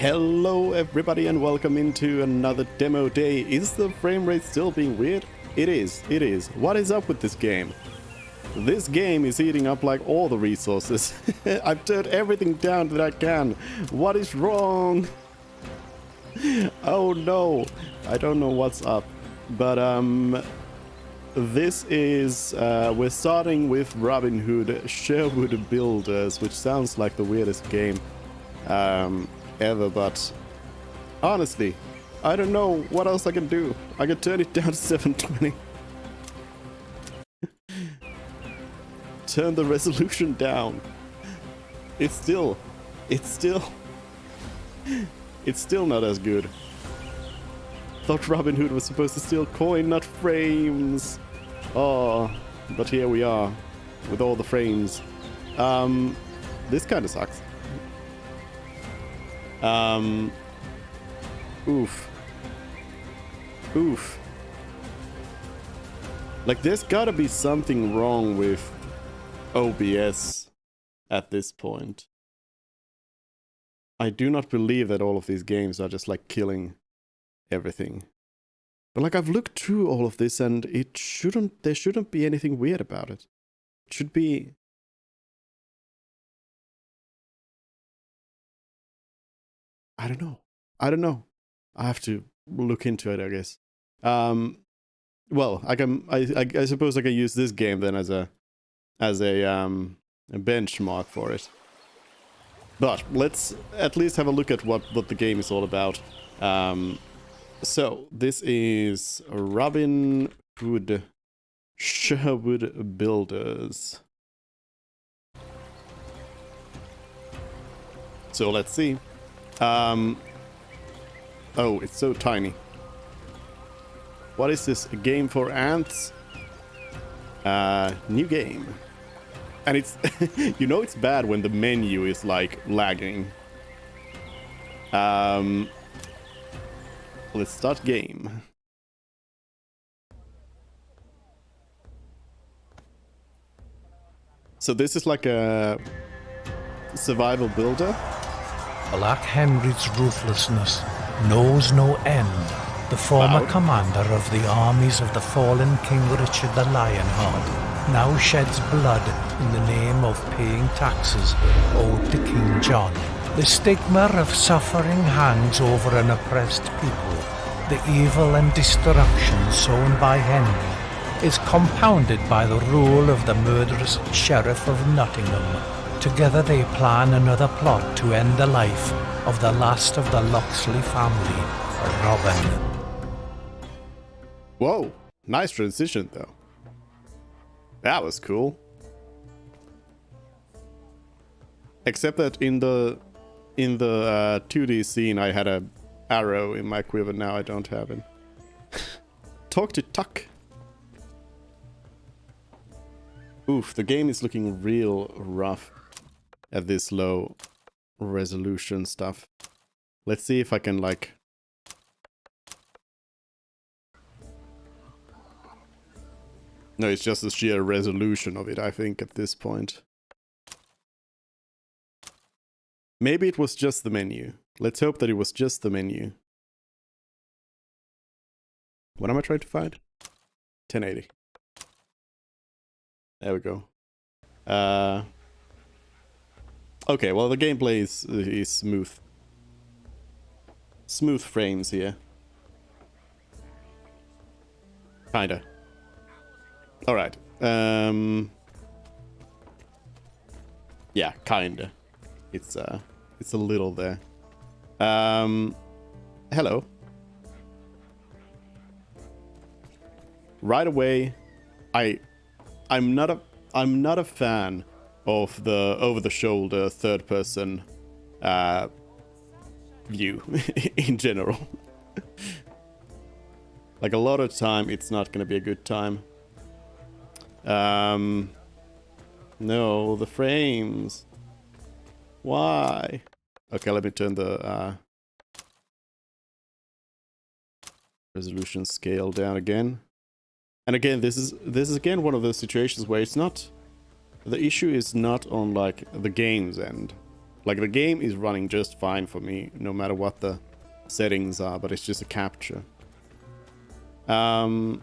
Hello everybody and welcome into another demo day. Is the frame rate still being weird? It is. What is up with this game? This game is eating up like all the resources. I've turned everything down that I can. What is wrong? Oh no, I don't know what's up. But this is, we're starting with Robin Hood Sherwood Builders, which sounds like the weirdest game ever, but honestly, I don't know what else I can do. I can turn it down to 720. Turn the resolution down. It's still not as good. Thought Robin Hood was supposed to steal coin, not frames. Oh, but here we are with all the frames. This kind of sucks. Oof. Like, there's gotta be something wrong with OBS at this point. I do not believe that all of these games are just like killing everything. But like, I've looked through all of this and there shouldn't be anything weird about it. It should be... I don't know. I have to look into it, I guess. Well, I suppose I can use this game then as a benchmark for it. But let's at least have a look at what the game is all about. So this is Robin Hood Sherwood Builders. So let's see. Oh, it's so tiny. What is this? A game for ants? New game. And it's, you know, it's bad when the menu is like lagging. Let's start game. So this is like a survival builder. Black Henry's ruthlessness knows no end. The former commander of the armies of the fallen King Richard the Lionheart now sheds blood in the name of paying taxes owed to King John. The stigma of suffering hangs over an oppressed people. The evil and destruction sown by Henry is compounded by the rule of the murderous Sheriff of Nottingham. Together they plan another plot to end the life of the last of the Locksley family, Robin. Whoa, nice transition though. That was cool. Except that in the 2D scene I had a arrow in my quiver, now I don't have it. Talk to Tuck. Oof, the game is looking real rough at this low resolution stuff. Let's see if I can like... No, it's just the sheer resolution of it, I think, at this point. Maybe it was just the menu. Let's hope that it was just the menu. What am I trying to find? 1080. There we go. Okay, well, the gameplay is smooth. Smooth frames here. Kinda. Alright. Yeah, kinda. It's a little there. Hello. Right away, I'm not a fan of the over-the-shoulder third-person view in general. Like, a lot of time, it's not gonna be a good time. No, the frames. Why? Okay, let me turn the resolution scale down again. And again, this is again one of those situations where it's not... The issue is not on, like, the game's end. Like, the game is running just fine for me, no matter what the settings are, but it's just a capture. Alright,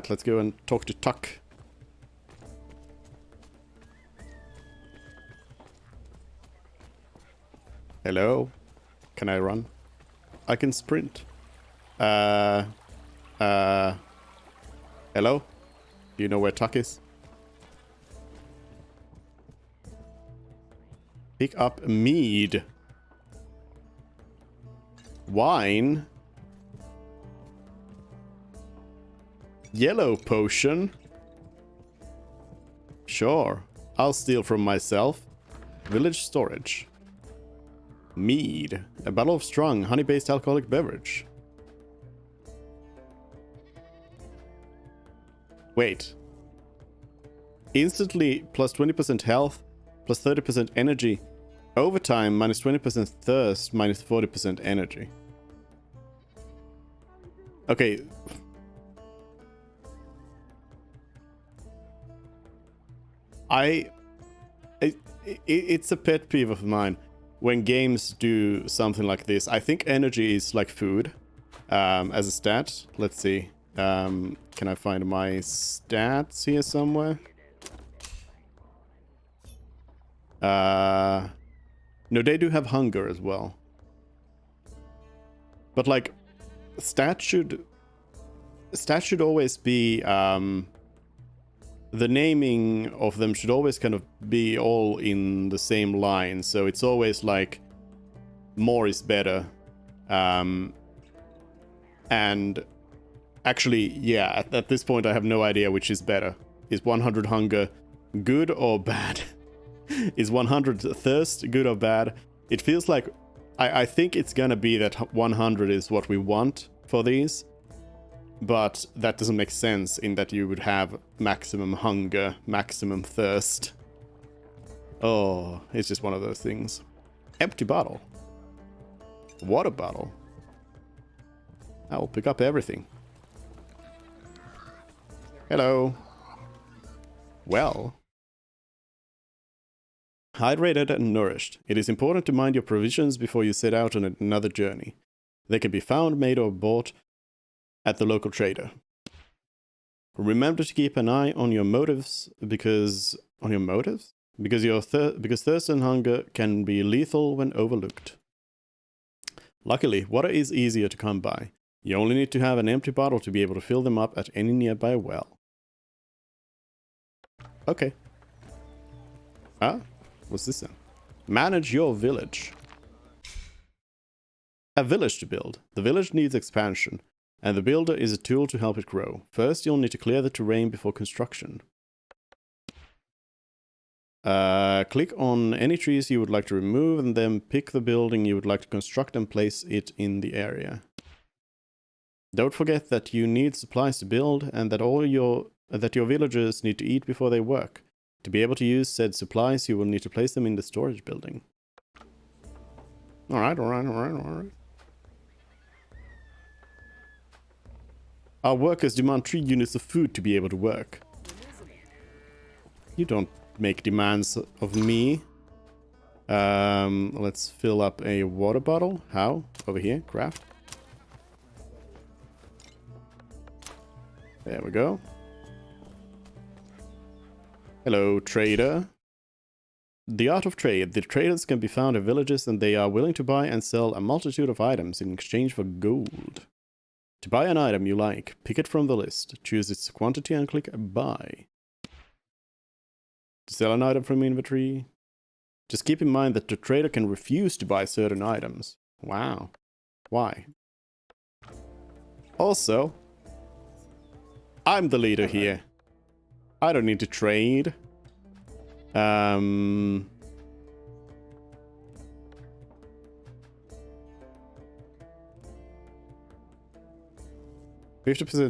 let's go and talk to Tuck. Hello? Can I run? I can sprint. Hello? Do you know where Tuck is? Pick up mead. Wine. Yellow potion. Sure. I'll steal from myself. Village storage. Mead. A bottle of strong, honey-based alcoholic beverage. Wait. Instantly plus 20% health, plus 30% energy. Overtime minus 20% thirst, minus 40% energy. Okay. It's a pet peeve of mine when games do something like this. I think energy is like food as a stat. Let's see. Can I find my stats here somewhere? No, they do have hunger as well. But like, stats should always be the naming of them should always kind of be all in the same line. So it's always like more is better. And actually, yeah, at this point I have no idea which is better. Is 100 hunger good or bad? Is 100 thirst good or bad? It feels like I think it's gonna be that 100 is what we want for these. But that doesn't make sense in that you would have maximum hunger, maximum thirst. Oh, it's just one of those things. Empty bottle. Water bottle. I will pick up everything. Hello. Well. Hydrated and nourished. It is important to mind your provisions before you set out on another journey. They can be found, made, or bought at the local trader. Remember to keep an eye on your motives because thirst and hunger can be lethal when overlooked. Luckily, water is easier to come by. You only need to have an empty bottle to be able to fill them up at any nearby well. Okay. Ah, what's this then? Manage your village. A village to build. The village needs expansion, and the builder is a tool to help it grow. First, you'll need to clear the terrain before construction. Click on any trees you would like to remove, and then pick the building you would like to construct and place it in the area. Don't forget that you need supplies to build, and that your villagers need to eat before they work. To be able to use said supplies, you will need to place them in the storage building. Alright. Our workers demand 3 units of food to be able to work. You don't make demands of me. Let's fill up a water bottle. How? Over here. Craft. There we go. Hello, trader. The art of trade. The traders can be found in villages, and they are willing to buy and sell a multitude of items in exchange for gold. To buy an item you like, pick it from the list, choose its quantity and click buy. To sell an item from inventory. Just keep in mind that the trader can refuse to buy certain items. Wow. Why? Also, I'm the leader here. I don't need to trade. 50%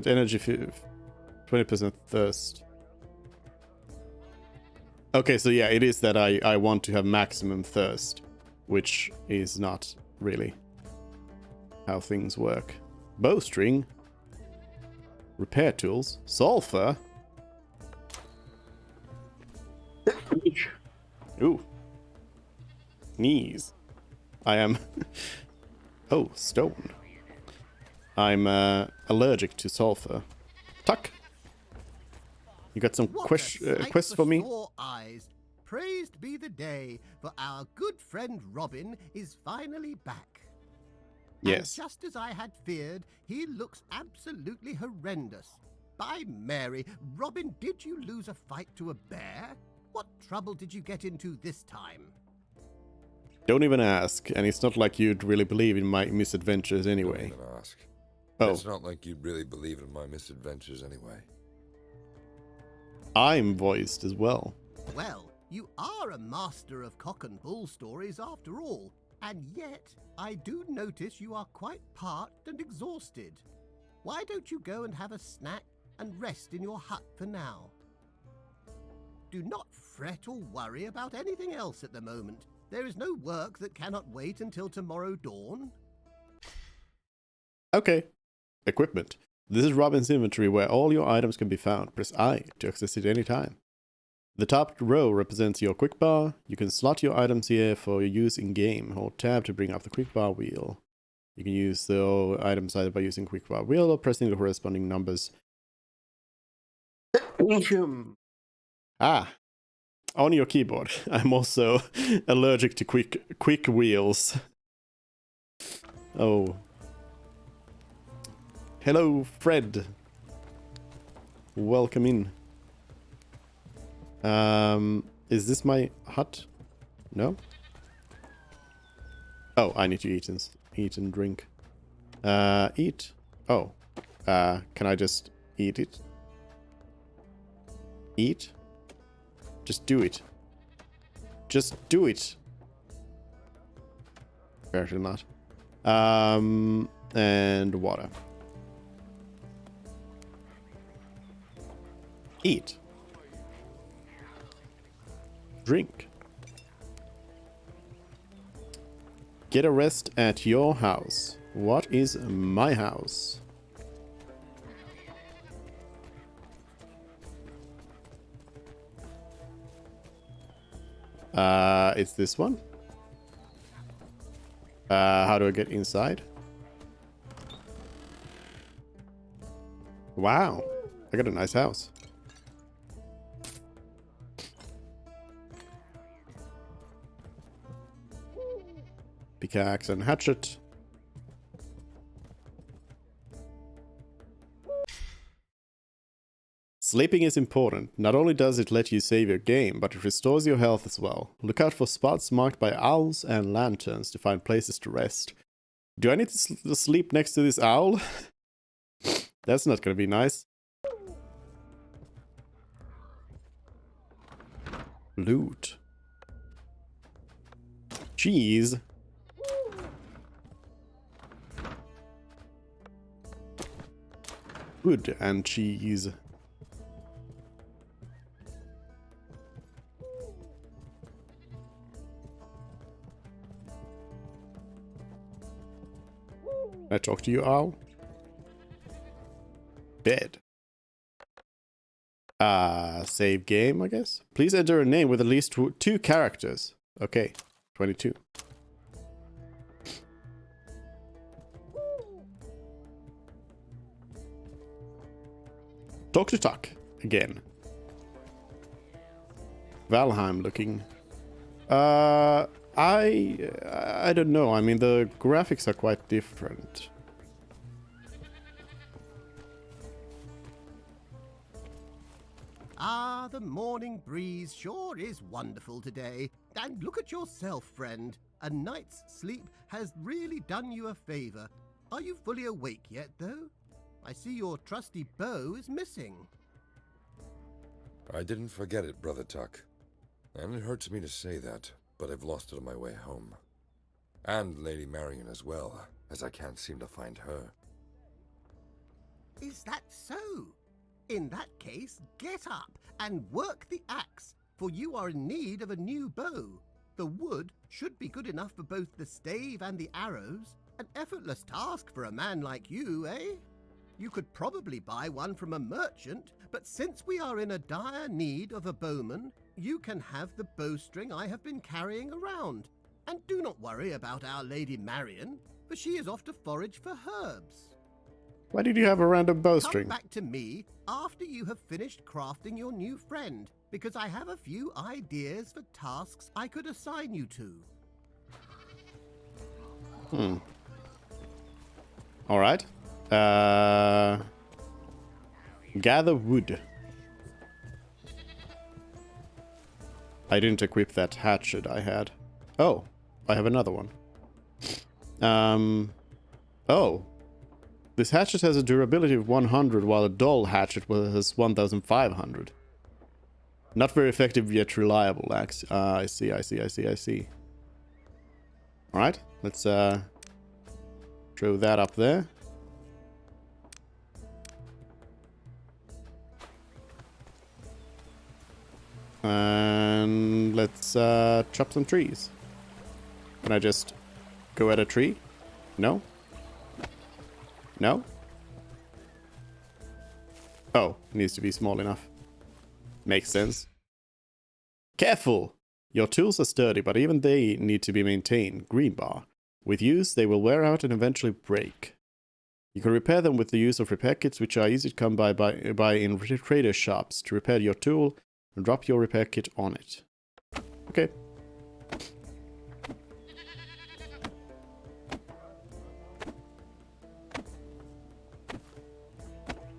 energy, 20% thirst. Okay, so yeah, it is that I want to have maximum thirst, which is not really how things work. Bowstring. Repair tools. Sulfur. Ooh. Knees. I am... Oh, stone. I'm allergic to sulfur. Tuck! You got some quests for me? Sore eyes. Praised be the day, for our good friend Robin is finally back. Yes. And just as I had feared, he looks absolutely horrendous. By Mary, Robin, did you lose a fight to a bear? What trouble did you get into this time? Don't even ask, and it's not like you'd really believe in my misadventures anyway. Don't even ask. Oh. It's not like you'd really believe in my misadventures anyway. I'm voiced as well. Well, you are a master of cock and bull stories after all, and yet I do notice you are quite parched and exhausted. Why don't you go and have a snack and rest in your hut for now? Do not fret or worry about anything else at the moment. There is no work that cannot wait until tomorrow dawn. Okay. Equipment. This is Robin's inventory where all your items can be found. Press I to access it anytime. The top row represents your quick bar. You can slot your items here for your use in game. Hold tab to bring up the quick bar wheel. You can use the items either by using quick bar wheel or pressing the corresponding numbers. On your keyboard. I'm also allergic to quick wheels. Oh. Hello, Fred. Welcome in. Is this my hut? No? Oh, I need to eat and drink. Eat? Oh. Can I just eat it? Eat? Just do it. Just do it. Apparently not. And water. Eat. Drink. Get a rest at your house. What is my house? It's this one. How do I get inside? Wow, I got a nice house. Pickaxe and hatchet. Sleeping is important. Not only does it let you save your game, but it restores your health as well. Look out for spots marked by owls and lanterns to find places to rest. Do I need to sleep next to this owl? That's not gonna be nice. Loot. Cheese. Wood and cheese. Can I talk to you, owl? Bed. Save game, I guess. Please enter a name with at least 2 characters. Okay, 22. Talk to Tuck again. Valheim looking. I don't know. I mean, the graphics are quite different. Ah, the morning breeze sure is wonderful today. And look at yourself, friend. A night's sleep has really done you a favor. Are you fully awake yet, though? I see your trusty bow is missing. I didn't forget it, Brother Tuck. And it hurts me to say that, but I've lost it on my way home. And Lady Marion as well, as I can't seem to find her. Is that so? In that case, get up and work the axe, for you are in need of a new bow. The wood should be good enough for both the stave and the arrows. An effortless task for a man like you, eh? You could probably buy one from a merchant, but since we are in a dire need of a bowman, you can have the bowstring I have been carrying around. And do not worry about our Lady Marion, for she is off to forage for herbs. Why did you have a random Come bowstring? back to me after you have finished crafting your new friend, because I have a few ideas for tasks I could assign you to. Alright. Gather wood. I didn't equip that hatchet I had. Oh, I have another one. Oh. This hatchet has a durability of 100, while a dull hatchet has 1500. Not very effective yet reliable, axe. I see. Alright, let's throw that up there. And let's chop some trees. Can I just go at a tree? No? No? Oh, it needs to be small enough. Makes sense. Careful! Your tools are sturdy, but even they need to be maintained. Green bar. With use, they will wear out and eventually break. You can repair them with the use of repair kits, which are easy to come by in trader shops. To repair your tool, drop your repair kit on it. Okay.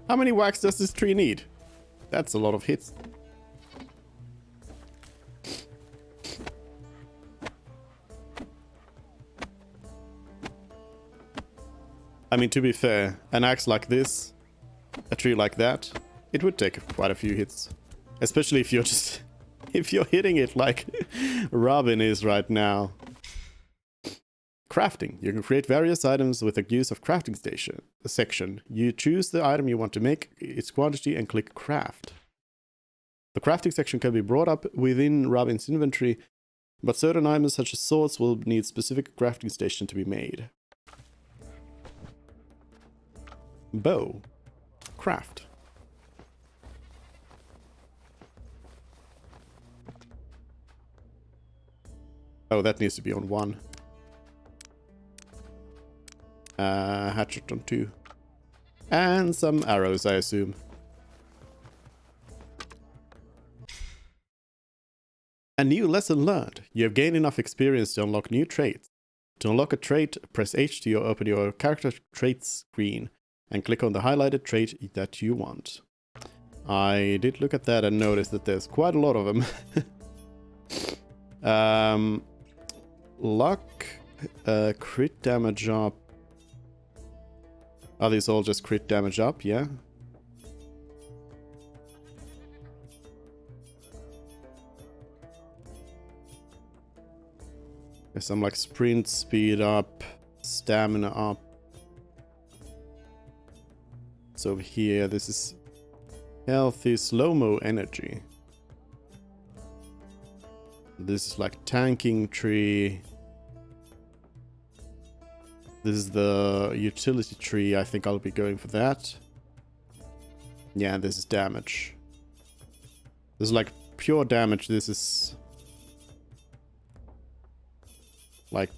How many whacks does this tree need? That's a lot of hits. I mean, to be fair, an axe like this, a tree like that, it would take quite a few hits. Especially if you're just... if you're hitting it like Robin is right now. Crafting. You can create various items with the use of crafting section. You choose the item you want to make, its quantity, and click craft. The crafting section can be brought up within Robin's inventory, but certain items such as swords will need specific crafting station to be made. Bow. Craft. Oh, that needs to be on 1. Hatchet on 2. And some arrows, I assume. A new lesson learned. You have gained enough experience to unlock new traits. To unlock a trait, press H to open your character traits screen and click on the highlighted trait that you want. I did look at that and noticed that there's quite a lot of them. Luck, crit damage up. Are these all just crit damage up? Yeah. There's some like sprint speed up, stamina up. So over here, this is healthy slow-mo energy. This is like tanking tree. This is the utility tree. I think I'll be going for that. Yeah, this is damage. This is like pure damage. This is like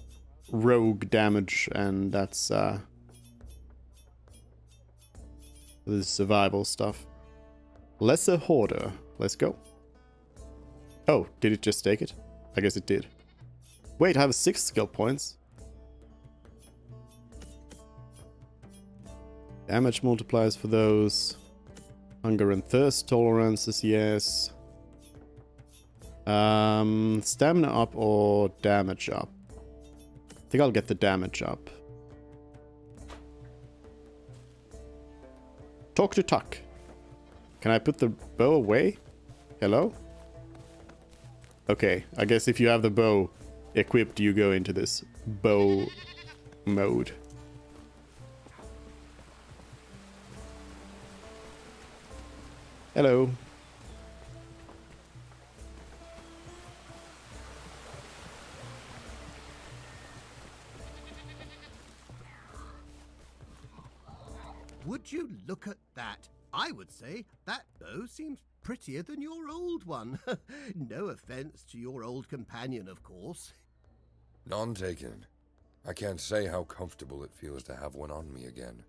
rogue damage, and that's this is survival stuff. Lesser Hoarder. Let's go. Oh, did it just take it? I guess it did. Wait, I have 6 skill points. Damage multipliers for those. Hunger and thirst tolerances, yes. Stamina up or damage up? I think I'll get the damage up. Talk to Tuck. Can I put the bow away? Hello? Okay, I guess if you have the bow equipped, you go into this bow mode. Hello. Would you look at that? I would say that bow seems prettier than your old one. No offense to your old companion, of course. None taken. I can't say how comfortable it feels to have one on me again.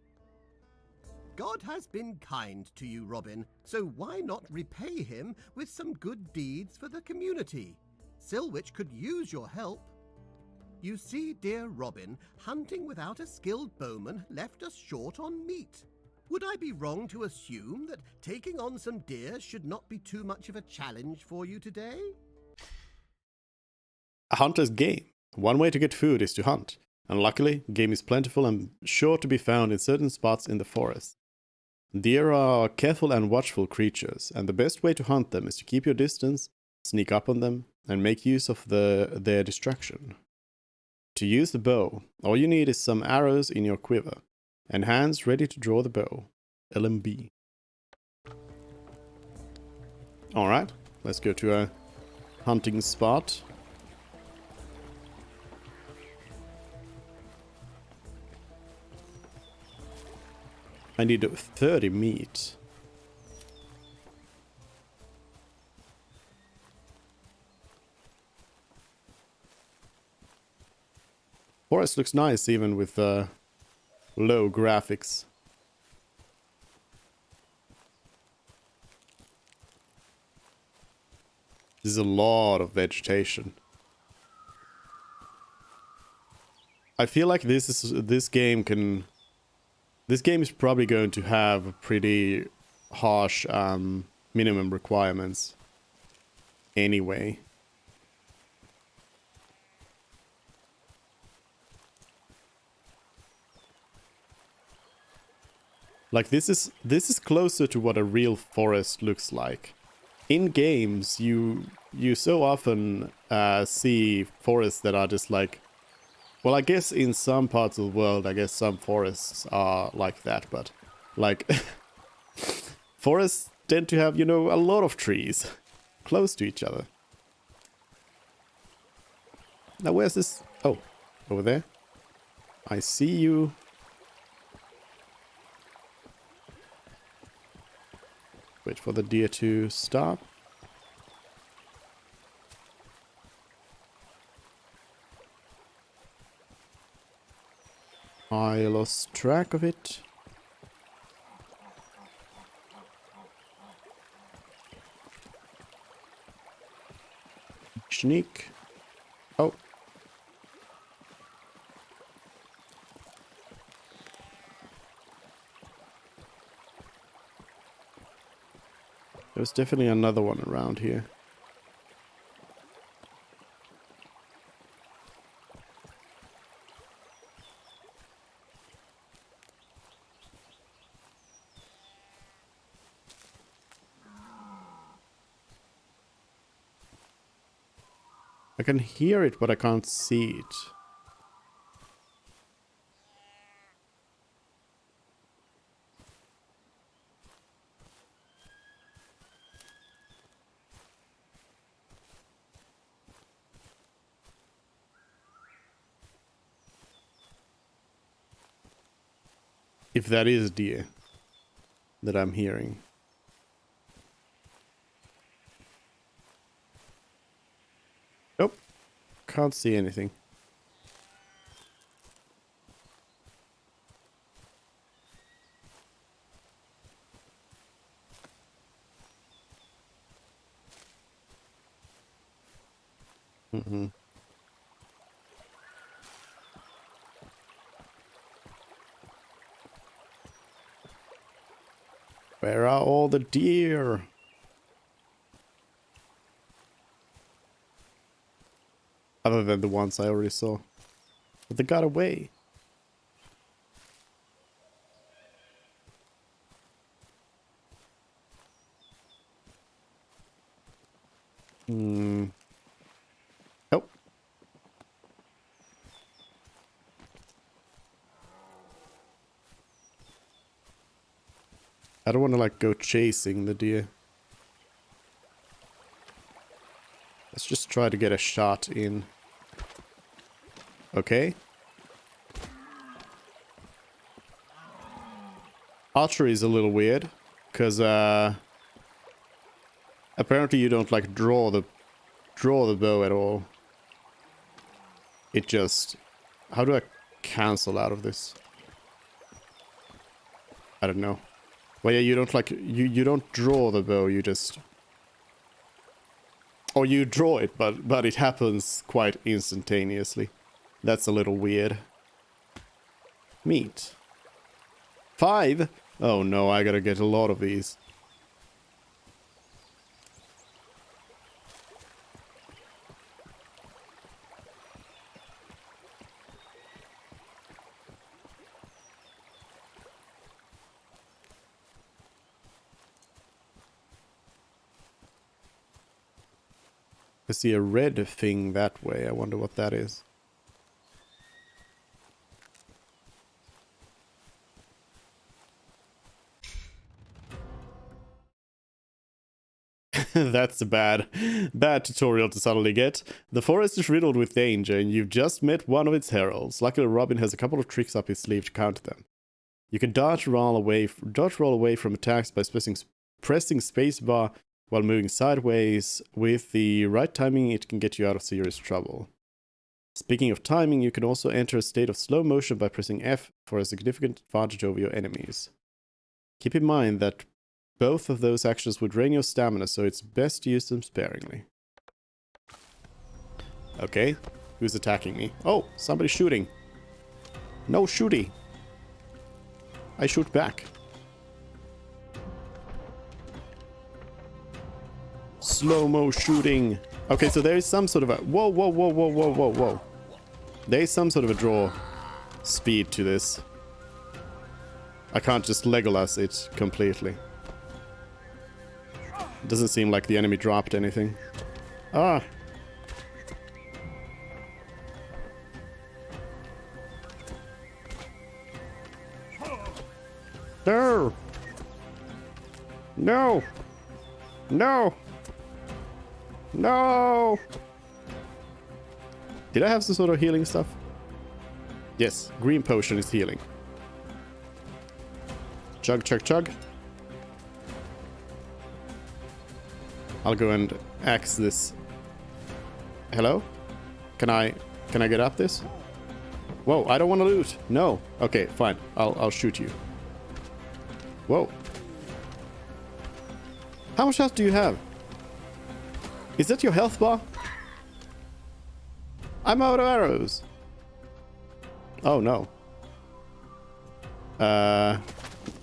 God has been kind to you, Robin, so why not repay him with some good deeds for the community? Silwich could use your help. You see, dear Robin, hunting without a skilled bowman left us short on meat. Would I be wrong to assume that taking on some deer should not be too much of a challenge for you today? A hunter's game. One way to get food is to hunt, and luckily, game is plentiful and sure to be found in certain spots in the forest. Deer are careful and watchful creatures, and the best way to hunt them is to keep your distance, sneak up on them, and make use of their distraction. To use the bow, all you need is some arrows in your quiver, and hands ready to draw the bow. LMB. Alright, let's go to a hunting spot. I need 30 meat. Forest looks nice even with low graphics. There's a lot of vegetation. I feel like this game is probably going to have pretty harsh minimum requirements anyway. Like this is closer to what a real forest looks like. In games, you so often see forests that are just like, well, I guess in some parts of the world, I guess some forests are like that, but like forests tend to have, you know, a lot of trees close to each other. Now where's this? Oh, over there. I see you. Wait for the deer to stop. I lost track of it. Sneak. Oh. There's definitely another one around here. I can hear it, but I can't see it. If that is deer that I'm hearing. Nope. Can't see anything. Mm-hmm. Where are all the deer? Other than the ones I already saw. But they got away. Hmm. Oh. I don't want to like go chasing the deer. Let's just try to get a shot in. Okay. Archery is a little weird, because apparently you don't like draw the bow at all. it just... How do I cancel out of this? I don't know. Well, yeah, you don't like... You don't draw the bow, you just... Or you draw it, but it happens quite instantaneously. That's a little weird. Meat. 5? Oh no, I gotta get a lot of these. I see a red thing that way. I wonder what that is. That's a bad tutorial to suddenly get. The forest is riddled with danger, and you've just met one of its heralds. Luckily, Robin has a couple of tricks up his sleeve to counter them. You can dodge roll away from attacks by pressing spacebar while moving sideways. With the right timing, it can get you out of serious trouble. Speaking of timing, you can also enter a state of slow motion by pressing F for a significant advantage over your enemies. Keep in mind that both of those actions would drain your stamina, so it's best to use them sparingly. Okay, who's attacking me? Oh, somebody's shooting. No shooty. I shoot back. Slow-mo shooting. Okay, so there is some sort of a... Whoa, whoa, whoa, whoa, whoa, whoa, whoa. There is some sort of a draw speed to this. I can't just Legolas it completely. It doesn't seem like the enemy dropped anything. Ah! No! No! No! No! Did I have some sort of healing stuff? Yes, green potion is healing. Chug, chug, chug. I'll go and axe this. Hello? Can I get up this? Whoa, I don't want to loot. No. Okay, fine. I'll shoot you. Whoa. How much health do you have? Is that your health bar? I'm out of arrows. Oh no.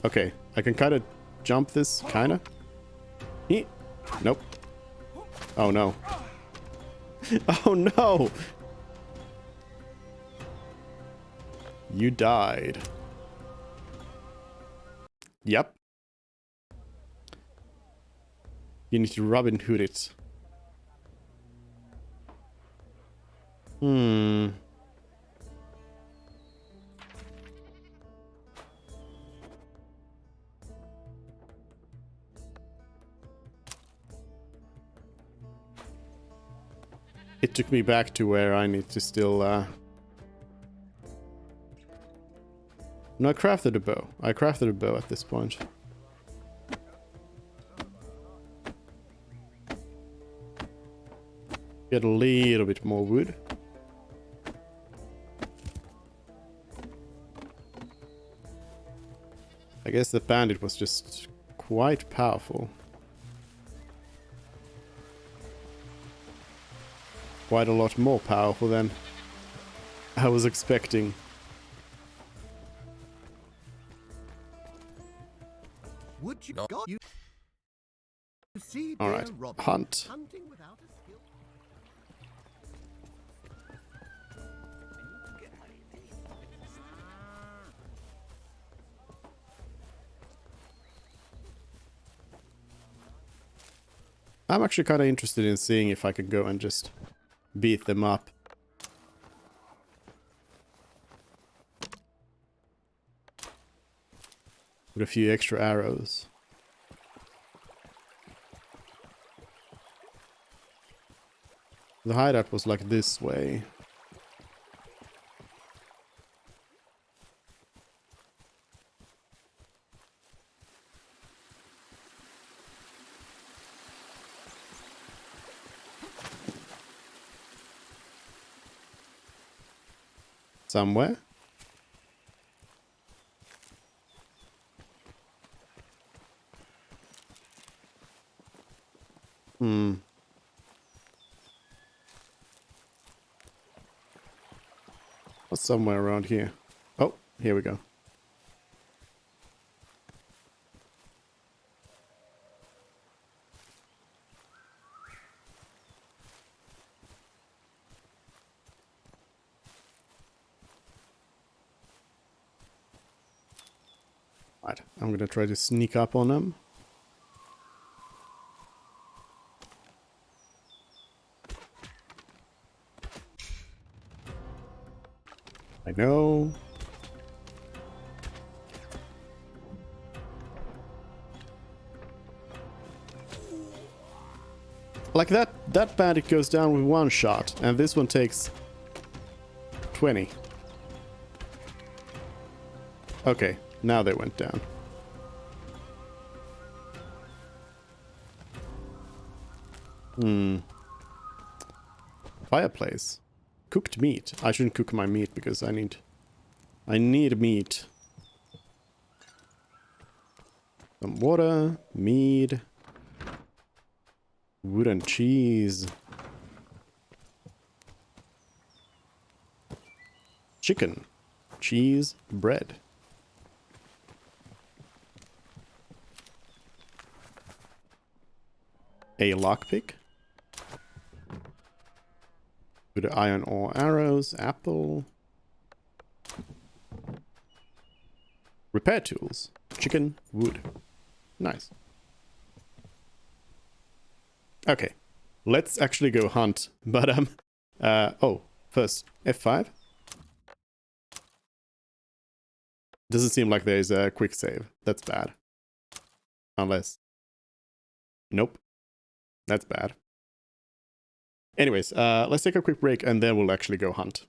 Okay. I can kind of jump this, kind of. Nope. Oh no. Oh no! You died. Yep. You need to Robin Hood it. It took me back to where I need to still, No, I crafted a bow. I crafted a bow at this point. Get a little bit more wood. I guess the bandit was just quite powerful. Quite a lot more powerful than I was expecting. Would you got you see All dear right, Robin hunt. hunting without a skill? I'm actually kind of interested in seeing if I can go and just beat them up. With a few extra arrows. The hideout was like this way. somewhere. Or somewhere around here. Oh, here we go. Right, I'm gonna try to sneak up on them. I know. Like that bandit goes down with one shot, and this one takes 20. Okay, now they went down. Fireplace. Cooked meat. I shouldn't cook my meat because I need meat. Some water, mead, wood and cheese. Chicken, cheese, bread. A lockpick. With iron ore arrows, apple. Repair tools, chicken, wood. Nice. Okay, let's actually go hunt. But oh, first F5. Doesn't seem like there is a quick save. That's bad. Unless, nope, that's bad. Anyways, let's take a quick break and then we'll actually go hunt.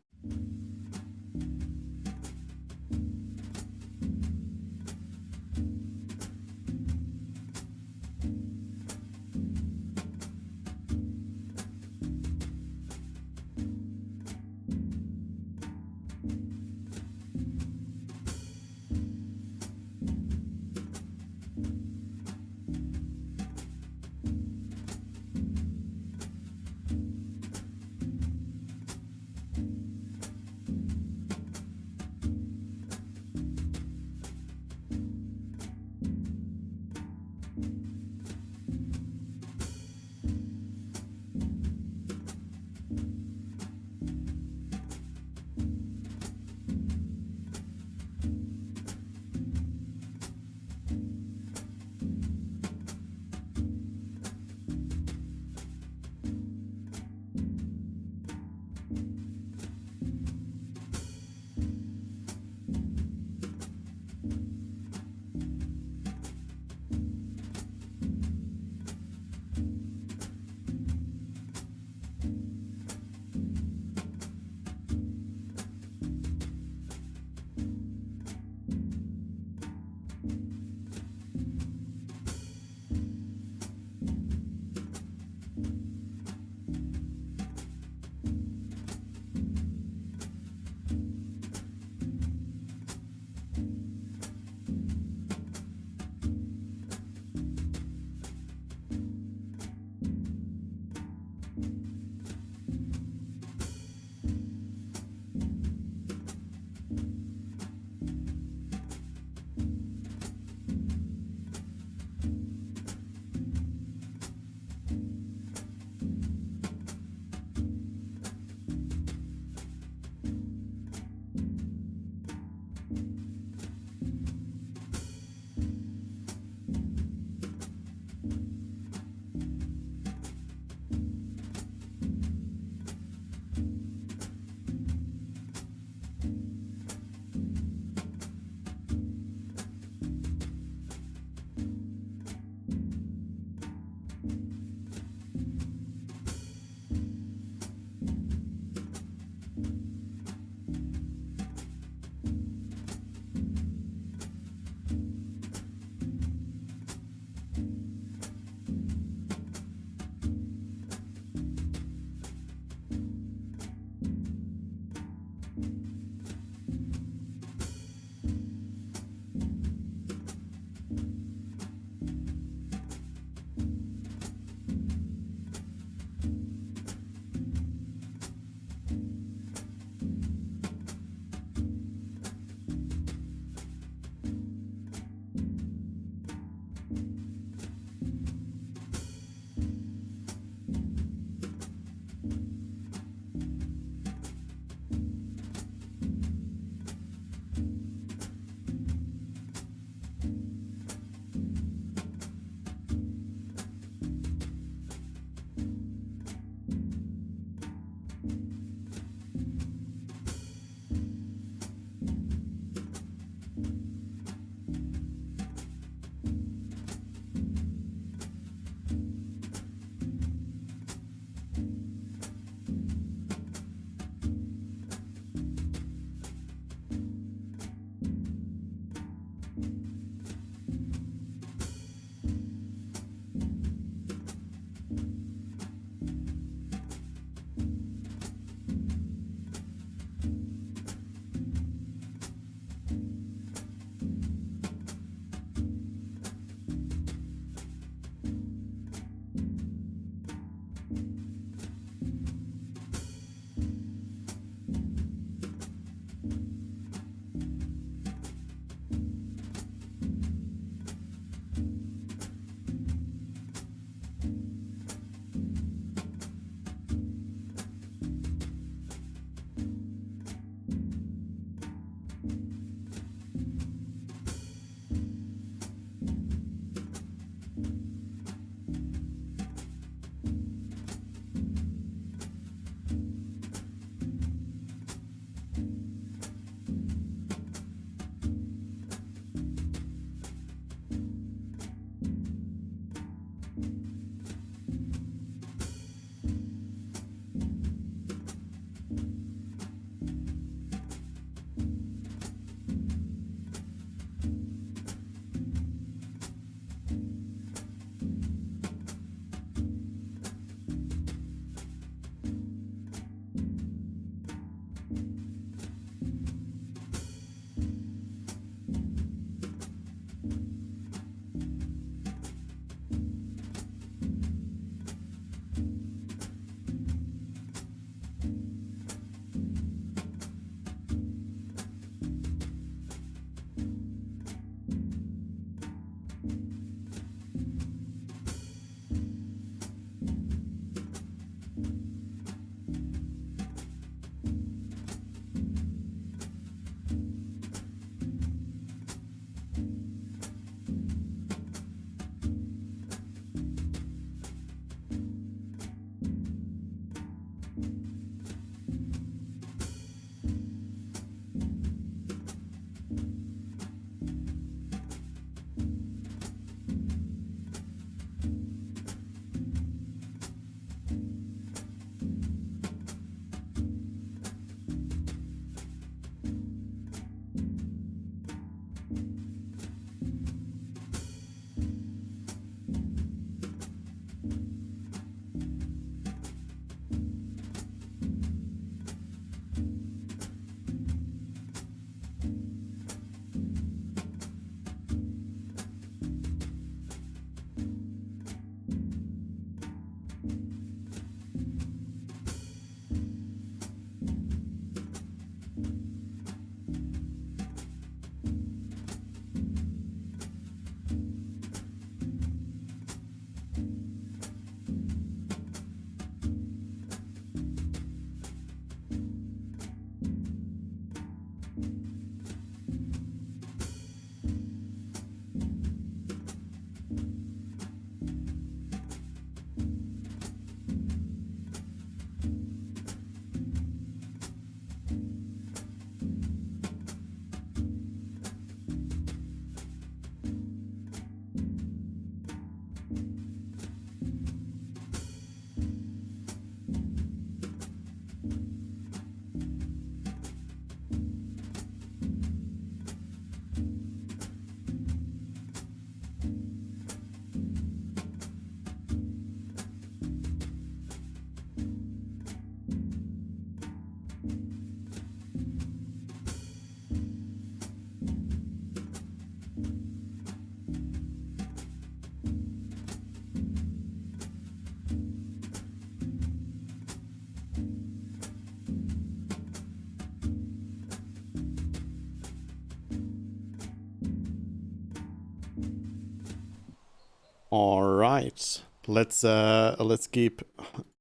All right. Let's keep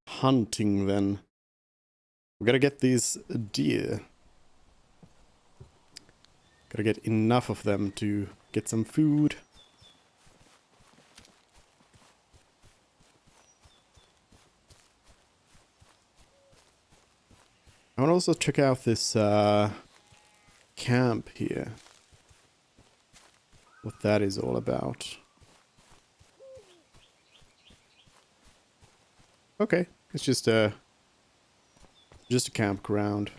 hunting then. We gotta get these deer. Gotta get enough of them to get some food. I want to also check out this camp here. What that is all about. Okay, it's just a campground.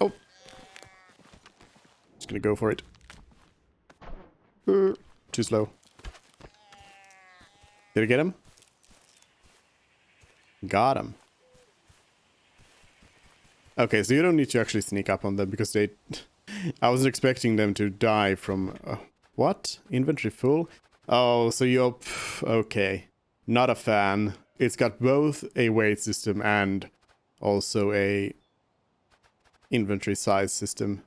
Oh, just gonna go for it. Too slow. Did I get him? Got him. Okay, so you don't need to actually sneak up on them because they... I was expecting them to die from... what? Inventory full? Oh, so you're... okay. Not a fan. It's got both a weight system and also a inventory size system.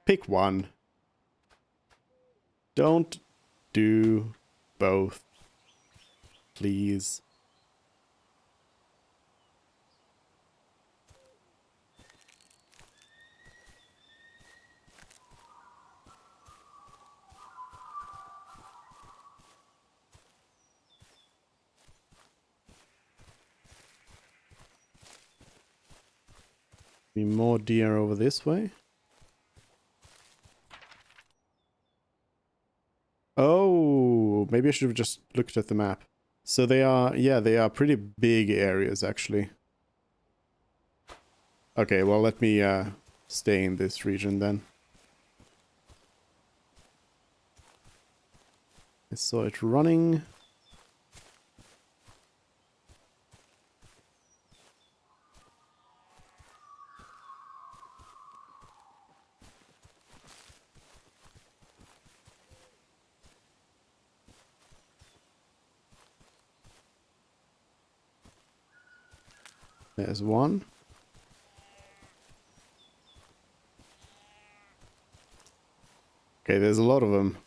Pick one. Don't do both. Please. Be more deer over this way. Oh, maybe I should have just looked at the map. So they are, yeah, they are pretty big areas actually. Okay, well let me stay in this region then. I saw it running. There's one. Okay, there's a lot of them.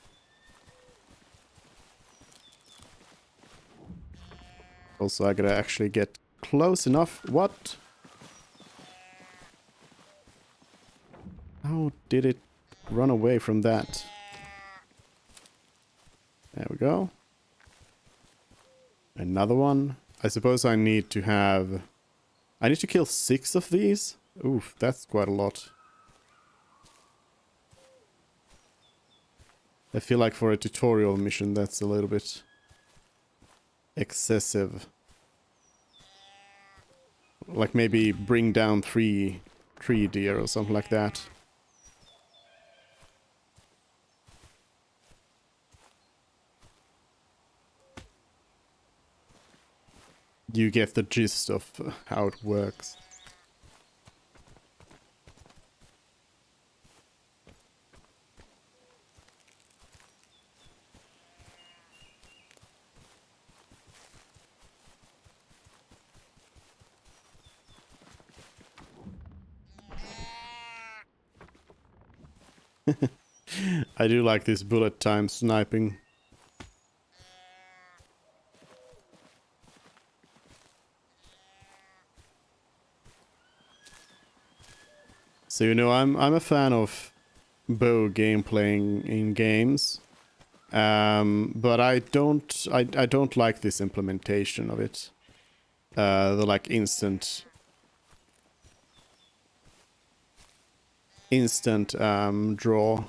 Also, I gotta actually get close enough. What? How did it run away from that? There we go. Another one. I suppose I need to have... I need to kill 6 of these? Oof, that's quite a lot. I feel like for a tutorial mission that's a little bit excessive. Like maybe bring down 3 deer or something like that. You get the gist of how it works. I do like this bullet time sniping. So you know, I'm a fan of bow gameplay in games, but I don't like this implementation of it. The like instant draw,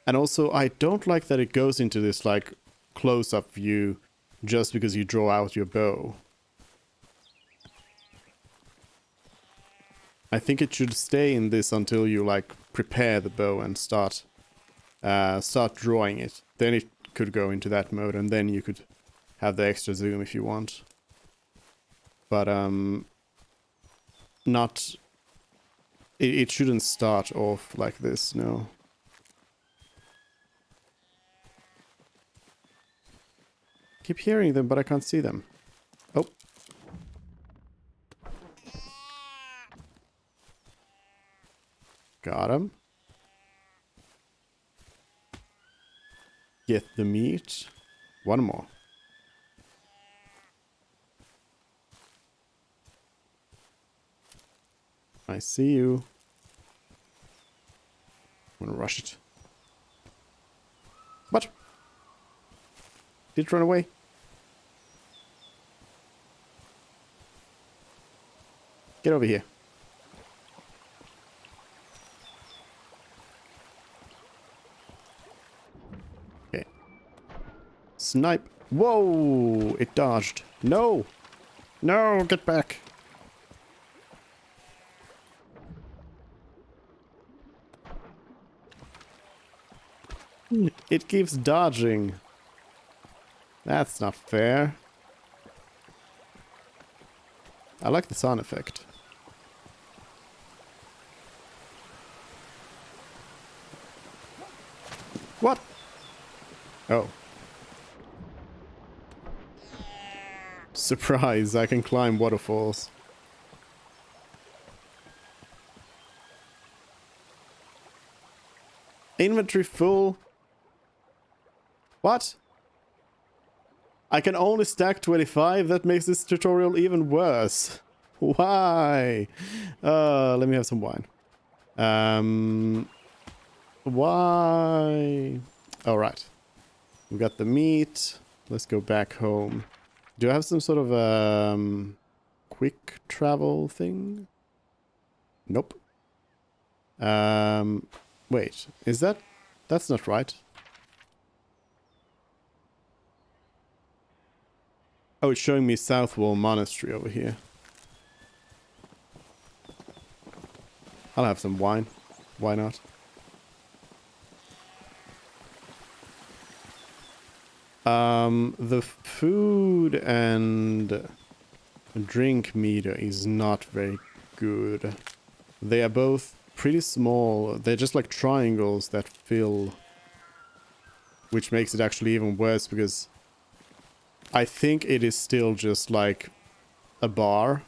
and also I don't like that it goes into this like close-up view just because you draw out your bow. I think it should stay in this until you like prepare the bow and start drawing it. Then it could go into that mode, and then you could have the extra zoom if you want. But not. It shouldn't start off like this, no. Keep hearing them, but I can't see them. Oh. Got him. Get the meat. One more. I see you. I'm gonna rush it. What? Did it run away? Get over here. Okay. Snipe. Whoa! It dodged. No! No! Get back! It keeps dodging. That's not fair. I like the sound effect. What? Oh. Surprise, I can climb waterfalls. Inventory full. What? I can only stack 25? That makes this tutorial even worse. Why? Let me have some wine. Why? Alright. We got the meat. Let's go back home. Do I have some sort of quick travel thing? Nope. Wait. Is that... That's not right. Oh, it's showing me Southwall Monastery over here. I'll have some wine. Why not? The food and drink meter is not very good. They are both pretty small. They're just like triangles that fill, which makes it actually even worse because I think it is still just like a bar,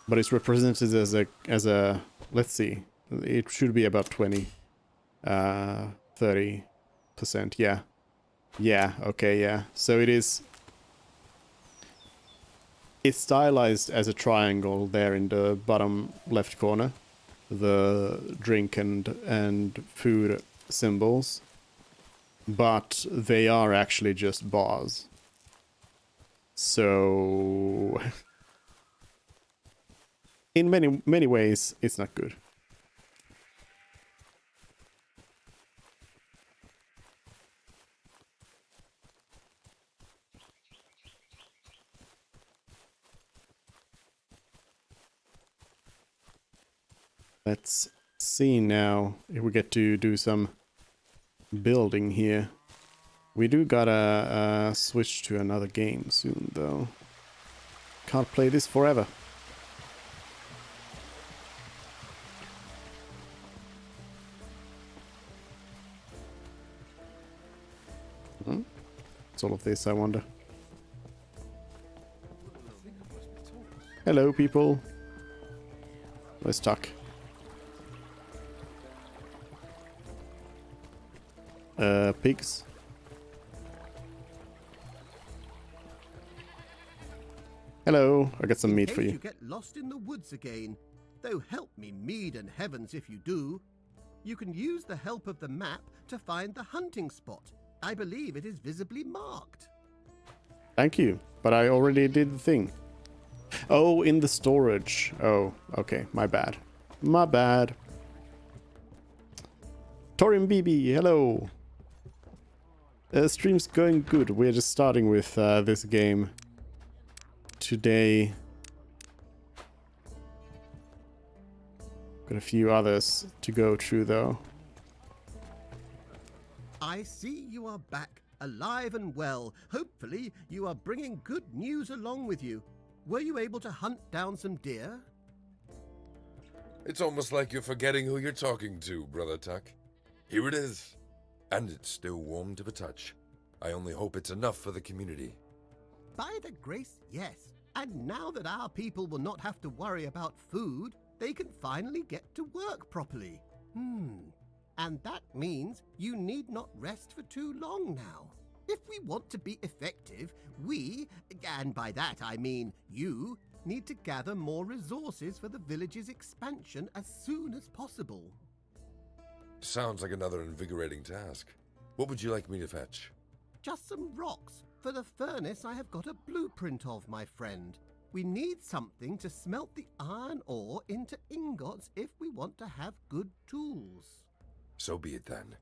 but it's represented as a let's see, it should be about 20, 30%. Yeah. Yeah, okay, yeah. So it's stylized as a triangle there in the bottom left corner. The drink and food symbols. But they are actually just bars. So in many ways it's not good. Let's see now if we get to do some building here. We do gotta switch to another game soon, though. Can't play this forever. What's all of this, I wonder? Hello, people. Let's talk. Pigs. Hello, I got some meat for you. You get lost in the woods again, though help me mead and heavens if you do. You can use the help of the map to find the hunting spot. I believe it is visibly marked. Thank you, but I already did the thing. Oh, in the storage. Oh, okay, my bad. My bad. Torin BB, hello. Stream's going good. We're just starting with this game today. Got a few others to go through, though. I see you are back, alive and well. Hopefully, you are bringing good news along with you. Were you able to hunt down some deer? It's almost like you're forgetting who you're talking to, Brother Tuck. Here it is. And it's still warm to the touch. I only hope it's enough for the community. By the grace, yes. And now that our people will not have to worry about food, they can finally get to work properly. And that means you need not rest for too long now. If we want to be effective, we, and by that I mean you, need to gather more resources for the village's expansion as soon as possible. Sounds like another invigorating task. What would you like me to fetch? Just some rocks. For the furnace I have got a blueprint of, my friend. We need something to smelt the iron ore into ingots if we want to have good tools. So be it then.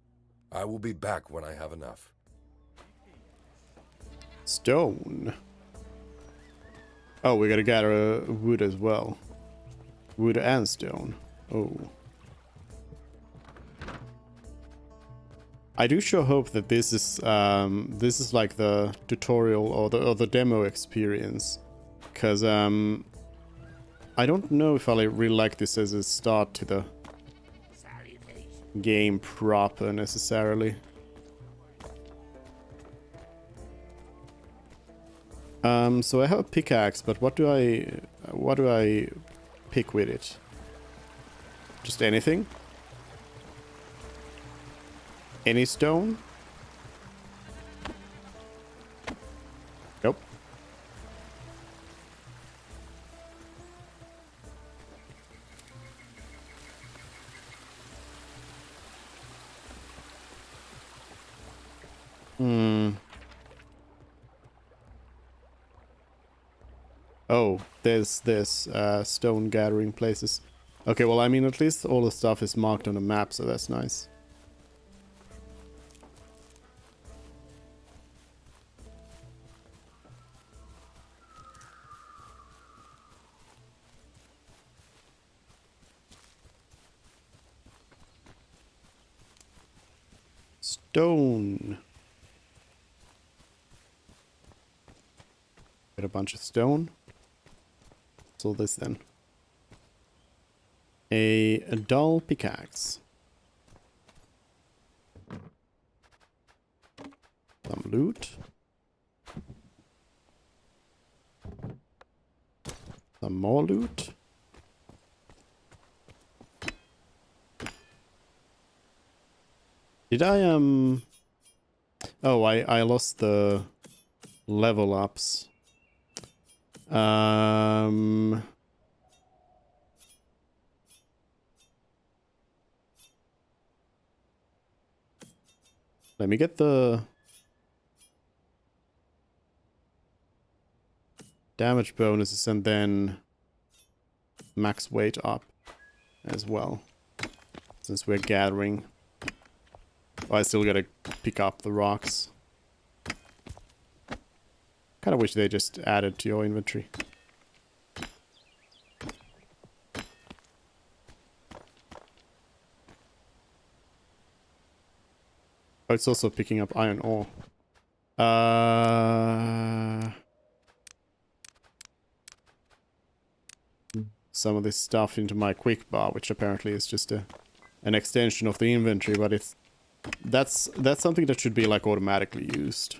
I will be back when I have enough. Stone. Oh, we gotta gather wood as well. Wood and stone. Oh. I do sure hope that this is like the tutorial or the demo experience, because I don't know if I really like this as a start to the game proper necessarily. So I have a pickaxe, but what do I pick with it? Just anything? Any stone? Nope. Oh, there's stone gathering places. Okay, well, I mean, at least all the stuff is marked on the map, so that's nice. Stone. Get a bunch of stone. What's all this then? A dull pickaxe. Some loot. Some more loot. Did I oh, I lost the level ups. Let me get the damage bonuses and then max weight up as well, since we're gathering. Oh, I still gotta pick up the rocks. Kinda wish they just added to your inventory. Oh, it's also picking up iron ore. Some of this stuff into my quick bar, which apparently is just an extension of the inventory, but that's something that should be like automatically used.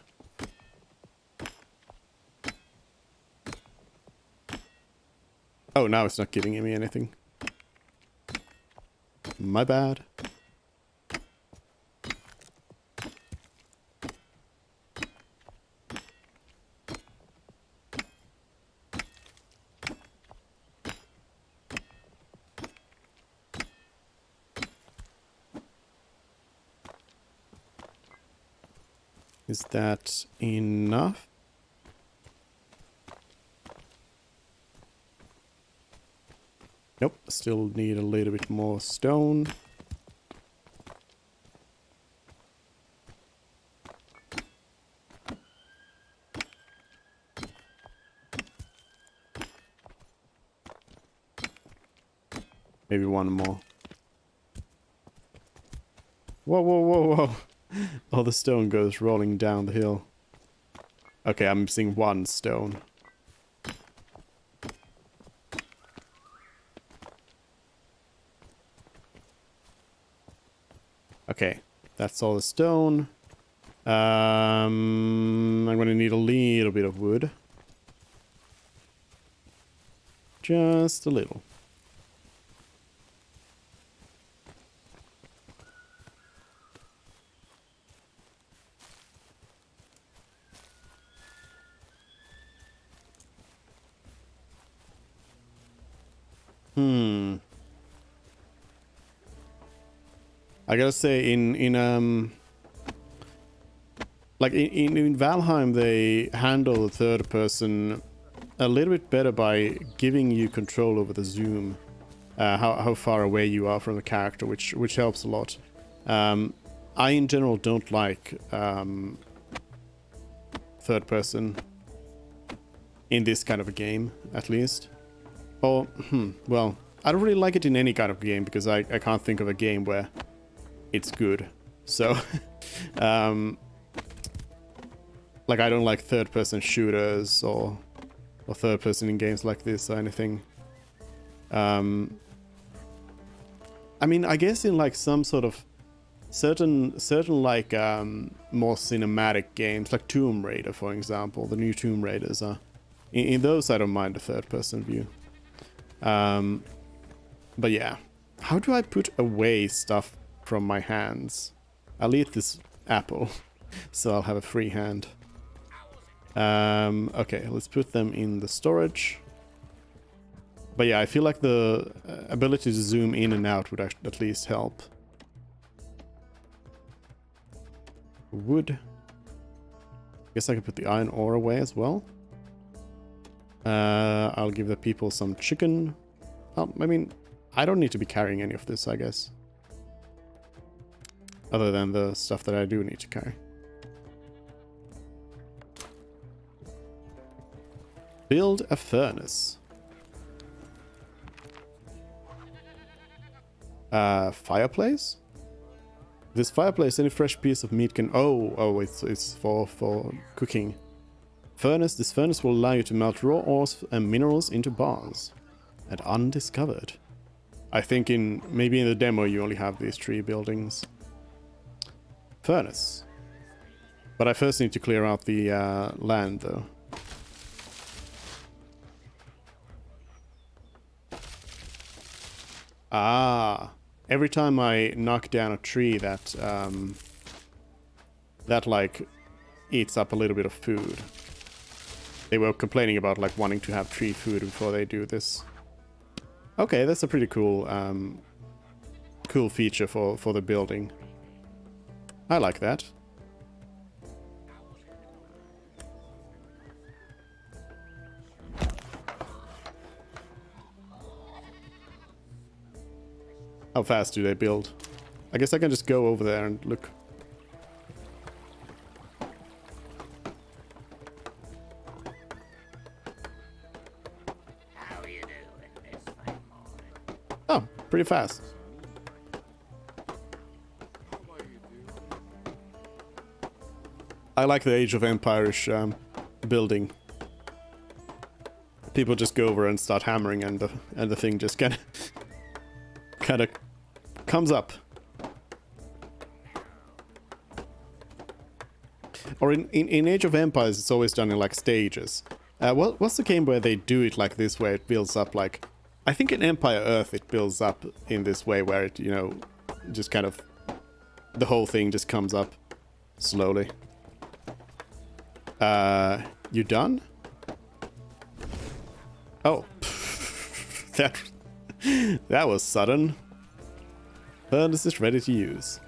Oh, now it's not giving me anything. My bad. Is that enough? Nope, still need a little bit more stone. Maybe one more. Whoa, whoa, whoa, whoa. Oh, the stone goes rolling down the hill. Okay, I'm missing one stone. Okay, that's all the stone. I'm gonna need a little bit of wood. Just a little. I gotta say, like in Valheim, they handle the third person a little bit better by giving you control over the zoom, how far away you are from the character, which helps a lot. I in general don't like third person in this kind of a game, at least. Or well, I don't really like it in any kind of game because I can't think of a game where it's good. So like I don't like third person shooters or third person in games like this or anything. I mean, I guess in like some sort of certain like more cinematic games, like Tomb Raider, for example, the new Tomb Raiders are in those I don't mind the third person view. But yeah, how do I put away stuff from my hands? I'll eat this apple, so I'll have a free hand. Okay, let's put them in the storage. But yeah, I feel like the ability to zoom in and out would at least help. Wood. Guess I could put the iron ore away as well. I'll give the people some chicken. Oh, I mean, I don't need to be carrying any of this, I guess. Other than the stuff that I do need to carry. Build a furnace. Fireplace? This fireplace, any fresh piece of meat can... Oh, it's for cooking. Furnace. This furnace will allow you to melt raw ores and minerals into bars. And undiscovered. I think maybe in the demo you only have these 3 buildings. Furnace. But I first need to clear out the land, though. Ah, every time I knock down a tree that like eats up a little bit of food. They were complaining about like wanting to have tree food before they do this. Okay, that's a pretty cool cool feature for the building. I like that. How fast do they build? I guess I can just go over there and look. Oh, pretty fast. I like the Age of Empires building. People just go over and start hammering, and the thing just kind of comes up. Or in Age of Empires, it's always done in like stages. What's the game where they do it like this, where it builds up like... I think in Empire Earth it builds up in this way where it, you know, just kind of... The whole thing just comes up slowly. You done? Oh. That was sudden. Furnace is ready to use.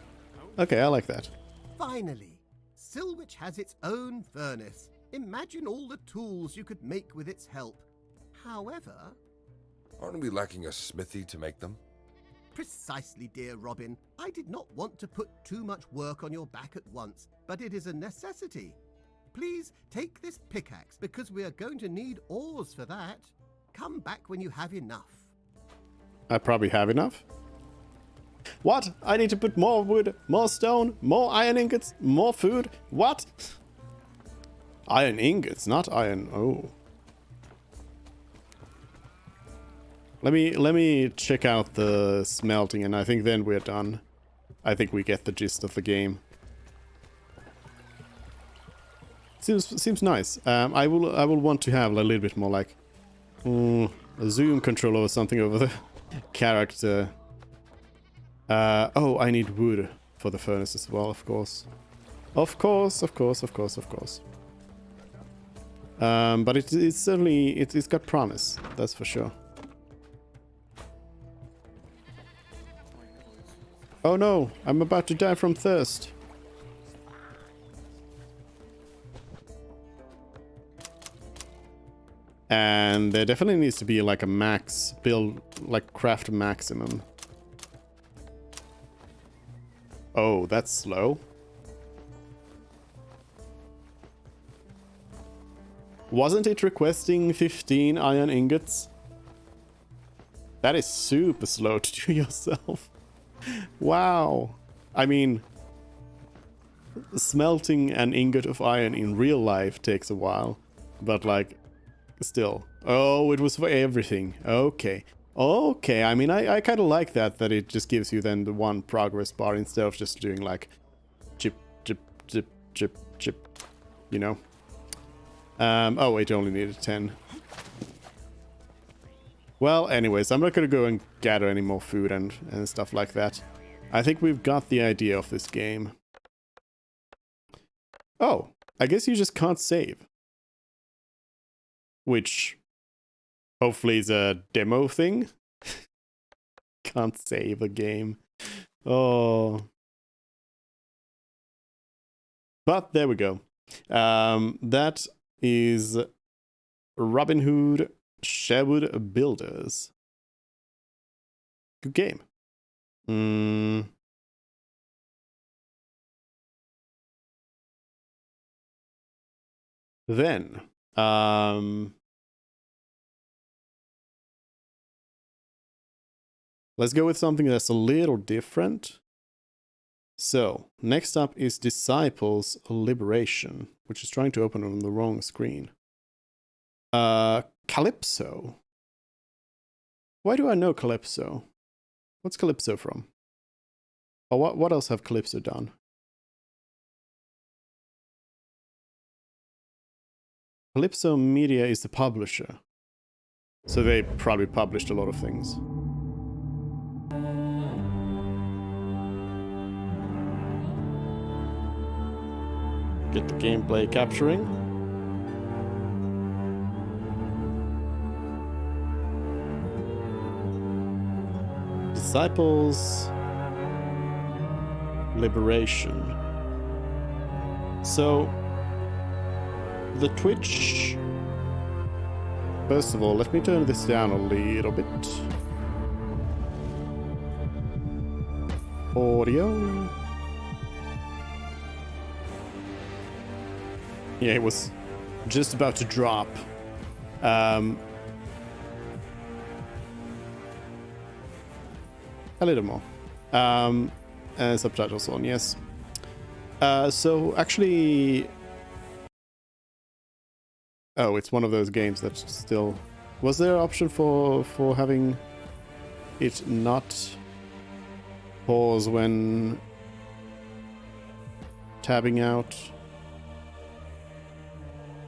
Okay, I like that. Finally, Silwich has its own furnace. Imagine all the tools you could make with its help. However... Aren't we lacking a smithy to make them? Precisely, dear Robin. I did not want to put too much work on your back at once, but it is a necessity. Please take this pickaxe, because we are going to need ores for that. Come back when you have enough. I probably have enough. What? I need to put more wood, more stone, more iron ingots, more food? What? Iron ingots, not iron... Oh. Let me check out the smelting, and I think then we're done. I think we get the gist of the game. Seems nice. I will want to have a little bit more like a zoom control or something over the character. Oh, I need wood for the furnace as well, of course. Of course. But it's certainly it's got promise, that's for sure. Oh no, I'm about to die from thirst. And there definitely needs to be like a max build, like craft maximum. Oh, that's slow. Wasn't it requesting 15 iron ingots? That is super slow to do yourself. Wow. I mean, smelting an ingot of iron in real life takes a while, but like, still. Oh, it was for everything. Okay. Okay, I mean, I kind of like that it just gives you then the one progress bar instead of just doing like chip, chip, chip, chip, chip, you know? Oh, it only needed 10. Well, anyways, I'm not gonna go and gather any more food and stuff like that. I think we've got the idea of this game. Oh, I guess you just can't save. Which, hopefully is a demo thing. Can't save a game. Oh. But there we go. That is Robin Hood Sherwood Builders. Good game. Then, let's go with something that's a little different. So, next up is Disciples Liberation, which is trying to open on the wrong screen. Calypso. Why do I know Calypso? What's Calypso from? Or what else have Calypso done? Calypso Media is the publisher. So they probably published a lot of things. Get the gameplay capturing. Disciples Liberation. So the Twitch. First of all, let me turn this down a little bit. Audio. Yeah, it was just about to drop. A little more. Subtitles on, yes. So actually... Oh, it's one of those games that still... Was there an option for having it not pause when tabbing out?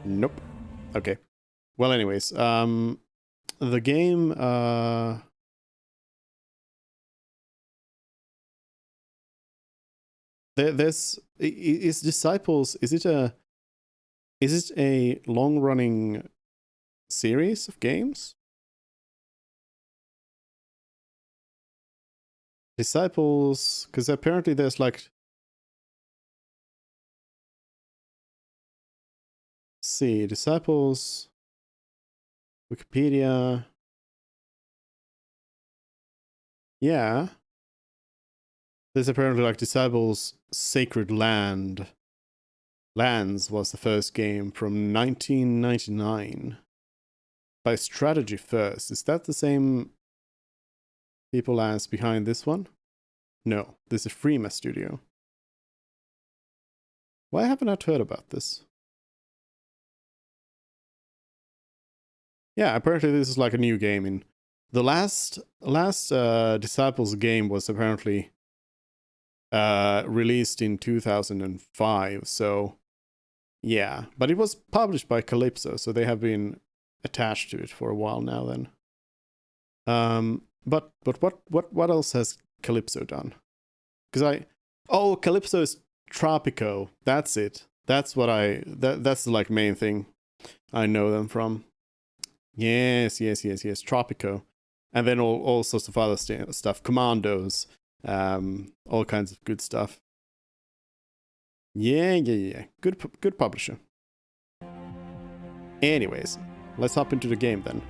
Nope. Okay. Well, anyways, the game, there's is Disciples. Is it a long-running series of games? Disciples, because apparently there's like. See, Disciples, Wikipedia. Yeah. There's apparently like Disciples Sacred Lands was the first game from 1999 by Strategy First. Is that the same people as behind this one? No, this is Freema Studio. Why haven't I heard about this? Yeah, apparently this is like a new game. In the last Disciples game was apparently released in 2005. So Yeah, but it was published by Calypso, so they have been attached to it for a while now. Then, but what else has Calypso done? Because Calypso is Tropico. That's it. That's what that's the like main thing I know them from. Yes. Tropico, and then all sorts of other stuff. Commandos, all kinds of good stuff. Yeah. Good publisher. Anyways, let's hop into the game then.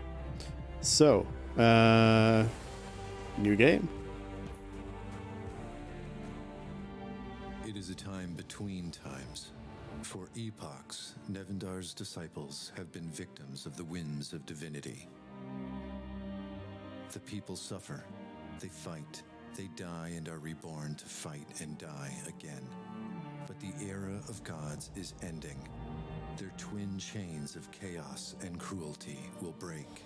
So, new game. It is a time between times. For epochs, Nevendar's disciples have been victims of the whims of divinity. The people suffer, they fight, they die and are reborn to fight and die again. But the era of gods is ending. Their twin chains of chaos and cruelty will break.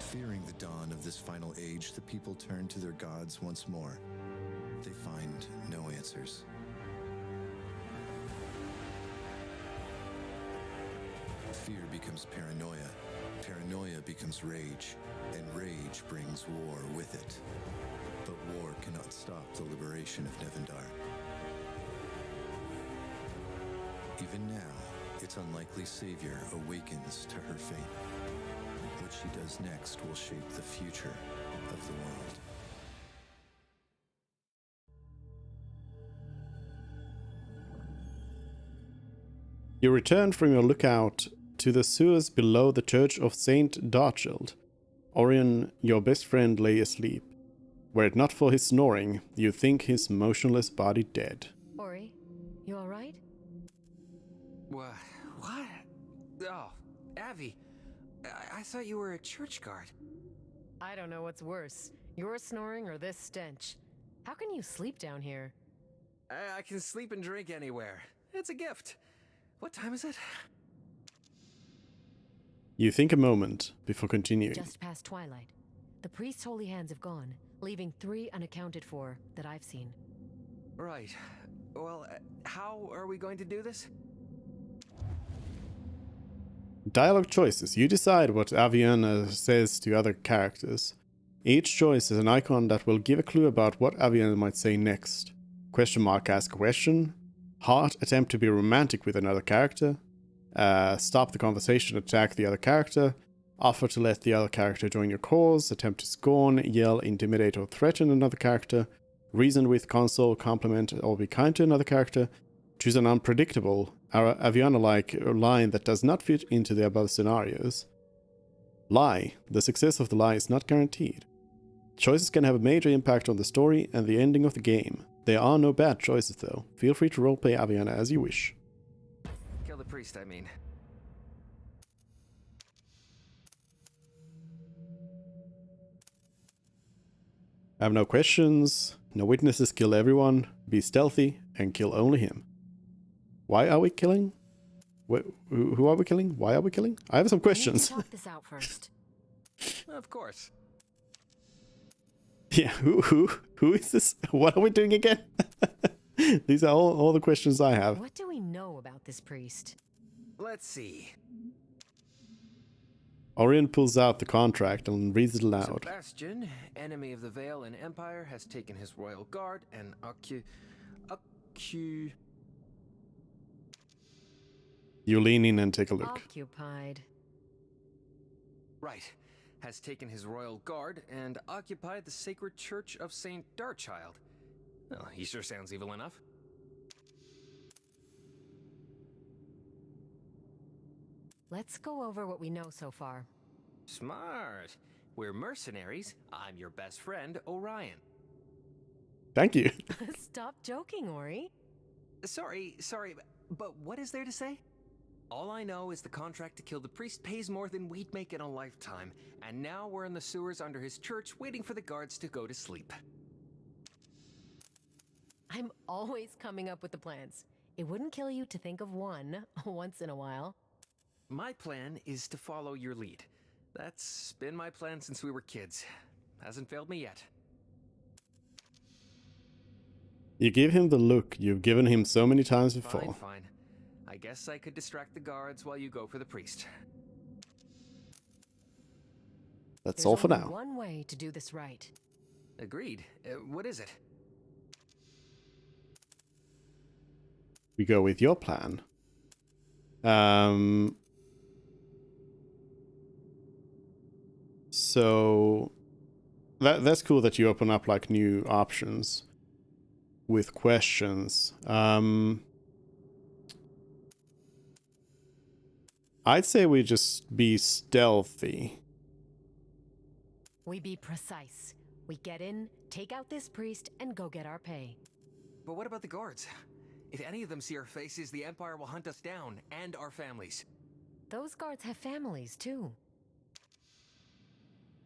Fearing the dawn of this final age, the people turn to their gods once more. They find no answers. Fear becomes paranoia, paranoia becomes rage, and rage brings war with it. But war cannot stop the liberation of Nevendar. Even now, its unlikely savior awakens to her fate. What she does next will shape the future of the world. You return from your lookout to the sewers below the church of Saint Darchild. Orion, your best friend, lay asleep. Were it not for his snoring, you think his motionless body dead. Ori, you alright? What? Oh, Avi, I thought you were a church guard. I don't know what's worse, your snoring or this stench. How can you sleep down here? I can sleep and drink anywhere. It's a gift. What time is it? You think a moment before continuing. Just past twilight. The priest's holy hands have gone, leaving 3 unaccounted for that I've seen. Right. Well, how are we going to do this? Dialogue choices. You decide what Aviana says to other characters. Each choice is an icon that will give a clue about what Aviana might say next. Question mark, ask a question. Heart, attempt to be romantic with another character. Stop the conversation, attack the other character. Offer to let the other character join your cause. Attempt to scorn, yell, intimidate, or threaten another character. Reason with, console, compliment, or be kind to another character. Choose an unpredictable, Aviana-like line that does not fit into the above scenarios. Lie. The success of the lie is not guaranteed. Choices can have a major impact on the story and the ending of the game. There are no bad choices though. Feel free to roleplay Aviana as you wish. Kill the priest, I mean. Have no questions, no witnesses, kill everyone, be stealthy, and kill only him. Why are we killing? Who are we killing? Why are we killing? I have some questions. Talk this out first. Of course. Yeah, who is this? What are we doing again? These are all the questions I have. What do we know about this priest? Let's see. Orion pulls out the contract and reads it aloud. Sebastian, enemy of the Vale and Empire, has taken his royal guard and You lean in and take a look. Occupied. Right. Has taken his royal guard and occupied the sacred church of Saint Darchild. Well, he sure sounds evil enough. Let's go over what we know so far. Smart. We're mercenaries. I'm your best friend, Orion. Thank you. Stop joking, Ori. Sorry, but what is there to say? All I know is the contract to kill the priest pays more than we'd make in a lifetime, and now we're in the sewers under his church waiting for the guards to go to sleep. I'm always coming up with the plans. It wouldn't kill you to think of one once in a while. My plan is to follow your lead. That's been my plan since we were kids. Hasn't failed me yet. You give him the look you've given him so many times before. Fine. I guess I could distract the guards while you go for the priest. That's There's all for only now. one way to do this right. Agreed. What is it? We go with your plan. So that's cool that you open up like new options with questions. I'd say we just be stealthy. We be precise. We get in, take out this priest, and go get our pay. But what about the guards? If any of them see our faces, the Empire will hunt us down, and our families. Those guards have families, too.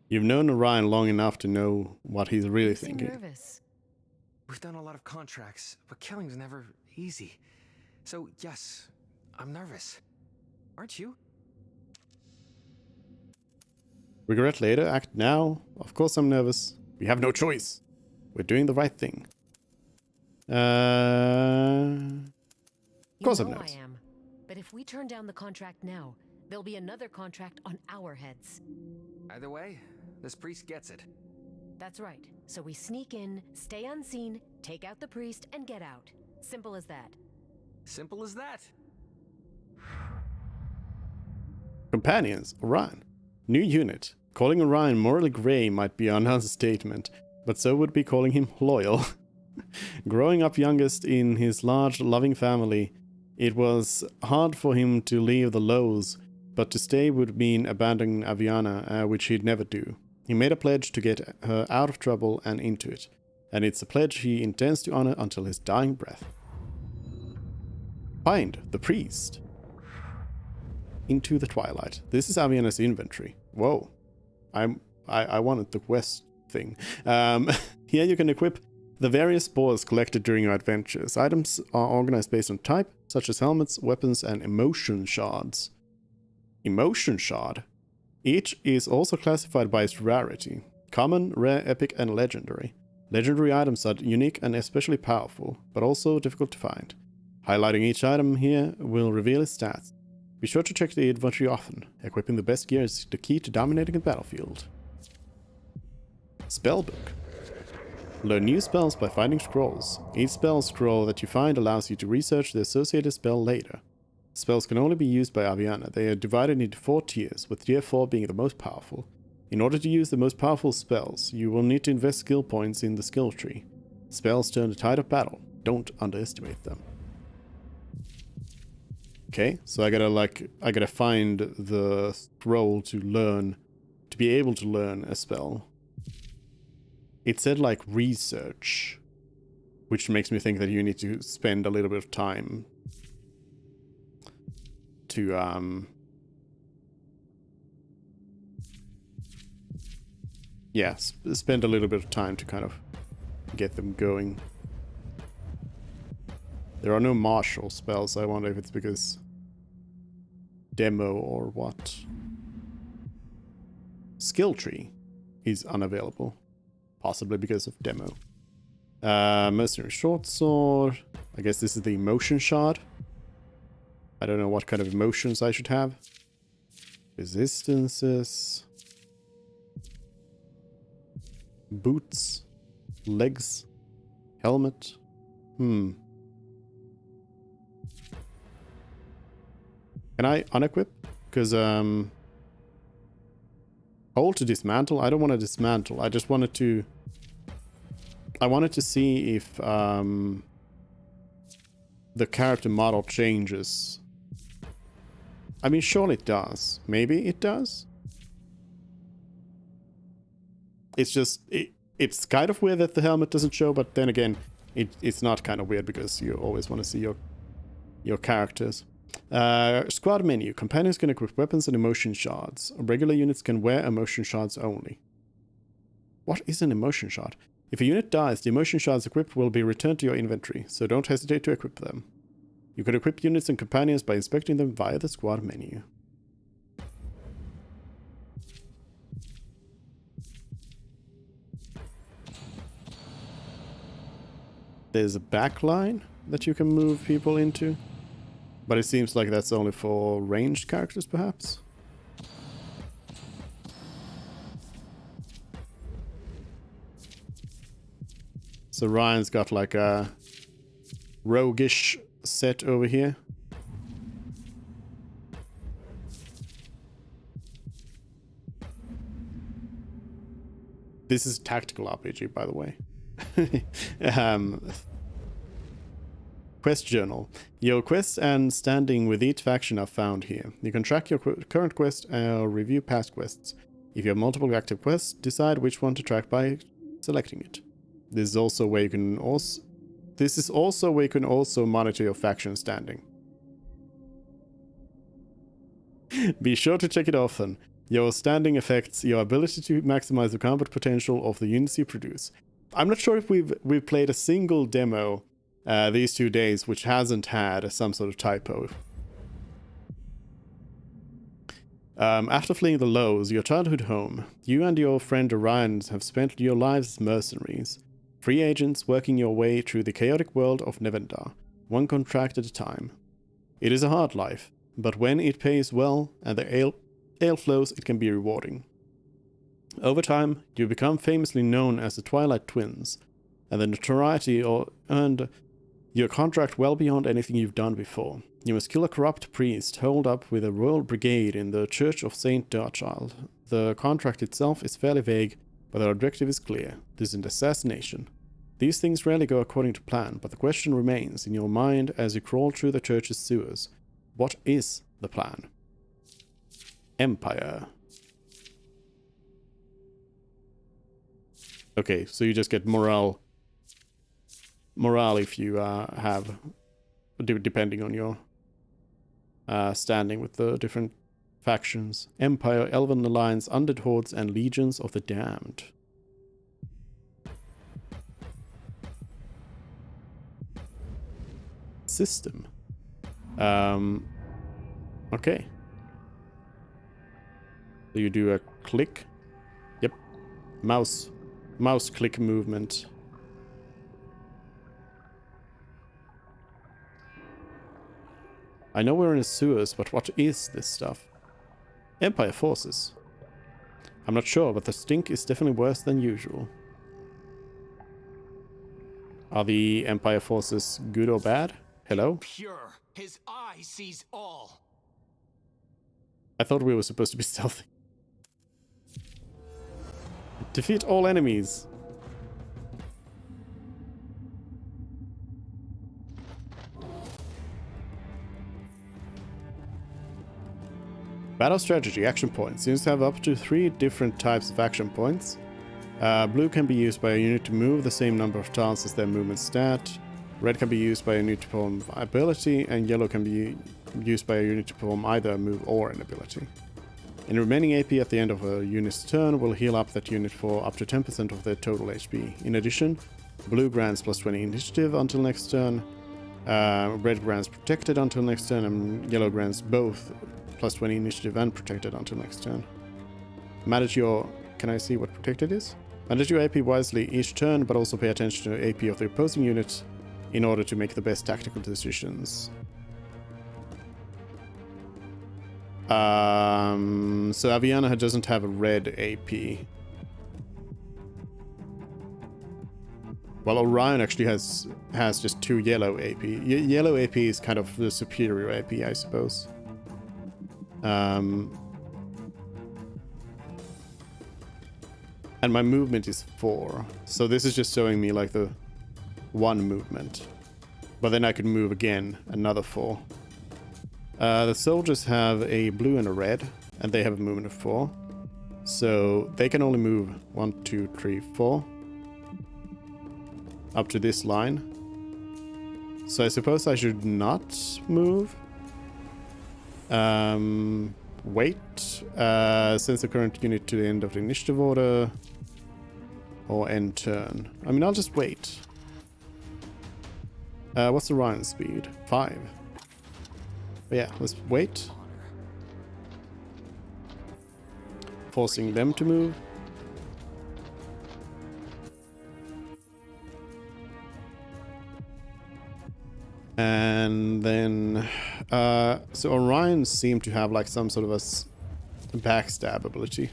You've known Orion long enough to know what he's really You seem thinking. nervous. We've done a lot of contracts, but killing's never easy. So, yes, I'm nervous. Aren't you? Regret later, act now. Of course I'm nervous. We have no choice. We're doing the right thing. Of course I'm You know nervous. I am. But if we turn down the contract now, there'll be another contract on our heads. Either way, this priest gets it. That's right. So we sneak in, stay unseen, take out the priest, and get out. Simple as that. Simple as that. Companions, Orion. New unit. Calling Orion morally grey might be an understatement, but so would be calling him loyal. Growing up youngest in his large, loving family, it was hard for him to leave the Lows, but to stay would mean abandoning Aviana, which he'd never do. He made a pledge to get her out of trouble and into it, and it's a pledge he intends to honor until his dying breath. Find the priest. Into the twilight. This is Aviana's inventory. Whoa. I wanted the quest thing. Here you can equip the various spores collected during your adventures. Items are organized based on type, such as helmets, weapons, and emotion shards. Emotion shard. Each is also classified by its rarity. Common, rare, epic, and legendary. Legendary items are unique and especially powerful, but also difficult to find. Highlighting each item here will reveal its stats. Be sure to check the inventory often. Equipping the best gear is the key to dominating the battlefield. Spellbook. Learn new spells by finding scrolls. Each spell scroll that you find allows you to research the associated spell later. Spells can only be used by Aviana. They are divided into 4 tiers, with tier 4 being the most powerful. In order to use the most powerful spells, you will need to invest skill points in the skill tree. Spells turn the tide of battle. Don't underestimate them. Okay, so I gotta find the scroll to be able to learn a spell. It said like research, which makes me think that you need to spend a little bit of time to spend a little bit of time to kind of get them going. There are no martial spells. I wonder if it's because demo or what. Skill tree is unavailable. Possibly because of demo. Mercenary short sword. I guess this is the emotion shard. I don't know what kind of emotions I should have. Resistances. Boots. Legs. Helmet. Can I unequip? Because, hold to dismantle? I don't want to dismantle. I just wanted to... I wanted to see if, the character model changes. I mean, surely it does. Maybe it does? It's just... It's kind of weird that the helmet doesn't show, but then again, it's not kind of weird because you always want to see your characters. Squad menu. Companions can equip weapons and emotion shards. Regular units can wear emotion shards only. What is an emotion shard? If a unit dies, the emotion shards equipped will be returned to your inventory, so don't hesitate to equip them. You can equip units and companions by inspecting them via the squad menu. There's a backline that you can move people into. But it seems like that's only for ranged characters, perhaps? So Ryan's got like a roguish set over here. This is a tactical RPG, by the way. Quest journal. Your quests and standing with each faction are found here. You can track your current quest or review past quests. If you have multiple active quests, decide which one to track by selecting it. This is also where you can also monitor your faction standing. Be sure to check it often. Your standing affects your ability to maximize the combat potential of the units you produce. I'm not sure if we've played a single demo these 2 days which hasn't had some sort of typo. After fleeing the Lows, your childhood home, you and your friend Orion have spent your lives as mercenaries, free agents working your way through the chaotic world of Nevendar, one contract at a time. It is a hard life, but when it pays well and the ale flows, it can be rewarding. Over time, you become famously known as the Twilight Twins, and the notoriety earned your contract well beyond anything you've done before. You must kill a corrupt priest holed up with a royal brigade in the Church of Saint Darchild. The contract itself is fairly vague, but the objective is clear. This is an assassination. These things rarely go according to plan, but the question remains in your mind as you crawl through the church's sewers. What is the plan? Empire. Okay, so you just get morale if you have, depending on your standing with the different factions. Empire, Elven Alliance, Undead Hordes, and Legions of the Damned. System. Okay. So you do a click. Yep. Mouse click movement. I know we're in the sewers, but what is this stuff? Empire forces. I'm not sure, but the stink is definitely worse than usual. Are the Empire forces good or bad? Hello? Pure. His eye sees all. I thought we were supposed to be stealthy. Defeat all enemies. Battle strategy action points. Units have up to 3 different types of action points. Blue can be used by a unit to move the same number of tiles as their movement stat. Red can be used by a unit to perform ability, and yellow can be used by a unit to perform either a move or an ability. And remaining AP at the end of a unit's turn will heal up that unit for up to 10% of their total HP. In addition, blue grants +20 initiative until next turn, red grants protected until next turn, and yellow grants both +20 initiative and protected until next turn. Manage your... Can I see what protected is? Manage your AP wisely each turn, but also pay attention to the AP of the opposing unit in order to make the best tactical decisions. So Aviana doesn't have a red AP. Well, Orion actually has just 2 yellow AP. Yellow AP is kind of the superior AP, I suppose. And my movement is 4. So this is just showing me like the 1 movement. But then I could move again, another 4. The soldiers have a blue and a red, and they have a movement of 4. So they can only move 1, 2, 3, 4. Up to this line. So I suppose I should not move. Wait. Send the current unit to the end of the initiative order. Or end turn. I mean, I'll just wait. What's the Ryan speed? 5. But yeah, let's wait. Forcing them to move. And then, so Orion seemed to have like some sort of a backstab ability.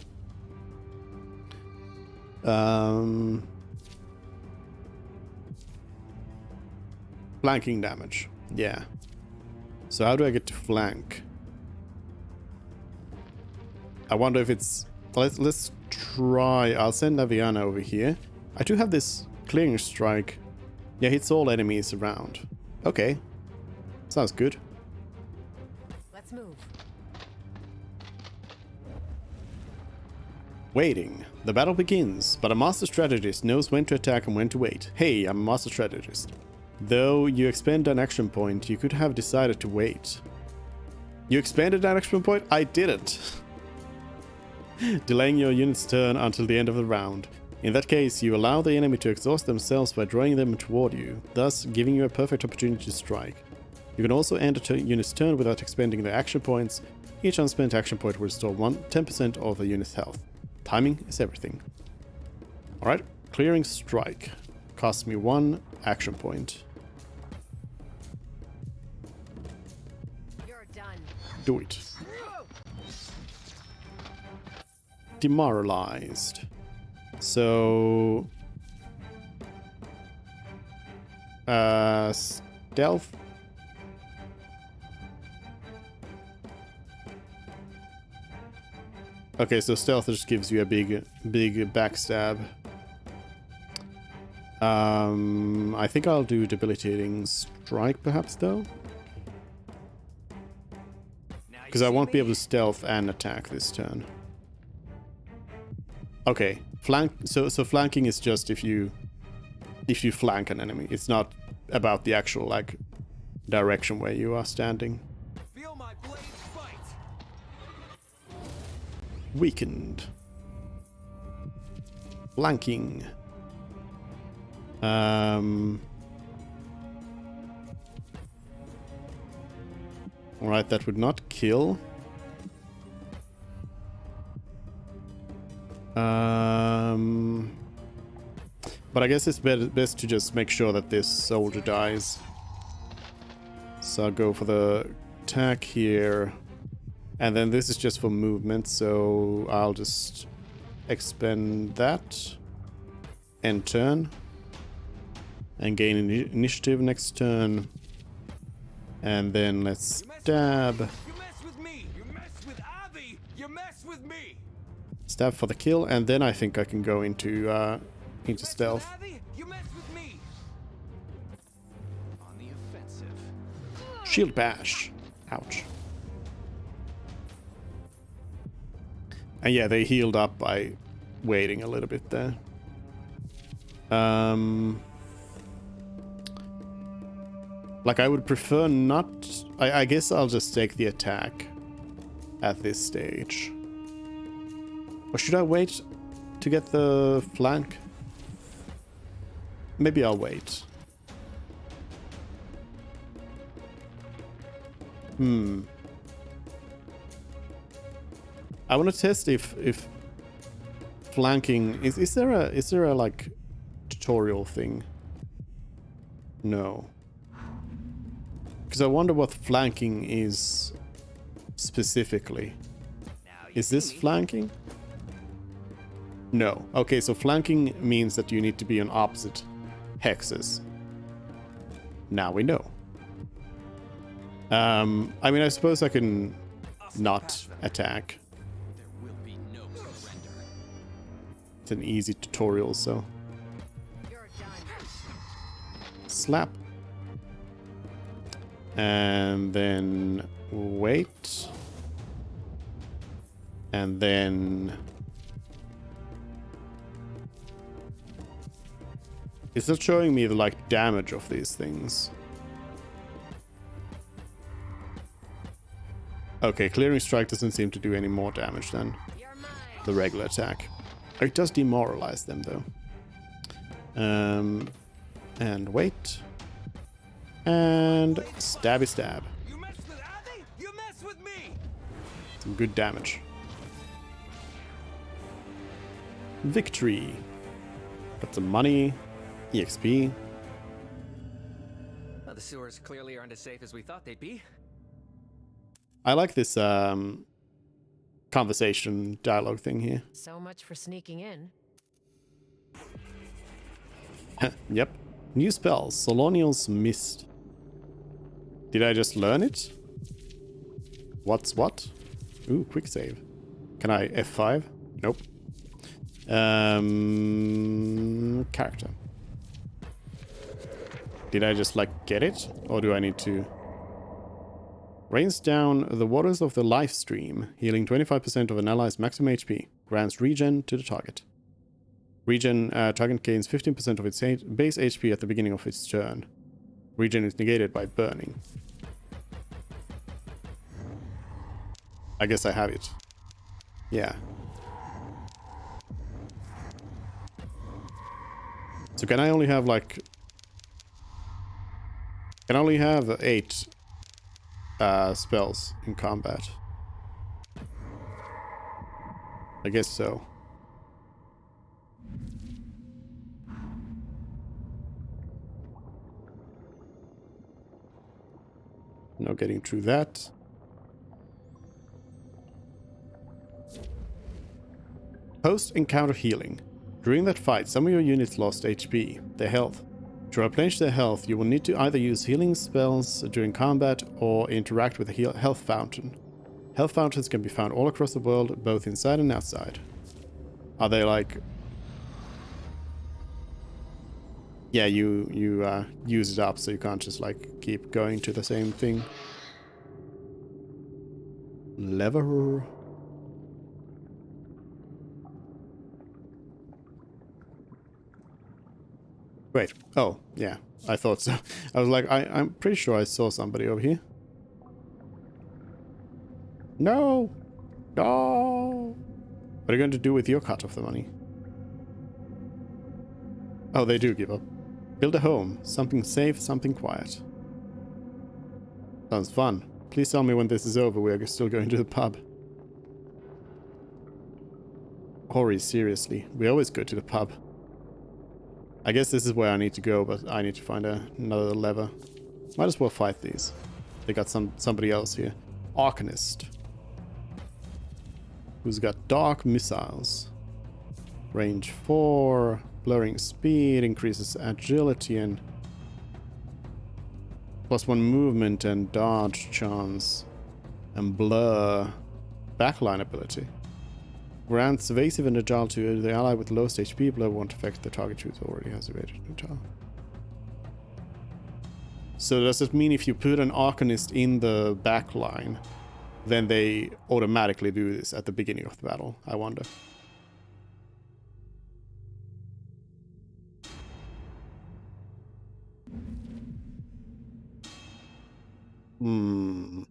Flanking damage, yeah. So how do I get to flank? I wonder if it's... Let's try... I'll send Naviana over here. I do have this clearing strike. Yeah, hits all enemies around. Okay. Sounds good. Let's move. Waiting. The battle begins, but a master strategist knows when to attack and when to wait. Hey, I'm a master strategist. Though you expend an action point, you could have decided to wait. You expended an action point? I didn't. Delaying your unit's turn until the end of the round. In that case, you allow the enemy to exhaust themselves by drawing them toward you, thus giving you a perfect opportunity to strike. You can also end a unit's turn without expending their action points. Each unspent action point will restore 10% of the unit's health. Timing is everything. Alright, clearing strike. Costs me 1 action point. You're done. Do it. Demoralized. So... stealth? Okay, so stealth just gives you a big backstab. I think I'll do debilitating strike perhaps though. Because I won't be able to stealth and attack this turn. Okay, flank. So flanking is just if you flank an enemy. It's not about the actual like direction where you are standing. Feel my blades bite. Weakened. Flanking. Alright, that would not kill. But I guess it's best to just make sure that this soldier dies. So I'll go for the attack here. And then this is just for movement, so I'll just expend that. End turn. And gain initiative next turn. And then let's stab. You mess with me. You mess with Abby. You mess with me. Stab for the kill, and then I think I can go into stealth. You mess with me. On the offensive. Shield bash. Ouch. And yeah, they healed up by waiting a little bit there. Like I would prefer not... I guess I'll just take the attack at this stage. Or should I wait to get the flank? Maybe I'll wait. I want to test if flanking is there a like tutorial thing? No. Because I wonder what flanking is specifically. Is this flanking? No. Okay, so flanking means that you need to be on opposite hexes. Now we know. I mean, I suppose I can not attack. There will be no surrender. It's an easy tutorial, so. You're done. Slap. And then wait. And then... It's not showing me the like damage of these things. Okay, clearing strike doesn't seem to do any more damage than the regular attack. It does demoralize them though. And wait. And stabby stab. You mess with Abby. You mess with me. Some good damage. Victory. Got some money. EXP. Well, the sewers clearly aren't as safe as we thought they'd be. I like this conversation dialogue thing here. So much for sneaking in. Yep. New spell, Solonial's Mist. Did I just learn it? What's what? Ooh, quick save. Can I F5? Nope. Character. Did I just like get it? Or do I need to? Rains down the waters of the life stream, healing 25% of an ally's maximum HP. Grants regen to the target. Regen, target gains 15% of its base HP at the beginning of its turn. Regen is negated by burning. I guess I have it. Yeah. So can I only have like... Can I only have 8 spells in combat? I guess so. No getting through that. Post-encounter healing. During that fight, some of your units lost HP, their health. To replenish their health, you will need to either use healing spells during combat or interact with a health fountain. Health fountains can be found all across the world, both inside and outside. Are they like... Yeah, you use it up, so you can't just like keep going to the same thing. Lever. Wait. Oh, yeah. I thought so. I was like, I'm pretty sure I saw somebody over here. No! No! What are you going to do with your cut of the money? Oh, they do give up. Build a home. Something safe, something quiet. Sounds fun. Please tell me when this is over, we are still going to the pub. Hori, seriously. We always go to the pub. I guess this is where I need to go, but I need to find another lever. Might as well fight these. They got somebody else here. Arcanist. Who's got dark missiles. Range 4. Blurring speed. Increases agility and... +1 movement and dodge chance. And blur. Backline ability. Grants evasive and agile to the ally with lowest HP. Blur won't affect the target who already has evaded agile. So does it mean if you put an Arcanist in the backline, then they automatically do this at the beginning of the battle? I wonder. Hmm.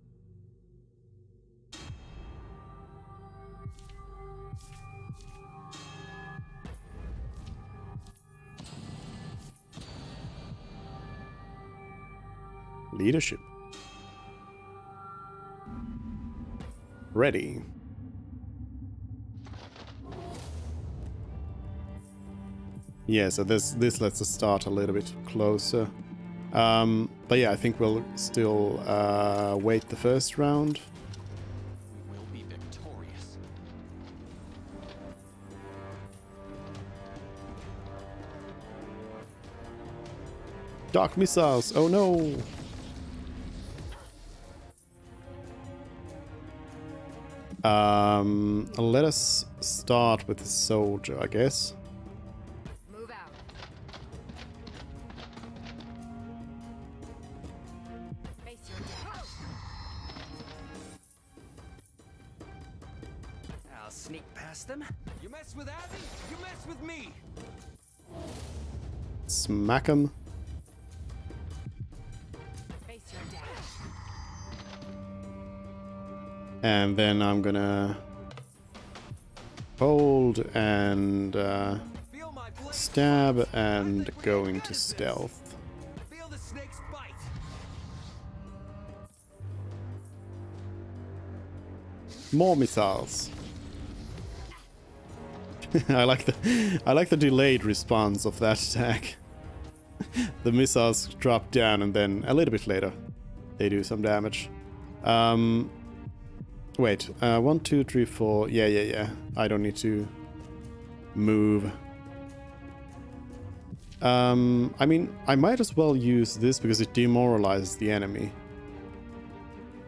Leadership. Ready. Yeah, so this lets us start a little bit closer. But yeah, I think we'll still wait the first round. We will be victorious. Dark missiles! Oh no! Let us start with the soldier, I guess. Move out. Face your death. I'll sneak past them. You mess with Abby, you mess with me. Smack him. Face your death. And then I'm gonna hold and Feel my blade. stab and go into stealth. Feel the snake's bite. More missiles. I like the delayed response of that attack. The missiles drop down and then a little bit later they do some damage. Wait, 1, 2, 3, 4. Yeah. I don't need to move. I mean, I might as well use this because it demoralizes the enemy.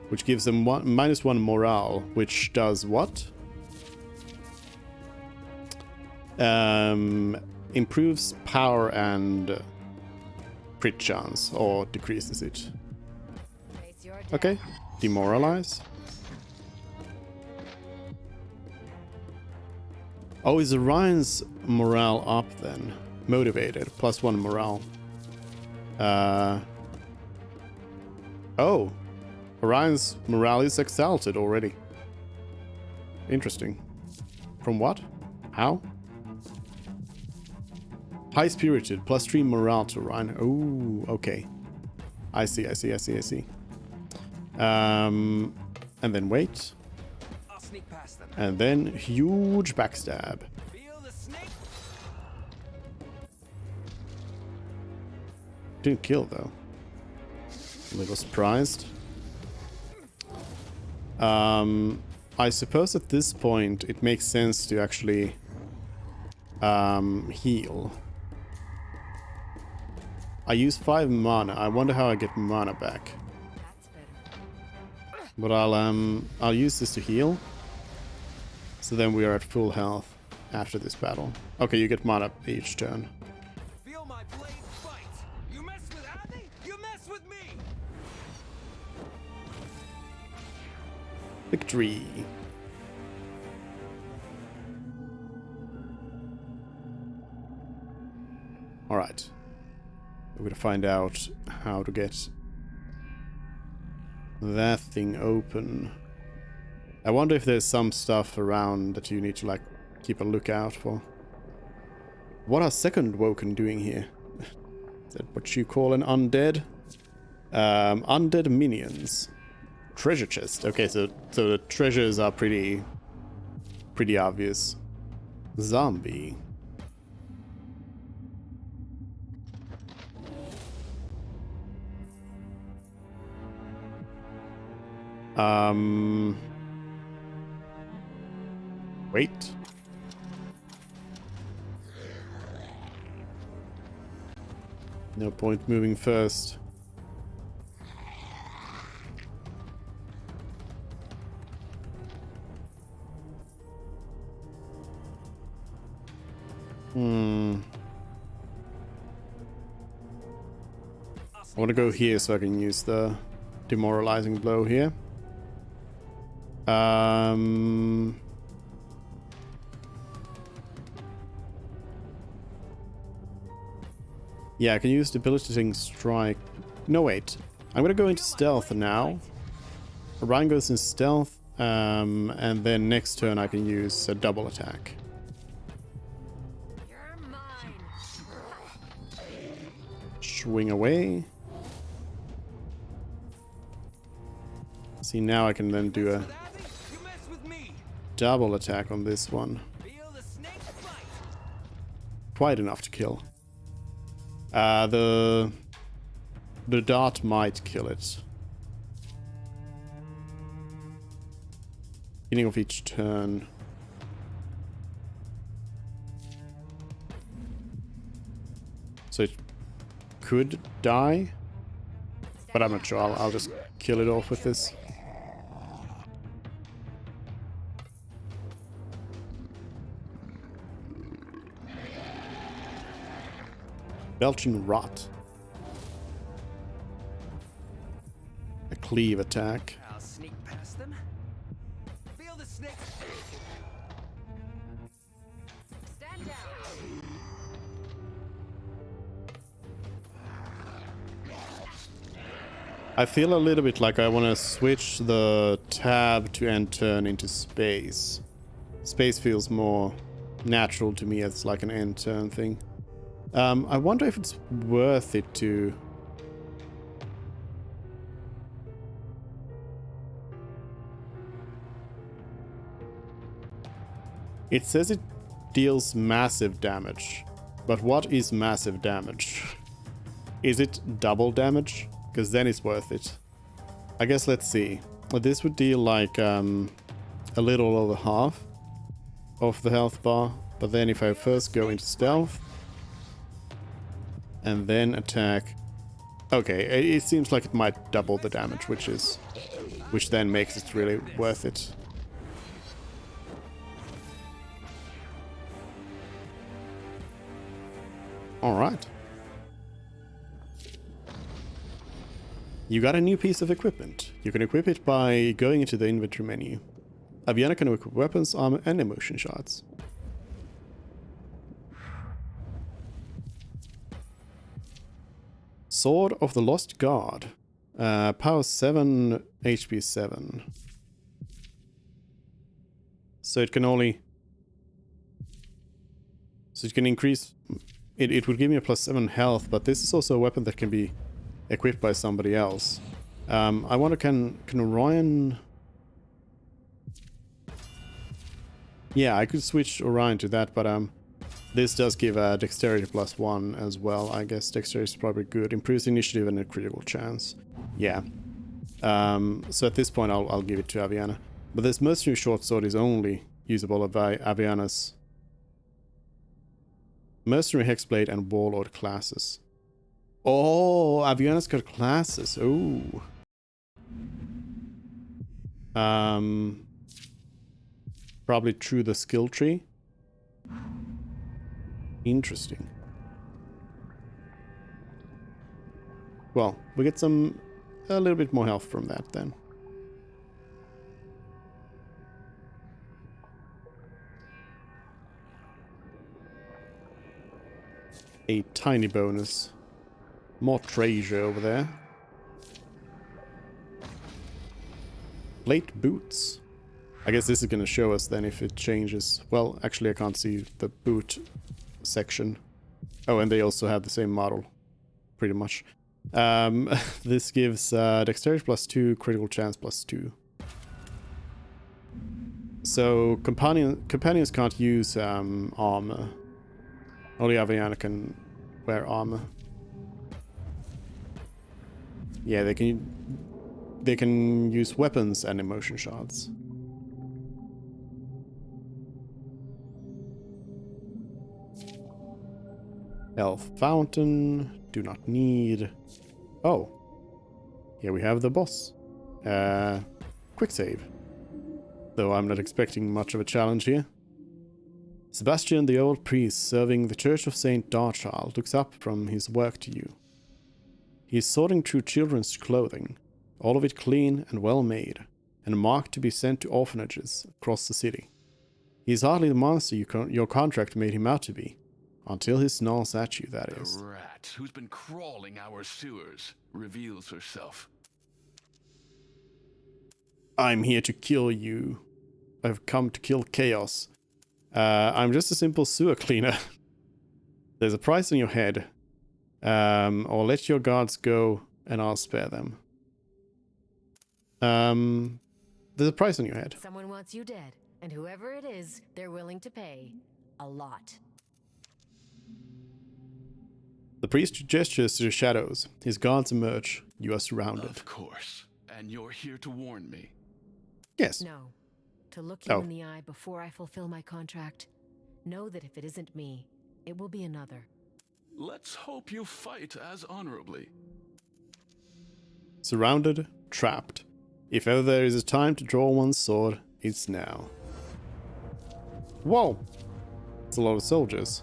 Which gives them -1 morale, which does what? Improves power and crit chance, or decreases it. Okay, demoralize. Oh, is Orion's morale up then? Motivated, +1 morale. Oh, Orion's morale is exalted already. Interesting. From what? How? High-spirited, +3 morale to Orion. Oh, okay. I see. And then wait. I'll sneak past them. And then huge backstab. Feel the snake? Didn't kill though. A little surprised. I suppose at this point it makes sense to actually heal. I use 5 mana. I wonder how I get mana back. But I'll use this to heal. So then we are at full health after this battle. Okay, you get mana each turn. Feel my blade fight. You mess with Abby, you mess with me. Victory. Alright. We're gonna find out how to get that thing open. I wonder if there's some stuff around that you need to like keep a lookout for. What are second Woken doing here? Is that what you call an undead? Undead minions. Treasure chest. Okay, so the treasures are pretty obvious. Zombie. Wait. No point moving first. I want to go here so I can use the demoralizing blow here. Yeah, I can use debilitating strike. No, wait. I'm gonna go into stealth now. Orion goes in stealth, and then next turn I can use a double attack. You're mine. Swing away. See, now I can then do a Abby, you mess with me. double attack on this one. Feel the snake bite. Quite enough to kill. The dart might kill it. Beginning of each turn. So it could die, but I'm not sure. I'll just kill it off with this. Belching Rot. A cleave attack. I'll sneak past them. Feel the snake. Stand down. I feel a little bit like I want to switch the tab to end turn into space. Space feels more natural to me as like an end turn thing. I wonder if it's worth it to... It says it deals massive damage. But what is massive damage? Is it double damage? Because then it's worth it. I guess let's see. Well, this would deal like a little over half of the health bar. But then if I first go into stealth and then attack... Okay, it seems like it might double the damage, which then makes it really worth it. Alright. You got a new piece of equipment. You can equip it by going into the inventory menu. Aviana can equip weapons, armor, and emotion shards. Sword of the Lost God. Power 7, HP 7. So it can only... So it can increase... It would give me a +7 health, but this is also a weapon that can be equipped by somebody else. I wonder, can Orion... Yeah, I could switch Orion to that, but this does give a dexterity +1 as well. I guess dexterity is probably good. Improves initiative and a critical chance. Yeah. So at this point I'll give it to Aviana. But this mercenary short sword is only usable by Aviana's mercenary hexblade and warlord classes. Oh, Aviana's got classes. Oh. Probably through the skill tree. Interesting. Well, we get a little bit more health from that then. A tiny bonus. More treasure over there. Plate boots. I guess this is going to show us then if it changes. Well, actually I can't see the boot section. Oh, and they also have the same model. Pretty much. This gives dexterity +2, critical chance +2. So companions can't use armor. Only Aviana can wear armor. Yeah, they can use weapons and emotion shards. Health fountain, do not need. Oh, here we have the boss. Quick save. Though I'm not expecting much of a challenge here. Sebastian, the old priest serving the Church of Saint Darchild, looks up from his work to you. He is sorting through children's clothing, all of it clean and well made, and marked to be sent to orphanages across the city. He is hardly the monster your contract made him out to be. Until he snarls at you, that is. The rat who's been crawling our sewers reveals herself. I'm here to kill you. I've come to kill chaos. I'm just a simple sewer cleaner. There's a price on your head. Or let your guards go and I'll spare them. There's a price on your head. Someone wants you dead, and whoever it is, they're willing to pay a lot. The priest gestures to the shadows. His guards emerge. You are surrounded. Of course. And you're here to warn me. Yes. No. To look you in the eye before I fulfill my contract. Know that if it isn't me, it will be another. Let's hope you fight as honorably. Surrounded, trapped. If ever there is a time to draw one's sword, it's now. Whoa! That's a lot of soldiers.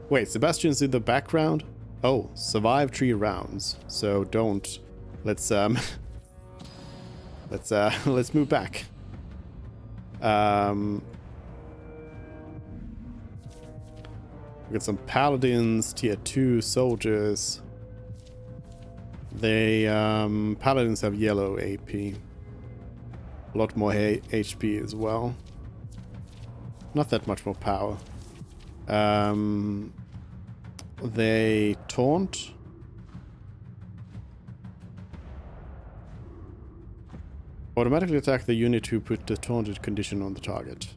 Wait, Sebastian's in the background? Oh, survive 3 rounds. So don't. Let's let's move back. We got some paladins, tier 2 soldiers. They paladins have yellow AP. A lot more HP as well. Not that much more power. They taunt. Automatically attack the unit who put the taunted condition on the target.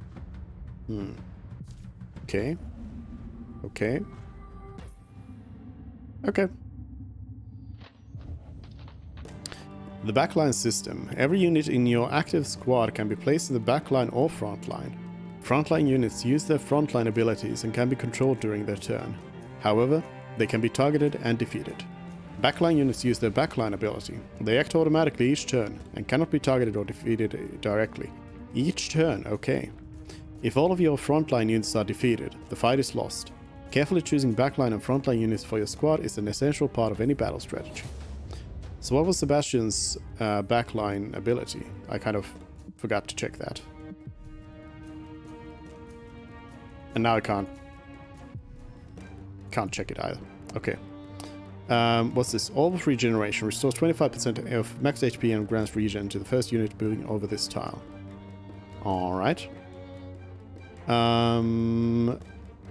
Okay. Okay. Okay. The backline system. Every unit in your active squad can be placed in the backline or frontline. Frontline units use their frontline abilities and can be controlled during their turn. However, they can be targeted and defeated. Backline units use their backline ability. They act automatically each turn and cannot be targeted or defeated directly. Each turn, okay. If all of your frontline units are defeated, the fight is lost. Carefully choosing backline and frontline units for your squad is an essential part of any battle strategy. So what was Sebastian's backline ability? I kind of forgot to check that. And now I can't check it either. Okay. What's this? Orb of Regeneration restores 25% of max HP and grants regen to the first unit moving over this tile. Alright.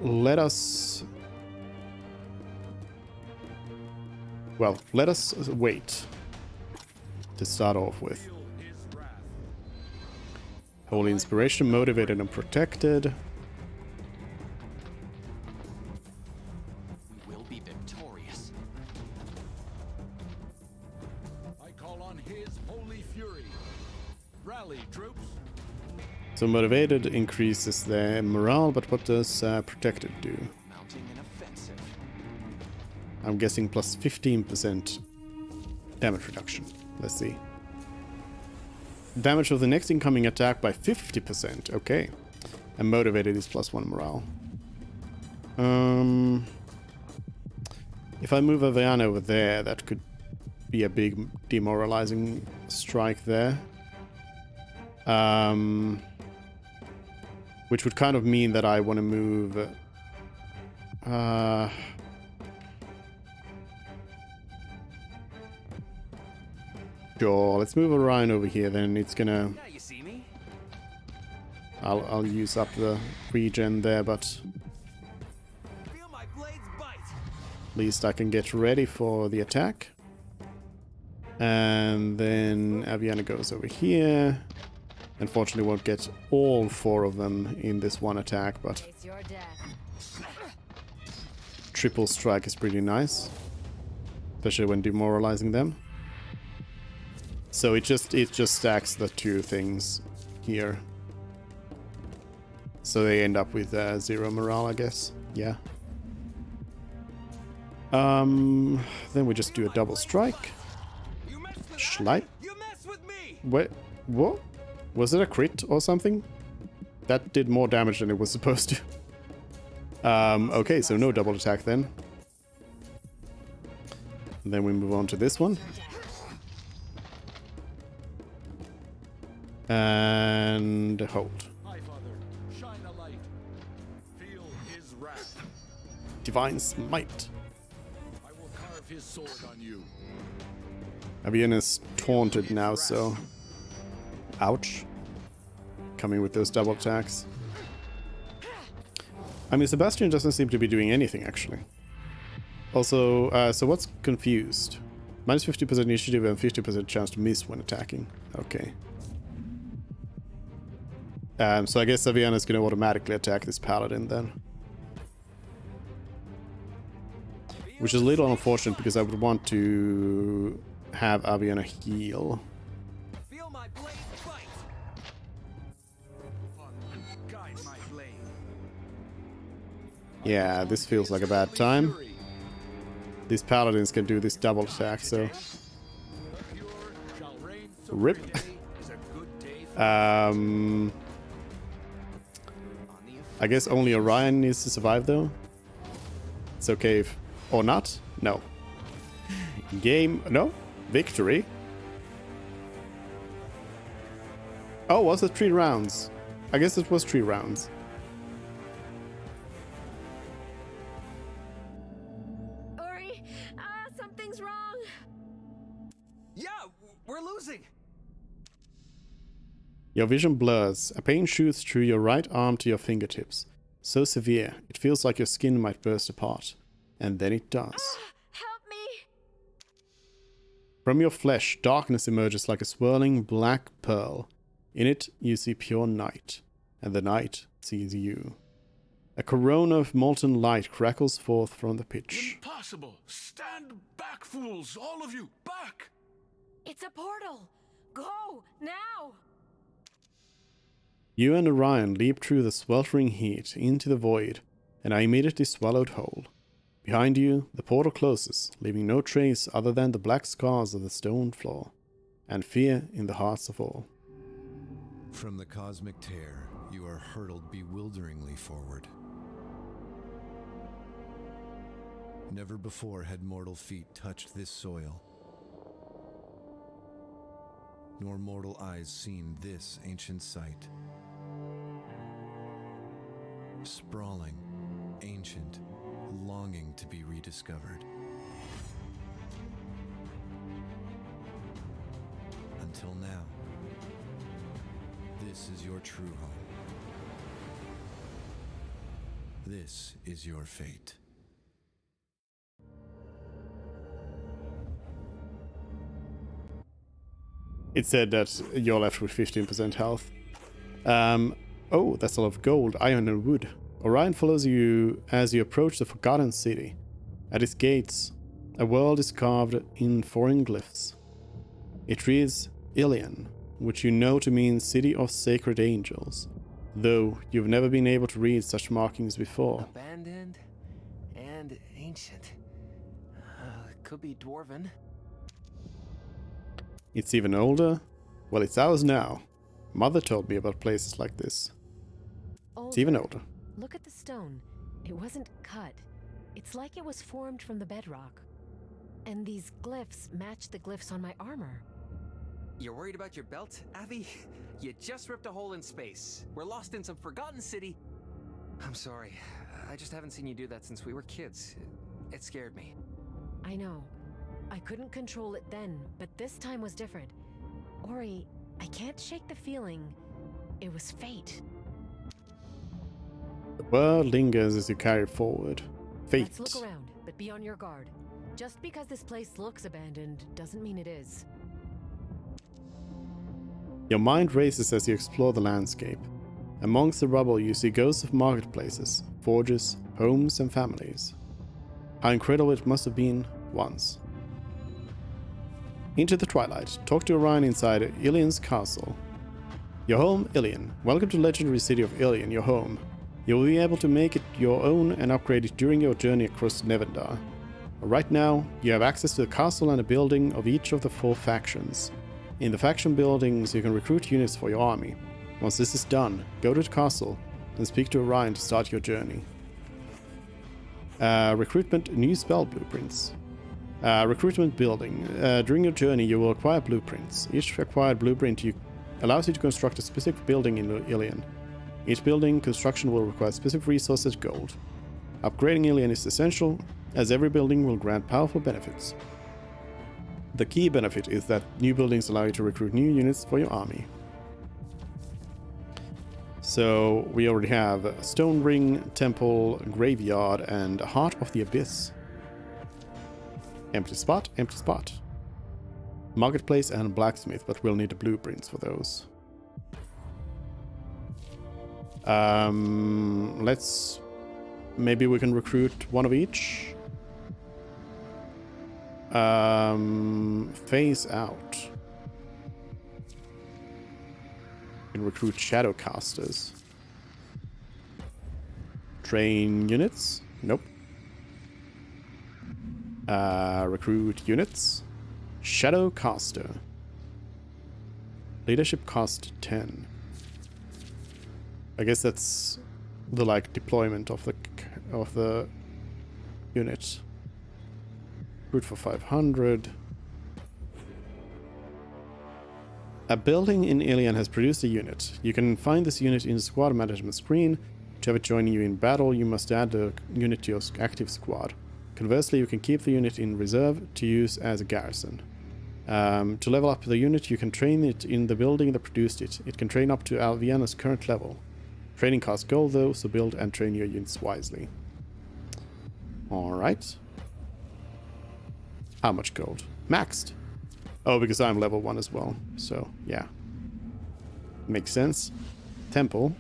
Let us... Well, let us wait to start off with. Holy Inspiration, motivated and protected. We will be victorious. I call on his holy fury. Rally, troops. So motivated increases their morale, but what does protected do? Mounting an offensive. I'm guessing plus 15% damage reduction. Let's see. Damage of the next incoming attack by 50%. Okay. And motivated is plus 1 morale. If I move Aviana over there, that could be a big demoralizing strike there. Which would kind of mean that I want to move... Sure, let's move Orion over here, then it's gonna... Now you see me. I'll use up the regen there, but Feel my blades bite. at least I can get ready for the attack. And then Aviana goes over here. Unfortunately won't get all 4 of them in this one attack, but Face your death. triple strike is pretty nice. Especially when demoralizing them. So it just stacks the 2 things here. So they end up with 0 morale, I guess. Yeah. Then we just do a double strike. You mess with Schleip. You mess with me. Wait, what? Was it a crit or something? That did more damage than it was supposed to. Okay, so no double attack then. And then we move on to this one. And hold. My father, shine a light. Feel his wrath. Divine Smite. I will carve his sword on you. Aviana's taunted now, so... Ouch. Coming with those double attacks. I mean, Sebastian doesn't seem to be doing anything, actually. Also, so what's confused? Minus 50% initiative and 50% chance to miss when attacking. Okay. So I guess Aviana's going to automatically attack this paladin then. Which is a little unfortunate because I would want to have Aviana heal. Feel my blade bite. Guide my blade. Yeah, this feels like a bad time. These paladins can do this double attack, so... Rip. I guess only Orion needs to survive, though. It's okay if... Or not? No. Game... No? Victory? Oh, was it 3 rounds? I guess it was 3 rounds. Ori, something's wrong. Yeah, we're losing. Your vision blurs. A pain shoots through your right arm to your fingertips. So severe, it feels like your skin might burst apart. And then it does. Help me. From your flesh, darkness emerges like a swirling black pearl. In it, you see pure night. And the night sees you. A corona of molten light crackles forth from the pitch. Impossible! Stand back, fools! All of you! Back! It's a portal! Go! Now! You and Orion leap through the sweltering heat into the void and are immediately swallowed whole. Behind you, the portal closes, leaving no trace other than the black scars of the stone floor, and fear in the hearts of all. From the cosmic tear, you are hurtled bewilderingly forward. Never before had mortal feet touched this soil, nor mortal eyes seen this ancient sight. Sprawling, ancient, longing to be rediscovered. Until now, this is your true home. This is your fate. It said that you're left with 15% health. Oh, that's a lot of gold, iron and wood. Orion follows you as you approach the Forgotten City. At its gates, a world is carved in foreign glyphs. It reads Ilion, which you know to mean City of Sacred Angels, though you've never been able to read such markings before. Abandoned and ancient. Could be dwarven. It's even older. Well, it's ours now. Mother told me about places like this. It's even older. Look at the stone. It wasn't cut. It's like it was formed from the bedrock. And these glyphs match the glyphs on my armor. You're worried about your belt, Abby? You just ripped a hole in space. We're lost in some forgotten city. I'm sorry. I just haven't seen you do that since we were kids. It scared me. I know. I couldn't control it then, but this time was different. Ori, I can't shake the feeling. It was fate. The word lingers as you carry forward. Fate. Let's look around, but be on your guard. Just because this place looks abandoned doesn't mean it is. Your mind races as you explore the landscape. Amongst the rubble you see ghosts of marketplaces, forges, homes and families. How incredible it must have been once. Into the twilight, talk to Orion inside Ilion's castle. Your home, Ilion. Welcome to legendary city of Ilion, your home. You will be able to make it your own and upgrade it during your journey across Nevendar. Right now, you have access to the castle and a building of each of the 4 factions. In the faction buildings, you can recruit units for your army. Once this is done, go to the castle and speak to Orion to start your journey. Recruitment, new spell blueprints. Recruitment building. During your journey, you will acquire blueprints. Each acquired blueprint allows you to construct a specific building in Ilion. Each building construction will require specific resources gold. Upgrading Ilion is essential, as every building will grant powerful benefits. The key benefit is that new buildings allow you to recruit new units for your army. So we already have a Stone Ring, Temple, Graveyard, and Heart of the Abyss. Empty spot, empty spot. Marketplace and Blacksmith, but we'll need the blueprints for those. Maybe we can recruit one of each. Phase out. We can recruit Shadowcasters. Train units? Nope. Recruit units. Shadowcaster. Leadership cost 10. I guess that's the deployment of the unit. Recruit for 500. A building in Ilion has produced a unit. You can find this unit in the squad management screen. To have it join you in battle, you must add the unit to your active squad. Conversely, you can keep the unit in reserve to use as a garrison. To level up the unit, you can train it in the building that produced it. It can train up to Alviana's current level. Training costs gold though, so build and train your units wisely. Alright. How much gold? Maxed. Oh, because I'm level 1 as well. So, yeah. Makes sense. Temple.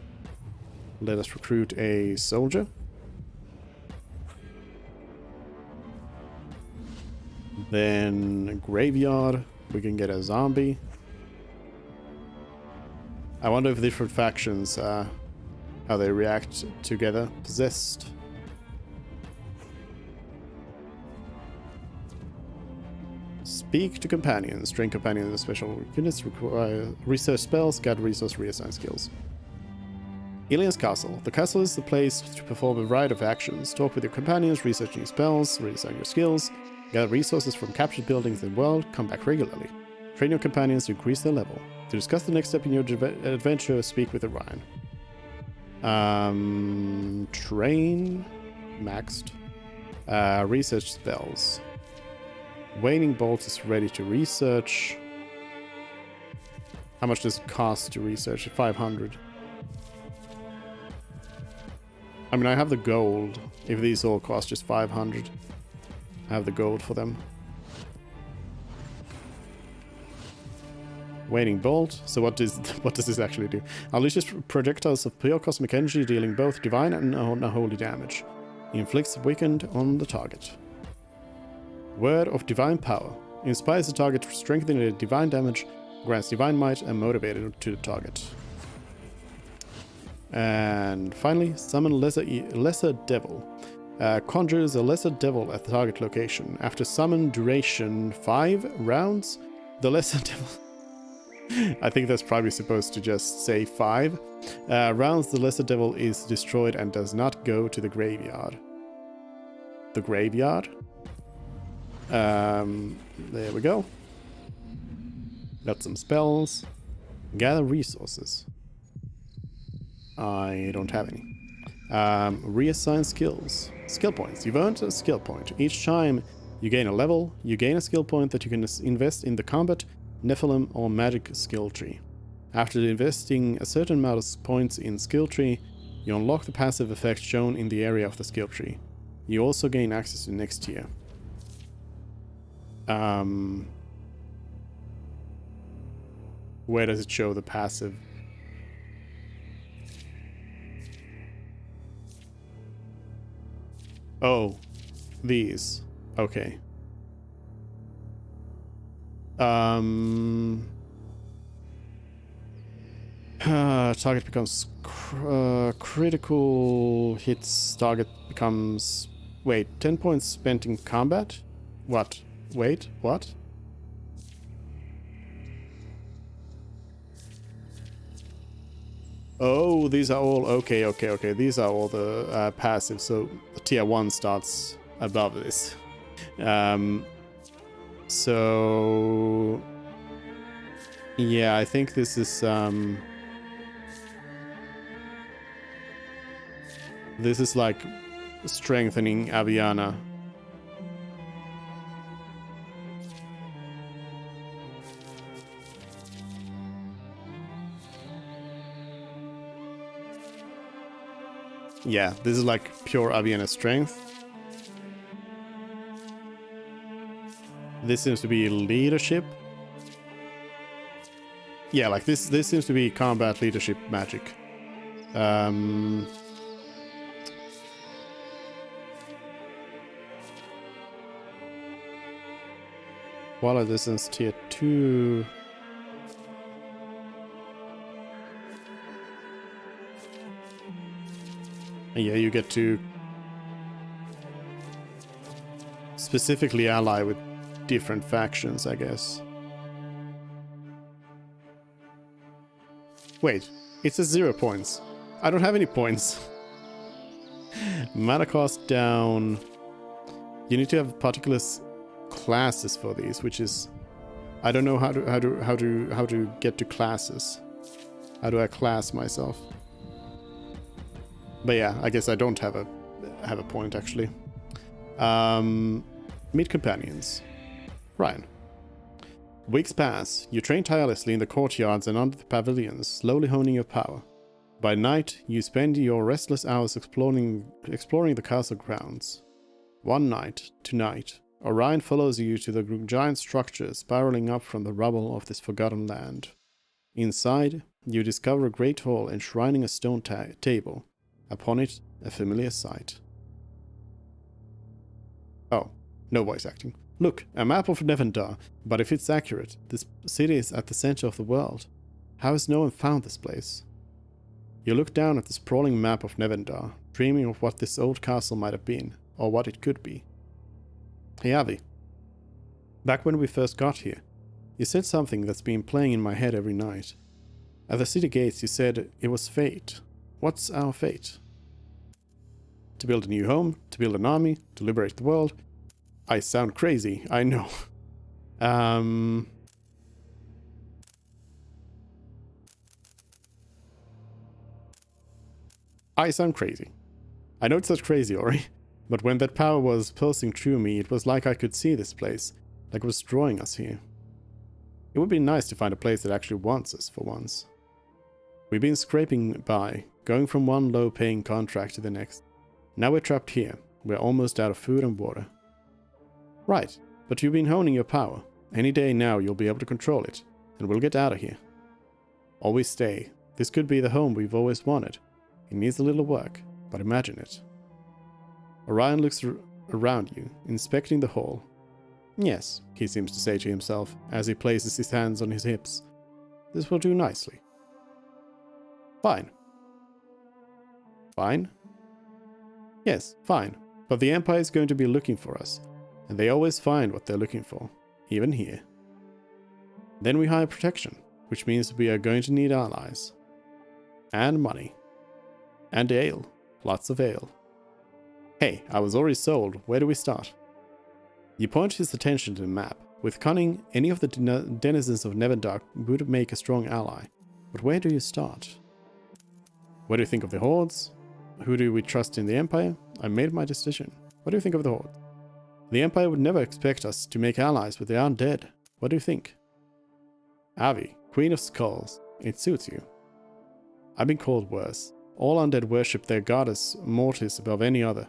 Let us recruit a soldier. Then graveyard. We can get a zombie. I wonder if different factions, how they react together. Possessed. Speak to companions. Train companions in special units. Require research spells. Gather resource. Reassign skills. Alien's Castle. The castle is the place to perform a variety of actions. Talk with your companions, research new spells, redesign your skills, gather resources from captured buildings in the world, come back regularly. Train your companions to increase their level. To discuss the next step in your adventure, speak with Orion. Train. Maxed. Research spells. Waning Bolt is ready to research. How much does it cost to research? 500. I mean, I have the gold. If these all cost just 500, I have the gold for them. Waning Bolt. So what does this actually do? Unleashes projectiles of pure cosmic energy, dealing both divine and unholy damage. Inflicts weakened on the target. Word of Divine Power. Inspires the target to strengthen their divine damage, grants divine might, and motivated to the target. And finally, summon Lesser Devil. Conjures a Lesser Devil at the target location. After summon duration 5 rounds, the Lesser Devil... I think that's probably supposed to just say 5. Rounds, the Lesser Devil is destroyed and does not go to the graveyard. The graveyard? There we go. Got some spells. Gather resources. I don't have any. Reassign skills. Skill points. You've earned a skill point. Each time you gain a level, you gain a skill point that you can invest in the combat, Nephilim, or magic skill tree. After investing a certain amount of points in skill tree, you unlock the passive effect shown in the area of the skill tree. You also gain access to next tier. Where does it show the passive? Oh, these. Okay. Target becomes critical hits. Target becomes... Wait, 10 points spent in combat? What? Wait, what? Oh, these are all... Okay. These are all the passive, so the tier 1 starts above this. So... Yeah, I think this is... This is like strengthening Aviana. Yeah, this is like pure Aviana strength. This seems to be leadership. Yeah, like this seems to be combat leadership magic. Water distance tier 2. And yeah, you get to specifically ally with different factions, I guess. Wait, it says 0 points. I don't have any points. Mana cost down. You need to have particular classes for these, which is... I don't know how to get to classes. How do I class myself? But yeah, I guess I don't have a point actually. Meet companions. Ryan. Weeks pass. You train tirelessly in the courtyards and under the pavilions, slowly honing your power. By night, you spend your restless hours exploring the castle grounds. One night, tonight, Orion follows you to the giant structure spiraling up from the rubble of this forgotten land. Inside, you discover a great hall enshrining a stone table, Upon it, a familiar sight. Oh, no voice acting. Look, a map of Nevendar, but if it's accurate, this city is at the center of the world. How has no one found this place? You look down at the sprawling map of Nevendar, dreaming of what this old castle might have been, or what it could be. Hey Avi, back when we first got here, you said something that's been playing in my head every night. At the city gates you said it was fate. What's our fate? To build a new home, to build an army, to liberate the world. I sound crazy, I know. I sound crazy. I know it's not crazy, Ori, but when that power was pulsing through me, it was like I could see this place, like it was drawing us here. It would be nice to find a place that actually wants us for once. We've been scraping by, going from one low-paying contract to the next. Now we're trapped here. We're almost out of food and water. Right, but you've been honing your power. Any day now you'll be able to control it, and we'll get out of here. Always stay. This could be the home we've always wanted. It needs a little work, but imagine it. Orion looks around you, inspecting the hall. Yes, he seems to say to himself, as he places his hands on his hips. This will do nicely. Fine. Fine? Yes, fine. But the Empire is going to be looking for us, and they always find what they're looking for, even here. Then we hire protection, which means we are going to need allies. And money. And ale. Lots of ale. Hey, I was already sold. Where do we start? You point his attention to the map. With cunning, any of the denizens of Nevendar would make a strong ally. But where do you start? What do you think of the Hordes? Who do we trust in the Empire? I made my decision. What do you think of the Hordes? The Empire would never expect us to make allies with the undead. What do you think? Avi, Queen of Skulls. It suits you. I've been called worse. All undead worship their goddess Mortis above any other.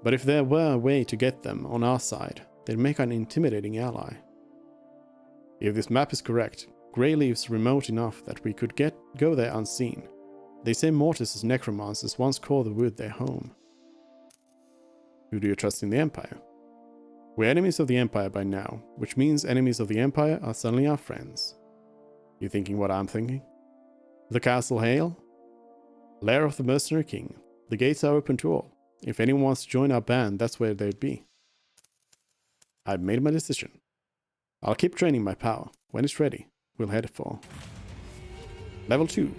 But if there were a way to get them on our side, they'd make an intimidating ally. If this map is correct, Greyleaf's remote enough that we could go there unseen. They say Mortis's necromancers once called the wood their home. Who do you trust in the Empire? We're enemies of the Empire by now, which means enemies of the Empire are suddenly our friends. You thinking what I'm thinking? The Castle Hale? Lair of the Mercenary King. The gates are open to all. If anyone wants to join our band, that's where they'd be. I've made my decision. I'll keep training my power. When it's ready, we'll head for Level 2.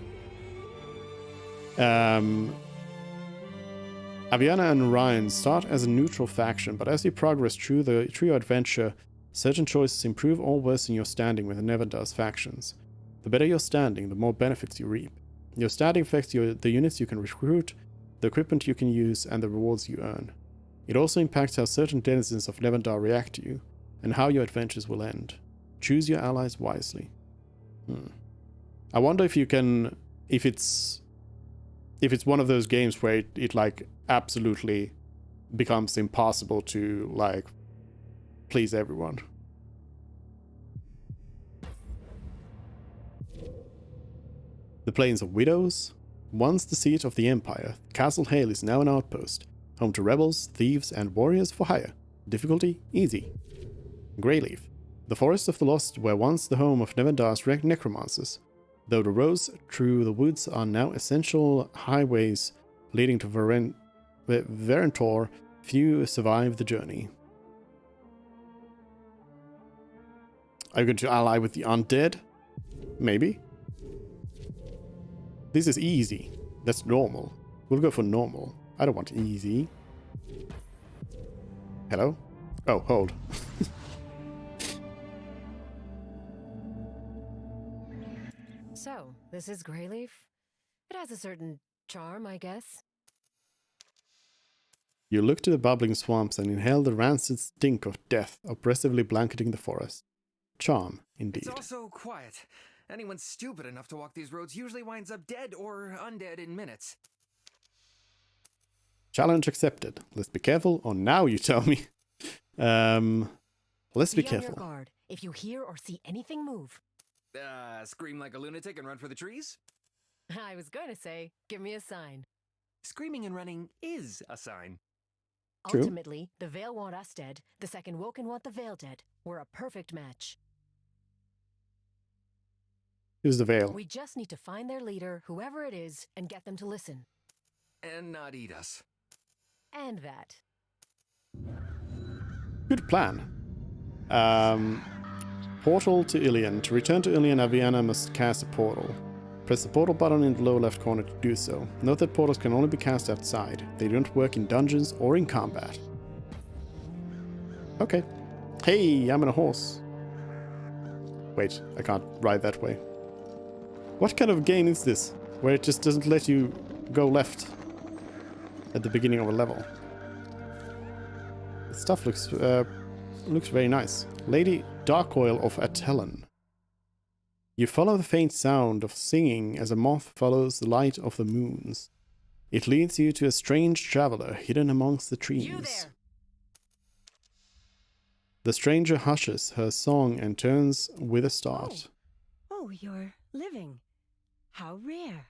Aviana and Orion start as a neutral faction, but as you progress through your adventure, certain choices improve or worsen your standing with the Nevendar's factions. The better your standing, the more benefits you reap. Your standing affects the units you can recruit, the equipment you can use, and the rewards you earn. It also impacts how certain denizens of Nevendar react to you, and how your adventures will end. Choose your allies wisely. I wonder if you can... If it's one of those games where it like absolutely becomes impossible to like please everyone. The Plains of Widows. Once the seat of the Empire, Castle Hale is now an outpost, home to rebels, thieves, and warriors for hire. Difficulty? Easy. Greyleaf. The Forests of the Lost were once the home of Nevendar's necromancers. Though the roads through the woods are now essential highways leading to Verentor, few survive the journey. Are you going to ally with the undead? Maybe. This is easy. That's normal. We'll go for normal. I don't want easy. Hello? Oh, hold. So, this is Greyleaf? It has a certain charm, I guess. You look to the bubbling swamps and inhale the rancid stink of death oppressively blanketing the forest. Charm, indeed. It's also quiet. Anyone stupid enough to walk these roads usually winds up dead or undead in minutes. Challenge accepted. Let's be careful, or now you tell me. Let's be careful. On your guard. If you hear or see anything move. Scream like a lunatic and run for the trees? I was going to say, give me a sign. Screaming and running is a sign. True. Ultimately, the Veil want us dead, the Second Woken want the Veil dead. We're a perfect match. Who's the Veil? We just need to find their leader, whoever it is, and get them to listen. And not eat us. And that. Good plan. Portal to Ilion. To return to Ilion, Aviana must cast a portal. Press the portal button in the lower left corner to do so. Note that portals can only be cast outside. They don't work in dungeons or in combat. Okay. Hey, I'm on a horse. Wait, I can't ride that way. What kind of game is this? Where it just doesn't let you go left at the beginning of a level. The stuff looks very nice. Lady Darkoil of Atellan. You follow the faint sound of singing as a moth follows the light of the moons. It leads you to a strange traveler hidden amongst the trees. You there! The stranger hushes her song and turns with a start. Oh, you're living. How rare.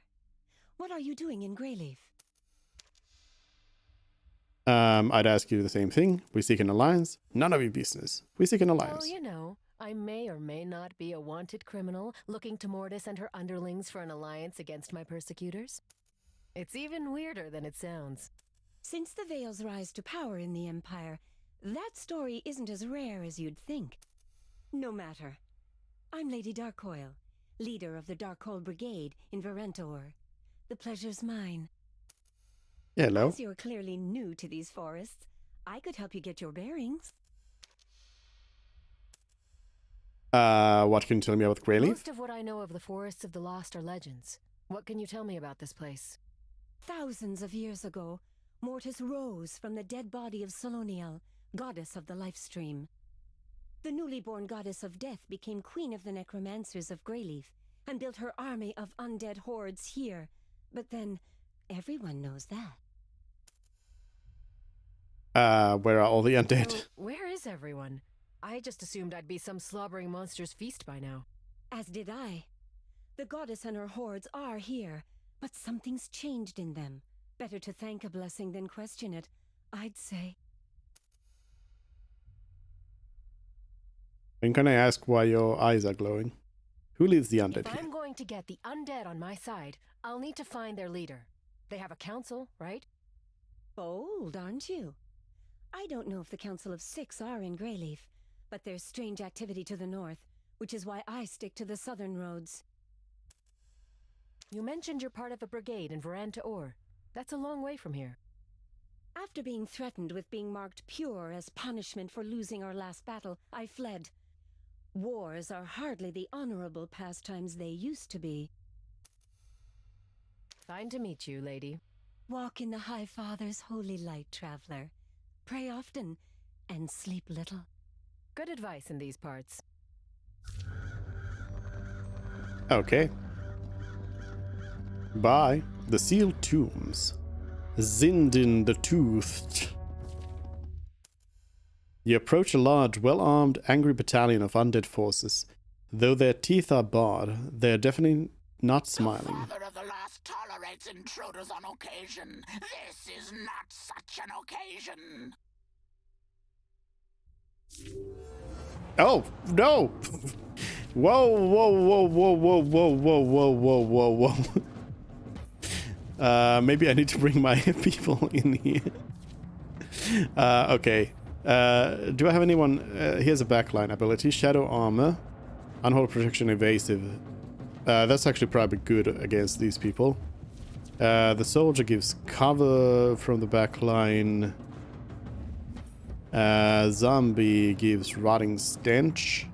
What are you doing in Greyleaf? I'd ask you the same thing. We seek an alliance. None of your business. We seek an Well, alliance. you know, I may or may not be a wanted criminal looking to Mortis and her underlings for an alliance against my persecutors. It's even weirder than it sounds. Since the Veil's rise to power in the Empire, that story isn't as rare as you'd think. No matter. I'm Lady Darkoil, leader of the Darkhold Brigade in Varentor. The pleasure's mine. Hello. As you're clearly new to these forests, I could help you get your bearings. What can you tell me about Greyleaf? Most of what I know of the Forests of the Lost are legends. What can you tell me about this place? Thousands of years ago, Mortis rose from the dead body of Soloniel, goddess of the life stream. The newly born goddess of death became queen of the necromancers of Greyleaf and built her army of undead hordes here. But then, everyone knows that. Where are all the undead? So, where is everyone? I just assumed I'd be some slobbering monster's feast by now. As did I. The goddess and her hordes are here, but something's changed in them. Better to thank a blessing than question it, I'd say. When can I ask why your eyes are glowing? Who leads the undead If here? I'm going to get the undead on my side, I'll need to find their leader. They have a council, right? Bold, aren't you? I don't know if the Council of Six are in Greyleaf, but there's strange activity to the north, which is why I stick to the southern roads. You mentioned you're part of a brigade in Varentor. That's a long way from here. After being threatened with being marked pure as punishment for losing our last battle, I fled. Wars are hardly the honorable pastimes they used to be. Fine to meet you, lady. Walk in the High Father's holy light, traveler. Pray often, and sleep little. Good advice in these parts. Okay. Bye. The sealed tombs. Zindin the Toothed. You approach a large, well-armed, angry battalion of undead forces. Though their teeth are barred, they're definitely not smiling. The Father of the Lost tolerates intruders on occasion. This is not such an occasion. Oh, no! Whoa, whoa, whoa, whoa, whoa, whoa, whoa, whoa, whoa, whoa, whoa. Maybe I need to bring my people in here. Okay. Do I have anyone? Here's a backline ability. Shadow Armor. Unhold Protection Evasive. That's actually probably good against these people. The soldier gives cover from the backline. Zombie gives Rotting Stench.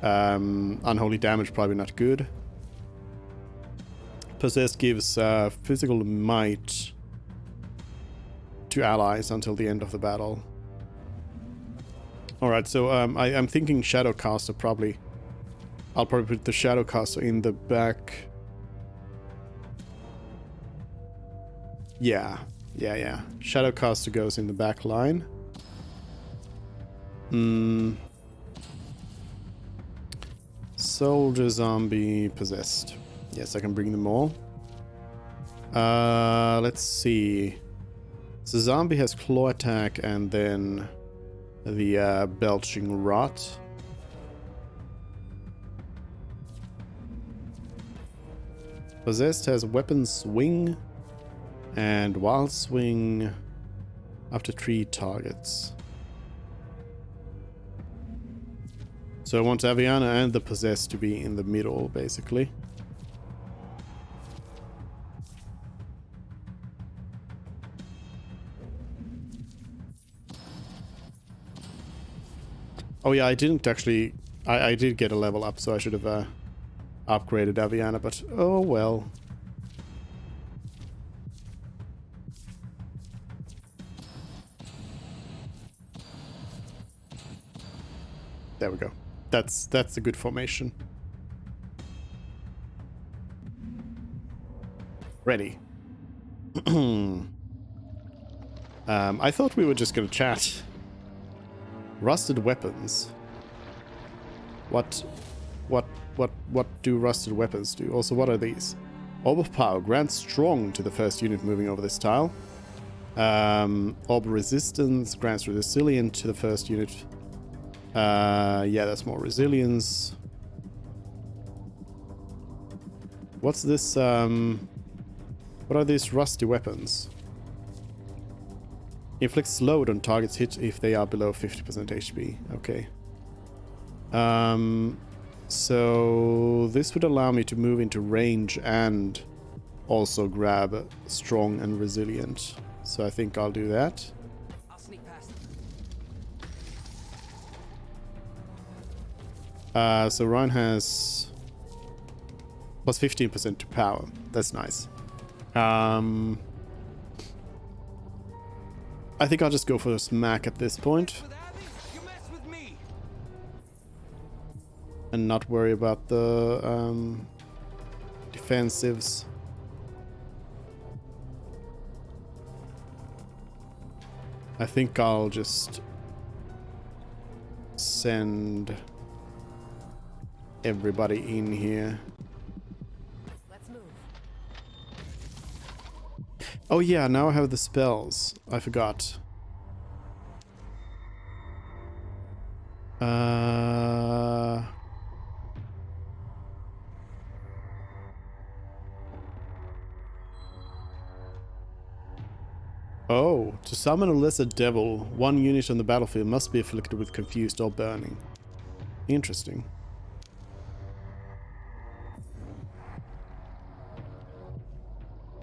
Unholy Damage, probably not good. Possessed gives Physical Might to allies until the end of the battle. Alright, so I'm thinking Shadowcaster probably. I'll probably put the Shadowcaster in the back. Yeah. Shadowcaster goes in the back line. Soldier, zombie, possessed. Yes, I can bring them all. Let's see. So zombie has claw attack and then the belching rot. Possessed has weapon swing and wild swing up to 3 targets. So I want Aviana and the possessed to be in the middle, basically. Oh yeah, I didn't actually... I did get a level up, so I should have upgraded Aviana, but oh well. There we go. That's a good formation. Ready. I thought we were just gonna chat. Rusted weapons. What do rusted weapons do? Also, what are these? Orb of Power grants strong to the first unit moving over this tile. Orb Resistance grants resilient to the first unit. Yeah, that's more resilience. What's this, what are these rusty weapons? Inflicts load on targets hit if they are below 50% HP. Okay. So this would allow me to move into range and also grab strong and resilient. So I think I'll do that. I'll sneak past. So Ryan has plus 15% to power. That's nice. I think I'll just go for a smack at this point. You mess with me. And not worry about the defensives. I think I'll just send everybody in here. Let's move. Oh yeah, now I have the spells. I forgot. Oh, to summon a lesser devil, one unit on the battlefield must be afflicted with confused or burning. Interesting.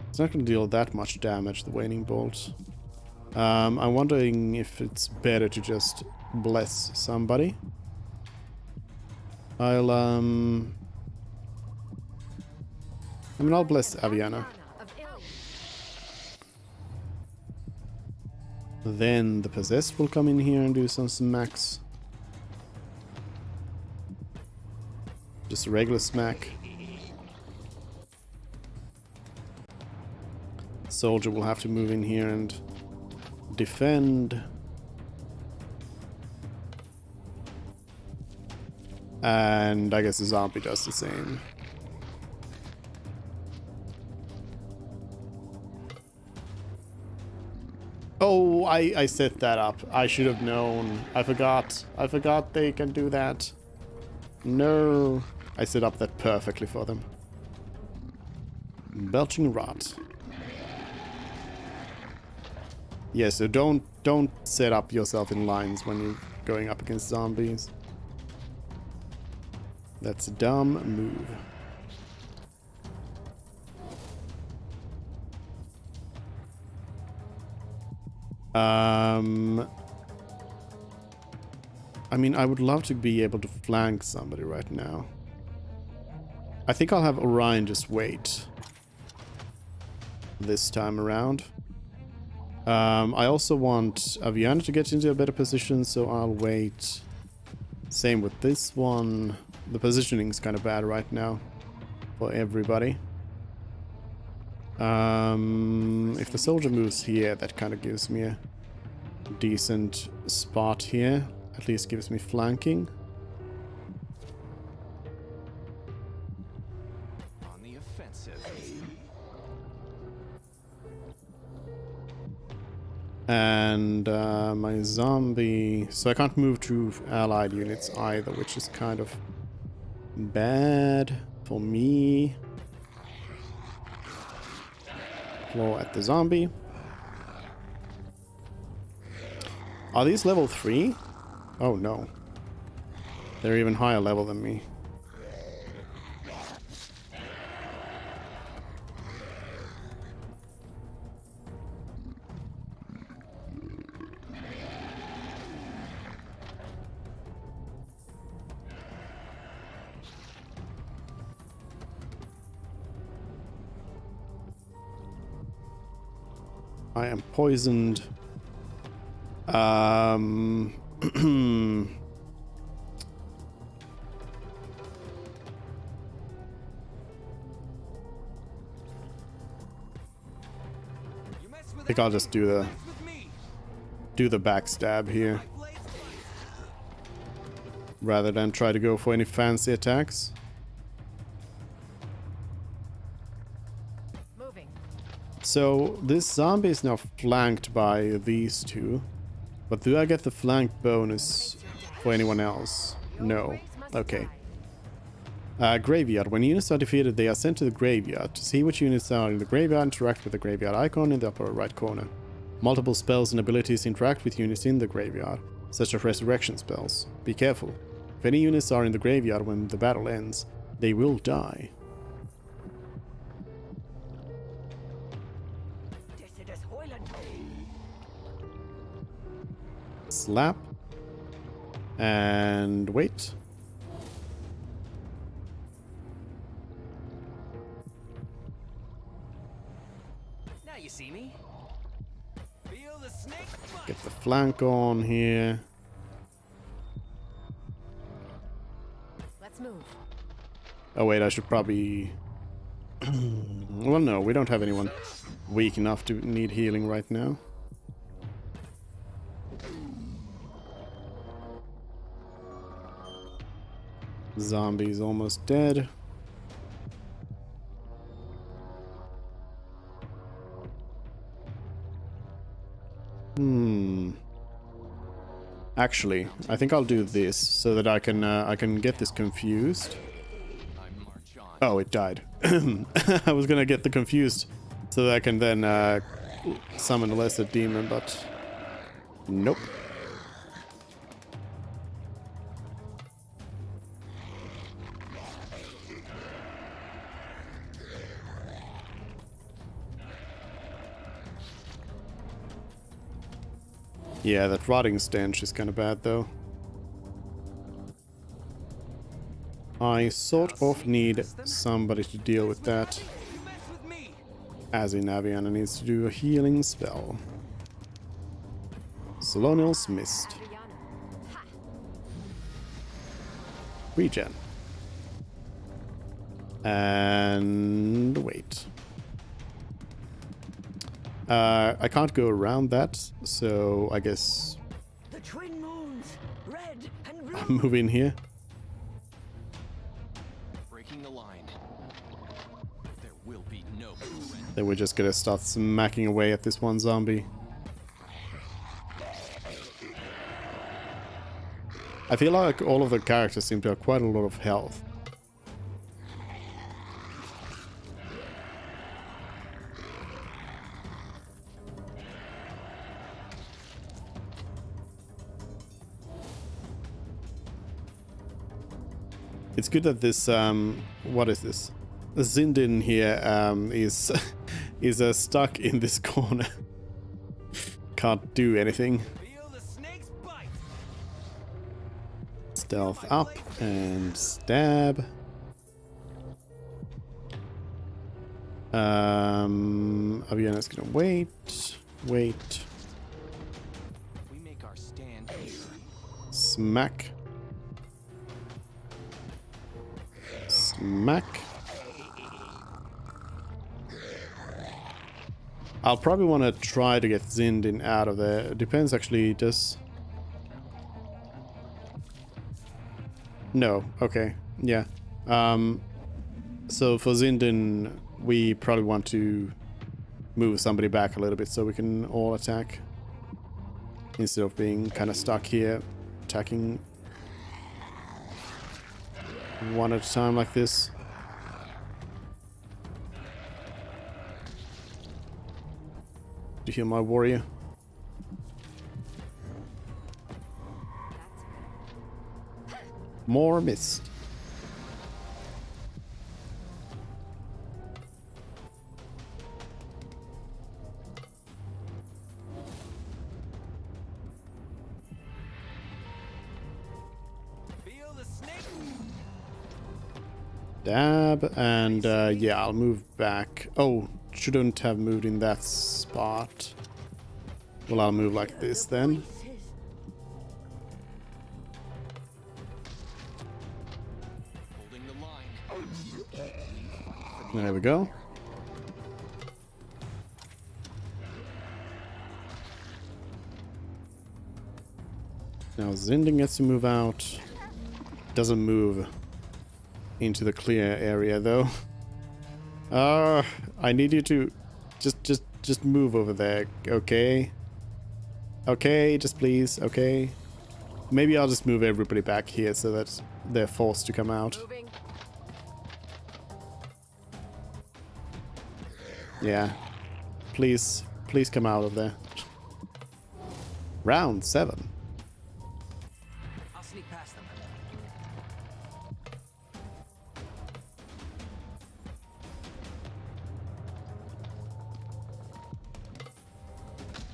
It's not going to deal that much damage, the Waning Bolt. I'm wondering if it's better to just bless somebody. I'll bless Aviana. Then the Possessed will come in here and do some smacks. Just a regular smack. Soldier will have to move in here and defend. And I guess the zombie does the same. Oh, I set that up. I should have known. I forgot. I forgot they can do that. No. I set up that perfectly for them. Belching rot. Yeah, so don't set up yourself in lines when you're going up against zombies. That's a dumb move. I mean, I would love to be able to flank somebody right now. I think I'll have Orion just wait this time around. I also want Aviana to get into a better position, so I'll wait. Same with this one. The positioning is kind of bad right now for everybody. If the soldier moves here, that kind of gives me a decent spot here. At least gives me flanking. On the offensive. And my zombie... So I can't move to allied units either, which is kind of bad for me. Claw at the zombie. Are these level 3? Oh no. They're even higher level than me. I am poisoned. I think I'll just do the backstab here rather than try to go for any fancy attacks. Moving. So this zombie is now flanked by these two, but do I get the flank bonus for anyone else? No. Okay. Graveyard. When units are defeated, they are sent to the graveyard. To see which units are in the graveyard, interact with the graveyard icon in the upper right corner. Multiple spells and abilities interact with units in the graveyard, such as resurrection spells. Be careful. If any units are in the graveyard when the battle ends, they will die. Slap. And wait. Now you see me. Feel the snake bite. Get the flank on here. Let's move. Oh wait, I should probably... Well, no, we don't have anyone weak enough to need healing right now. Zombie's almost dead. Actually, I think I'll do this so that I can get this confused. Oh, it died. I was gonna get the confused so that I can then summon a lesser demon, but nope. Yeah, that rotting stench is kind of bad, though. I sort of need somebody to deal with that. As in, Aviana needs to do a healing spell. Solonial's Mist. Regen. And wait. I can't go around that, so I guess The twin moons, red and blue. I'll move in here. Breaking the line. There will be no surrender. Then we're just gonna start smacking away at this one zombie. I feel like all of the characters seem to have quite a lot of health. It's good that this, what is this? The Zindin here is stuck in this corner. Can't do anything. Feel the snake's bite. Stealth up and stab. Aviana's gonna wait. We make our stand here. Smack. Smack. I'll probably want to try to get Zindin out of there. It depends, actually. Does... No. Okay. Yeah. So for Zindin, we probably want to move somebody back a little bit so we can all attack. instead of being kind of stuck here attacking one at a time like this. To heal my warrior. More mist. Feel the snake. Dab, and yeah, I'll move back. Oh, shouldn't have moved in that spot. Well, I'll move like this then. Holding the line. There we go. Now Zindin gets to move out. Doesn't move into the clear area though. I need you to just move over there, okay? Okay, just please, okay? Maybe I'll just move everybody back here so that they're forced to come out. Moving. Yeah. Please come out of there. Round 7. I'll sneak past them.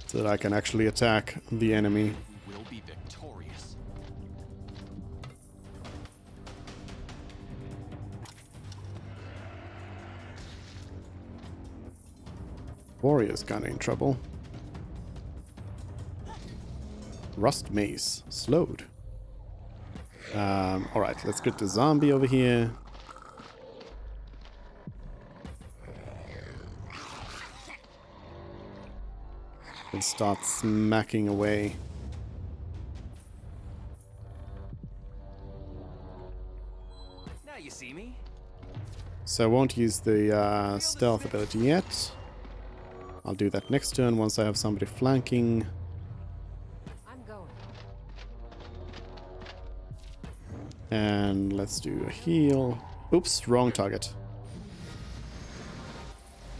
So that I can actually attack the enemy. We will be victorious. Warrior's kinda in trouble. Rust mace. Slowed. Alright, let's get the zombie over here. And start smacking away. Now you see me. So I won't use the stealth ability yet. I'll do that next turn once I have somebody flanking. I'm going. And let's do a heal. Oops, wrong target.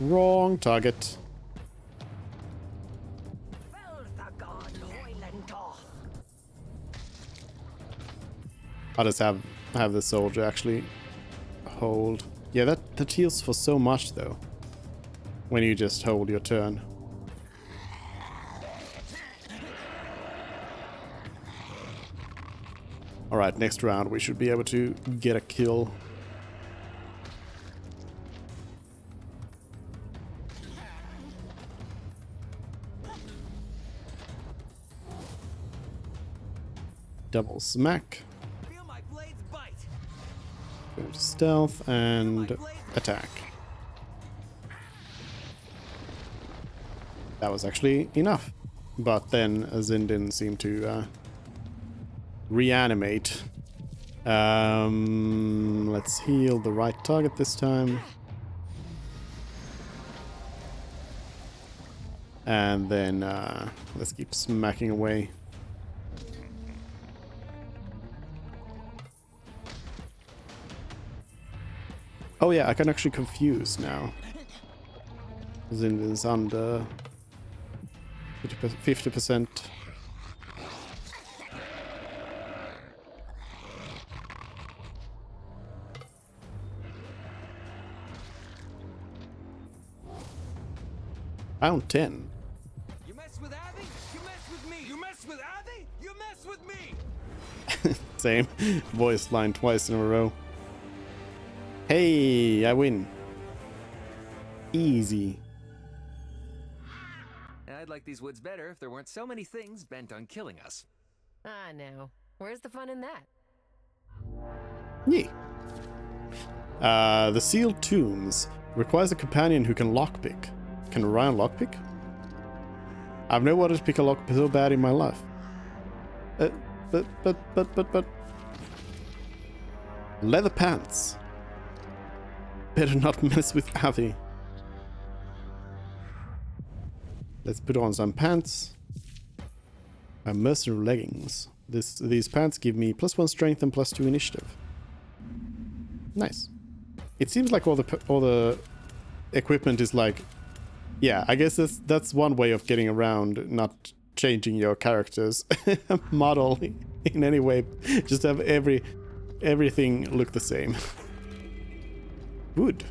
Wrong target. I'll just have the soldier actually hold. Yeah, that heals for so much though. When you just hold your turn. Alright, next round we should be able to get a kill. Double smack. Feel my blades bite. Go to stealth and attack. That was actually enough. But then Zindin seemed to reanimate. Let's heal the right target this time. And then let's keep smacking away. Oh yeah, I can actually confuse now. Zindin's under 50%. Round 10. You mess with Abby, you mess with me. You mess with Abby, you mess with me. Same voice line twice in a row. Hey, I win. Easy. I'd like these woods better if there weren't so many things bent on killing us. Ah, no. Where's the fun in that? Yeah. The sealed tombs requires a companion who can lockpick. Can Ryan lockpick? I've never wanted to pick a lock so bad in my life. But. Leather pants. Better not mess with Avi. Let's put on some pants. Mercenary leggings. These pants give me +1 strength and +2 initiative. Nice. It seems like all the equipment is like, yeah, I guess that's one way of getting around not changing your character's model in any way. Just have everything look the same. Good.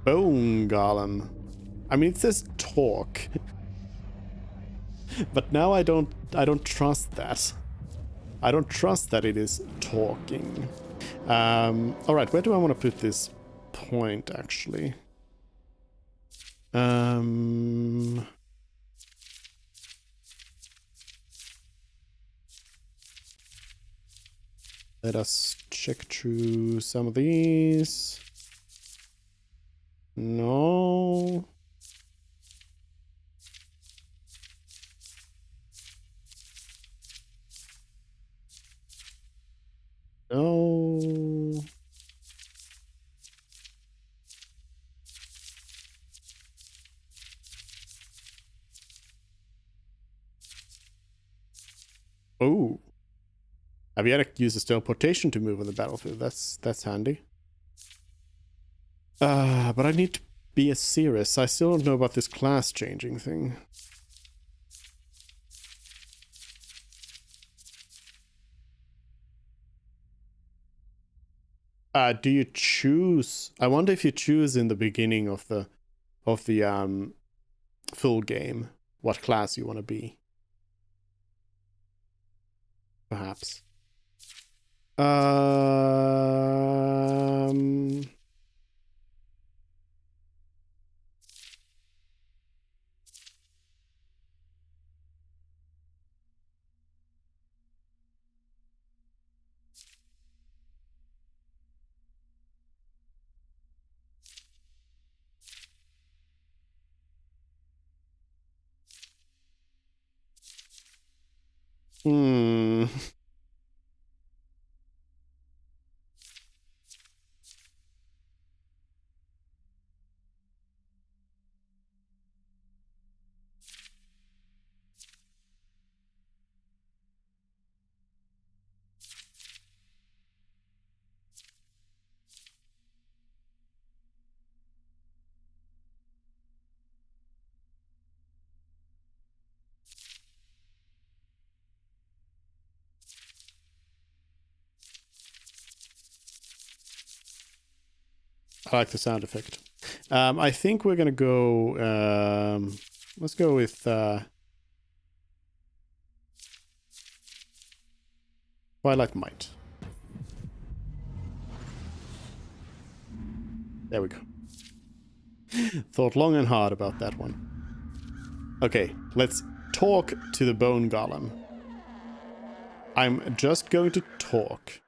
Bone Golem. I mean, it says talk, but now I don't trust that. I don't trust that it is talking. All right, where do I want to put this point actually? Let us check through some of these. No. No. Oh. Have you had to use a teleportation to move on the battlefield? That's handy. But I need to be a Cirrus. I still don't know about this class changing thing. Do you choose? I wonder if you choose in the beginning of the full game what class you want to be. Perhaps. Hmm. I like the sound effect. I think we're gonna go. Let's go with Twilight Might. There we go. Thought long and hard about that one. Okay, let's talk to the Bone Golem. I'm just going to talk.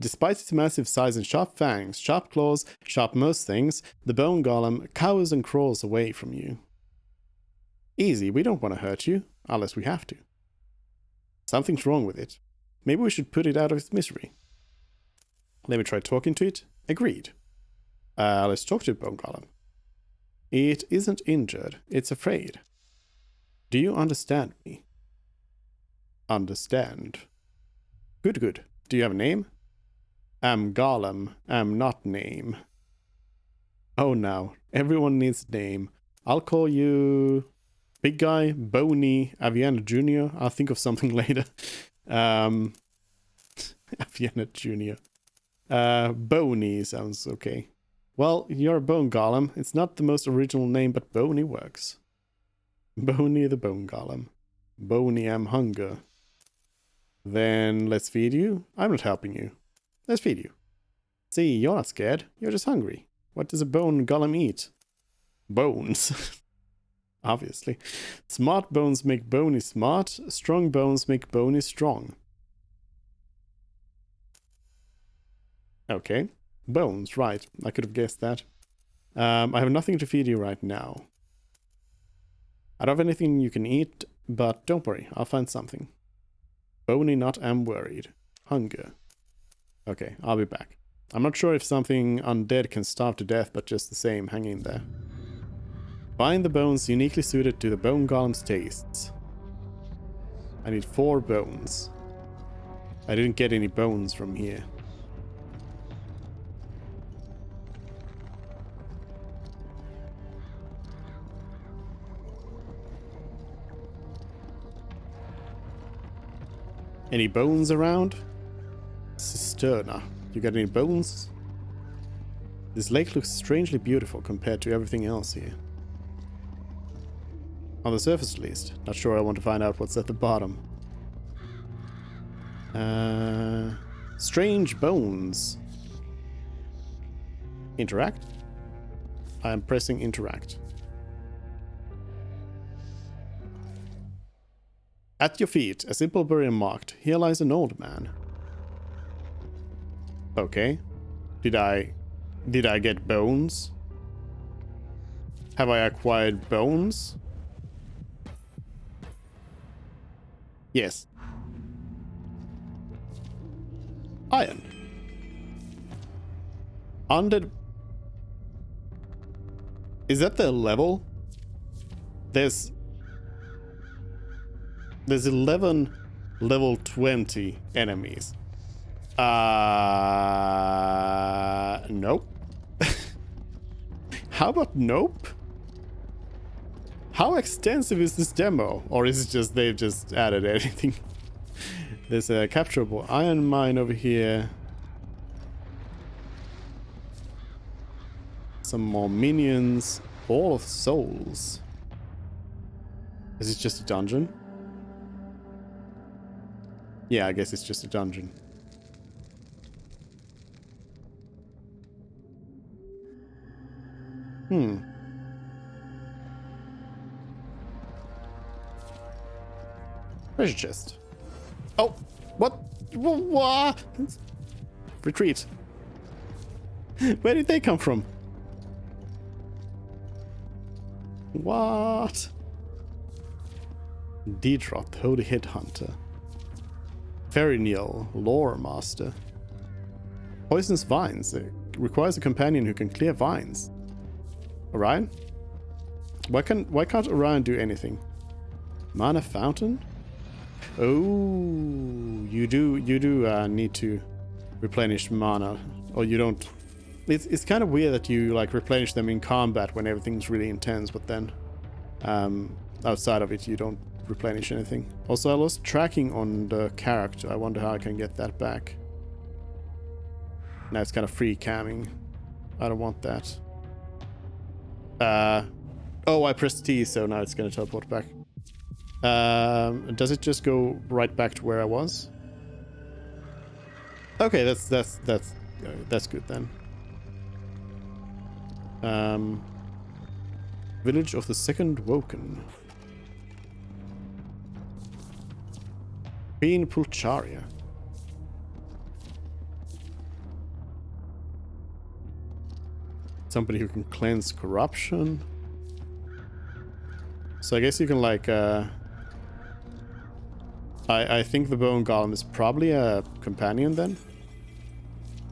Despite its massive size and sharp fangs, sharp claws, sharp most things, the Bone Golem cowers and crawls away from you. Easy, we don't want to hurt you, unless we have to. Something's wrong with it. Maybe we should put it out of its misery. Let me try talking to it. Agreed. Let's talk to the Bone Golem. It isn't injured, it's afraid. Do you understand me? Understand. Good, good. Do you have a name? Am Golem, am not name. Oh now, everyone needs name. I'll call you Big Guy, Boney, Aviana Jr. I'll think of something later. Aviana Jr. Boney sounds okay. Well, you're a Bone Golem. It's not the most original name, but Boney works. Boney the Bone Golem. Boney am hunger. Then let's feed you. I'm not helping you. Let's feed you. See, you're not scared. You're just hungry. What does a Bone Golem eat? Bones. Obviously. Smart bones make Boney smart. Strong bones make Boney strong. Okay. Bones, right. I could have guessed that. I have nothing to feed you right now. I don't have anything you can eat, but don't worry. I'll find something. Boney not am worried. Hunger. Okay, I'll be back. I'm not sure if something undead can starve to death, but just the same, hang in there. Find the bones uniquely suited to the bone golem's tastes. I need 4 bones. I didn't get any bones from here. Any bones around? Cisterna. You got any bones? This lake looks strangely beautiful compared to everything else here. On the surface at least. Not sure I want to find out what's at the bottom. Strange bones. Interact? I am pressing interact. At your feet, a simple burial marked. Here lies an old man. Okay. Did I get bones? Have I acquired bones? Yes. Iron. Undead. Is that the level? There's 11 level 20 enemies. Nope. How about nope? How extensive is this demo? Or is it just they've just added anything? There's a capturable iron mine over here. Some more minions. Ball of souls. Is it just a dungeon? Yeah, I guess it's just a dungeon. Treasure chest. Oh, what? What? Retreat. Where did they come from? What? Deedrot, Holy Headhunter. Fairy Neil, Lore Master. Poisonous Vines. It requires a companion who can clear vines. Orion? Why can't Orion do anything? Mana Fountain? Oh, you do need to replenish mana, or you don't. It's kind of weird that you like replenish them in combat when everything's really intense, but then outside of it you don't replenish anything. Also, I lost tracking on the character. I wonder how I can get that back. Now it's kind of free camming. I don't want that. Oh, I pressed T, so now it's gonna teleport back. Does it just go right back to where I was? Okay, that's good then. Village of the Second Woken. Queen Pulcharia. Somebody who can cleanse corruption. So I guess you can like I think the Bone Golem is probably a companion then.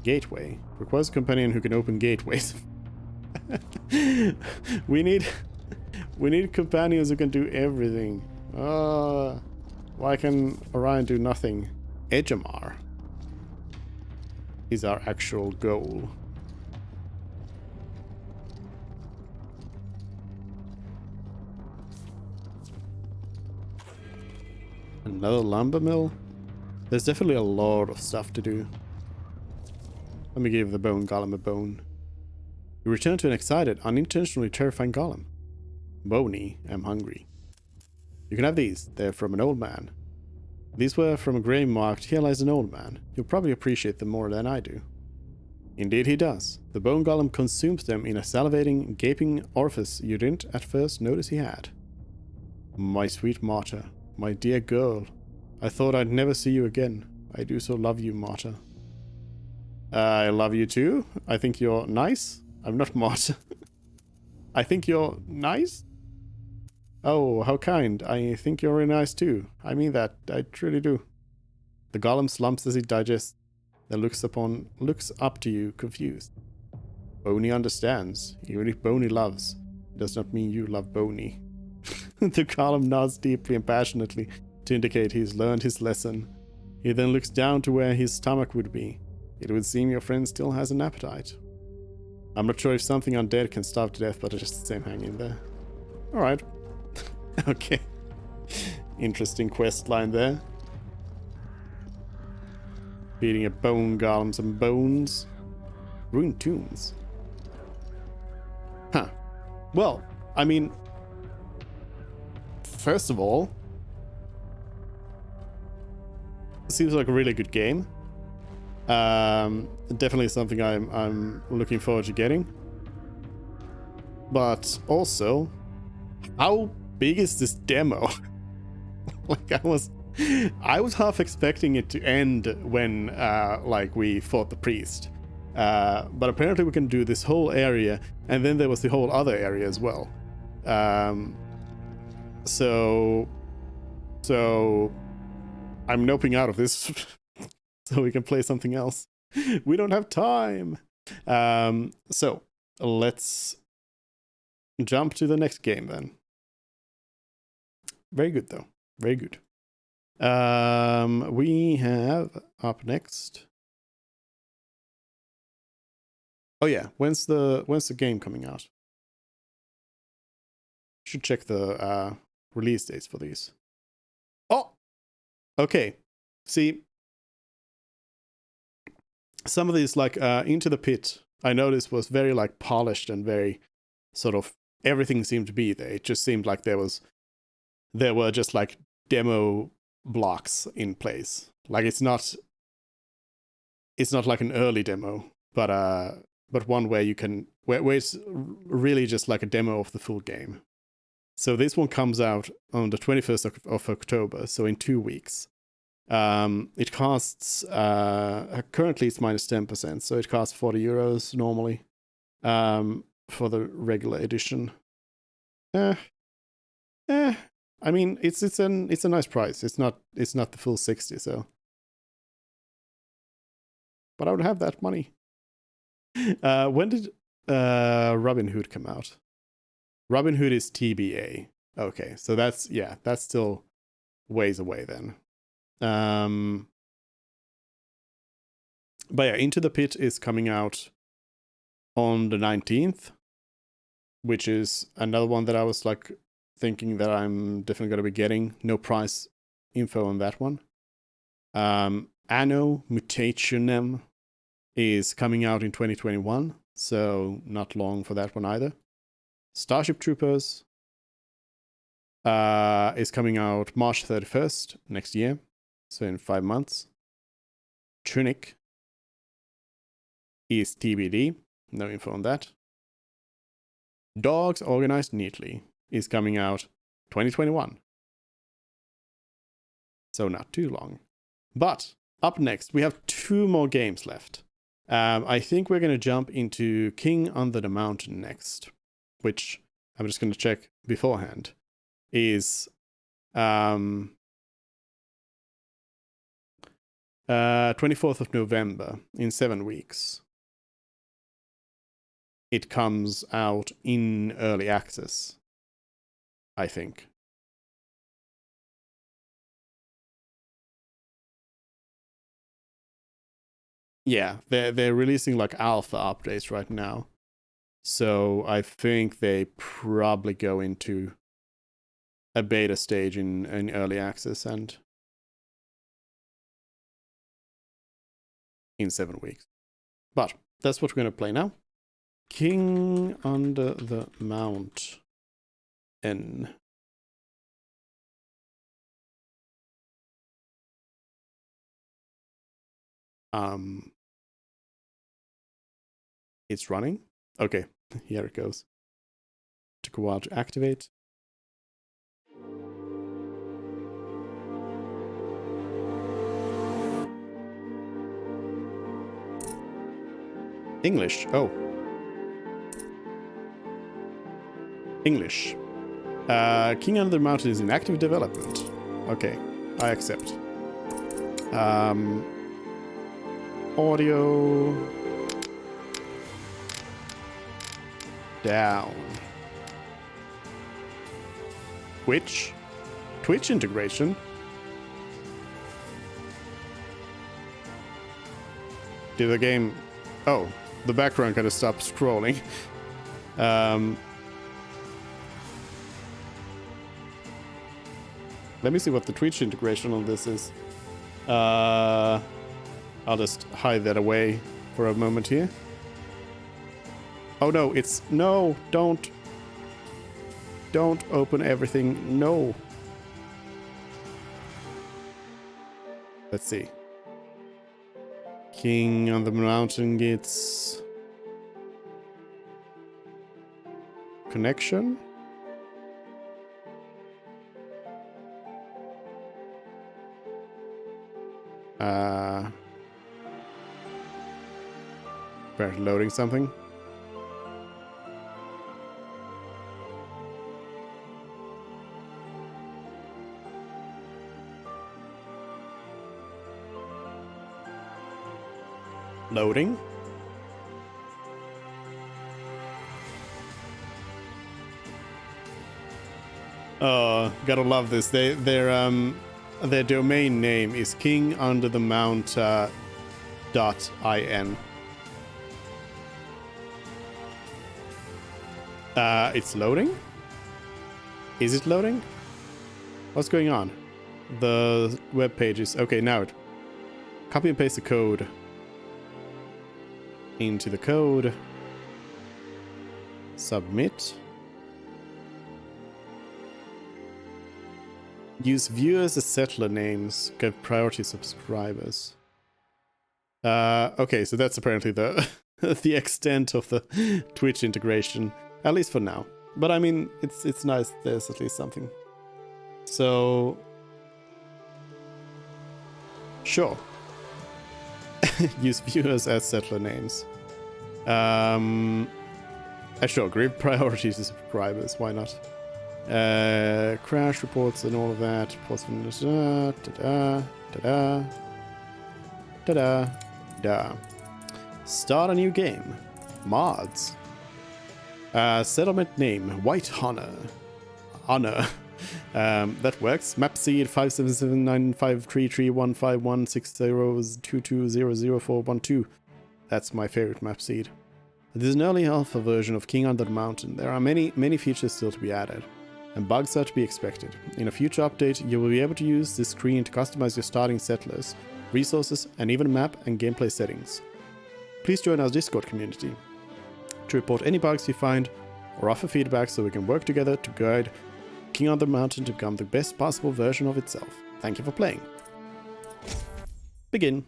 Gateway. Requires a companion who can open gateways. we need companions who can do everything. Why can Orion do nothing? Edgemar is our actual goal. Another lumber mill? There's definitely a lot of stuff to do. Let me give the Bone Golem a bone. You return to an excited, unintentionally terrifying golem. Boney, I'm hungry. You can have these. They're from an old man. These were from a grave marked, here lies an old man. You'll probably appreciate them more than I do. Indeed he does. The Bone Golem consumes them in a salivating, gaping orifice you didn't at first notice he had. My sweet Marta. My dear girl, I thought I'd never see you again. I do so love you, Marta. I love you too. I think you're nice. I'm not Marta. I think you're nice? Oh, how kind. I think you're really nice too. I mean that. I truly do. The golem slumps as he digests, then looks up to you, confused. Boney understands, even if Boney loves. does not mean you love Boney. The column nods deeply and passionately to indicate he's learned his lesson. He then looks down to where his stomach would be. It would seem your friend still has an appetite. I'm not sure if something undead can starve to death, but it's just the same hang in there. Alright. Okay. Interesting quest line there. Feeding a bone golem some bones. Ruined tombs. Huh. Well, I mean, first of all, seems like a really good game. Definitely something I'm looking forward to getting. But also, how big is this demo? Like I was half expecting it to end when like we fought the priest. But apparently we can do this whole area, and then there was the whole other area as well. So I'm noping out of this so we can play something else. We don't have time. So let's jump to the next game then. Very good though. Very good. We have up next. Oh yeah, when's the game coming out? Should check the release dates for these. Oh, okay. See, some of these like Into the Pit, I noticed was very like polished and very sort of everything seemed to be there. It just seemed like there were just like demo blocks in place. Like it's not like an early demo, but one where you can where it's really just like a demo of the full game. So this one comes out on the 21st of October, so in 2 weeks. It costs currently it's minus 10%, so it costs €40 normally for the regular edition. I mean, it's a nice price. It's not the full 60, so. But I would have that money. When did Robin Hood come out? Robin Hood is TBA. Okay, so that's still ways away then. But yeah, Into the Pit is coming out on the 19th, which is another one that I was like thinking that I'm definitely going to be getting. No price info on that one. Anno Mutationem is coming out in 2021, so not long for that one either. Starship Troopers is coming out March 31st next year, so in 5 months. Tunic is TBD, no info on that. Dogs Organized Neatly is coming out 2021. So not too long. But up next, we have 2 more games left. I think we're going to jump into King Under the Mountain next, which I'm just going to check beforehand, is 24th of November, in 7 weeks. It comes out in early access, I think. Yeah, they're releasing like alpha updates right now. So I think they probably go into a beta stage in early access and in 7 weeks. But that's what we're going to play now. King Under the Mountain. It's running. Okay, here it goes. Took a while to activate. English. Oh. English. King Under the Mountain is in active development. Okay, I accept. Audio. Down. Twitch integration? Did the game... Oh, the background kind of stopped scrolling. Let me see what the Twitch integration on this is. I'll just hide that away for a moment here. Oh no, it's... No, don't open everything. No. Let's see. King on the Mountain gets... connection? Better loading something. Loading. Oh, gotta love this. Their domain name is kingunderthemount.in. It's loading? Is it loading? What's going on? The web page is... Okay, now it... Copy and paste the code into the code. Submit. Use viewers as settler names. Give priority subscribers. Okay, so that's apparently the the extent of the Twitch integration, at least for now. But I mean, it's nice. There's at least something. So, sure. Use viewers as settler names. Sure. Give priority to subscribers. Why not? Crash reports and all of that. Start a new game. Mods. Settlement name. White Honor. That works. Map seed 5779533151602200412. That's my favorite map seed. This is an early alpha version of King Under the Mountain. There are many features still to be added, and bugs are to be expected. In a future update, you will be able to use this screen to customize your starting settlers, resources, and even map and gameplay settings. Please join our Discord community to report any bugs you find or offer feedback so we can work together to guide King Under the Mountain to become the best possible version of itself. Thank you for playing. Begin.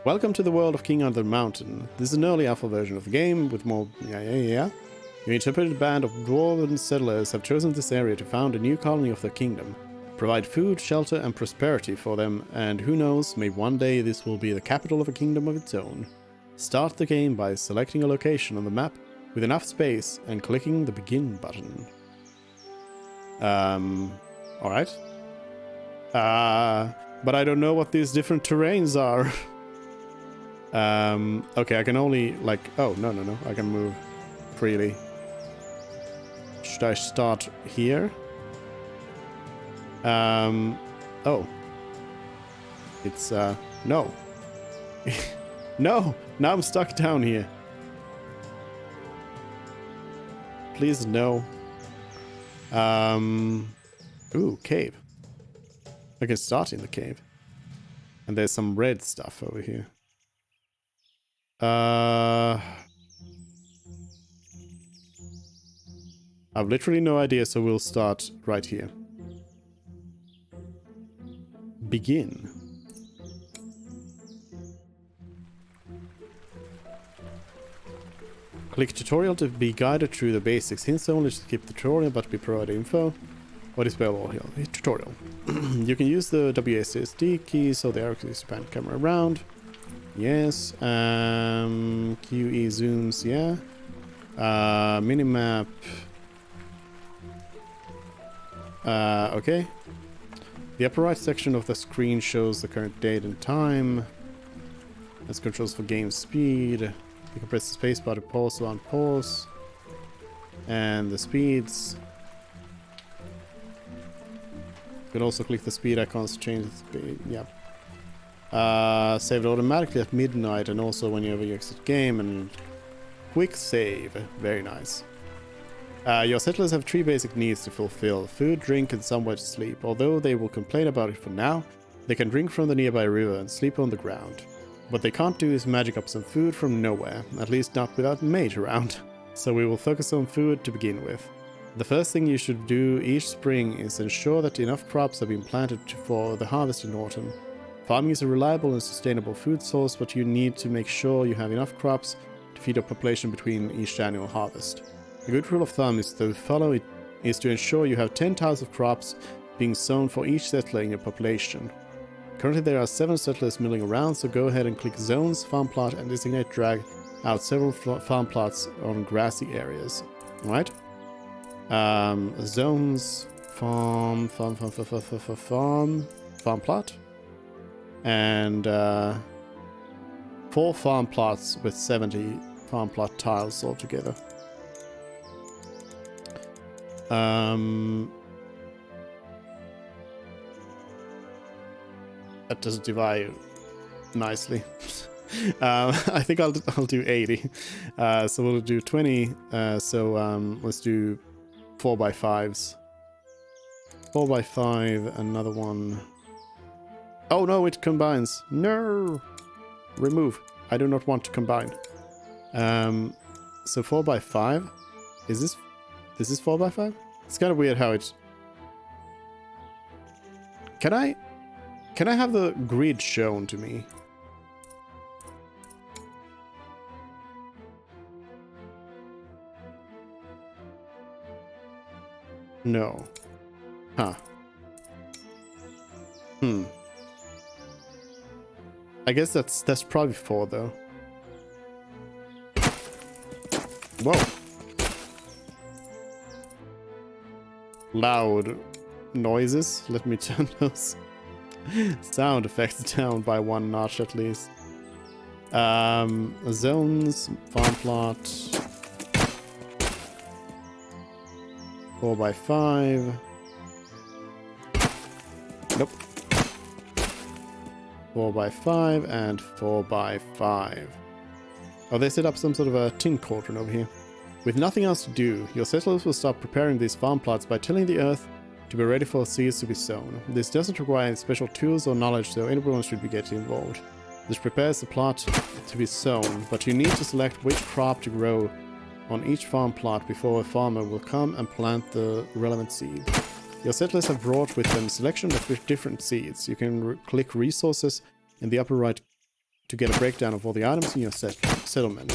Welcome to the world of King Under the Mountain. This is an early alpha version of the game with more... Your interpreted band of dwarven settlers have chosen this area to found a new colony of their kingdom, provide food, shelter, and prosperity for them, and who knows, maybe one day this will be the capital of a kingdom of its own. Start the game by selecting a location on the map with enough space and clicking the begin button. Alright. But I don't know what these different terrains are. Okay, I can only, like... Oh, no. I can move freely. Should I start here? Oh. It's, no. No! Now I'm stuck down here. Please, no. Ooh, cave. I can start in the cave. And there's some red stuff over here. I've literally no idea, so we'll start right here. Begin. Click tutorial to be guided through the basics. Hints only to skip the tutorial, but be provided info. What is bevel here? Tutorial. You can use the WASD key, so the arrow is to pan camera around. Yes. QE zooms, yeah. Minimap. Okay. The upper right section of the screen shows the current date and time. That's controls for game speed. You can press the spacebar to pause or unpause. And the speeds. You can also click the speed icons to change the speed. Yeah. Saved automatically at midnight and also whenever you exit game, and quick save. Very nice. Your settlers have 3 basic needs to fulfill: food, drink, and somewhere to sleep. Although they will complain about it for now, they can drink from the nearby river and sleep on the ground. What they can't do is magic up some food from nowhere, at least not without mage around. So we will focus on food to begin with. The first thing you should do each spring is ensure that enough crops have been planted for the harvest in autumn. Farming is a reliable and sustainable food source, but you need to make sure you have enough crops to feed your population between each annual harvest. A good rule of thumb is to ensure you have 10 tiles of crops being sown for each settler in your population. Currently there are 7 settlers milling around, so go ahead and click Zones, Farm Plot, and designate drag out several farm plots on grassy areas. Alright? Zones, farm plot. And 4 farm plots with 70 farm plot tiles altogether. That doesn't divide nicely. I think I'll do 80. So we'll do 20. Let's do 4x5s. 4x5, another one. Oh no, it combines. No! Remove. I do not want to combine. So 4x5. Is this 4x5? It's kind of weird how it... Can I have the grid shown to me? No. Huh. I guess that's probably 4 though. Whoa. Loud noises. Let me turn those sound effects down by 1 notch at least. Zones, farm plot. 4x5. Nope. 4x5 and 4x5. Oh, they set up some sort of a tin cauldron over here. With nothing else to do, your settlers will start preparing these farm plots by tilling the earth to be ready for seeds to be sown. This doesn't require any special tools or knowledge, so anyone should be getting involved. This prepares the plot to be sown, but you need to select which crop to grow on each farm plot before a farmer will come and plant the relevant seed. Your settlers have brought with them a selection of different seeds. You can click resources in the upper right to get a breakdown of all the items in your settlement.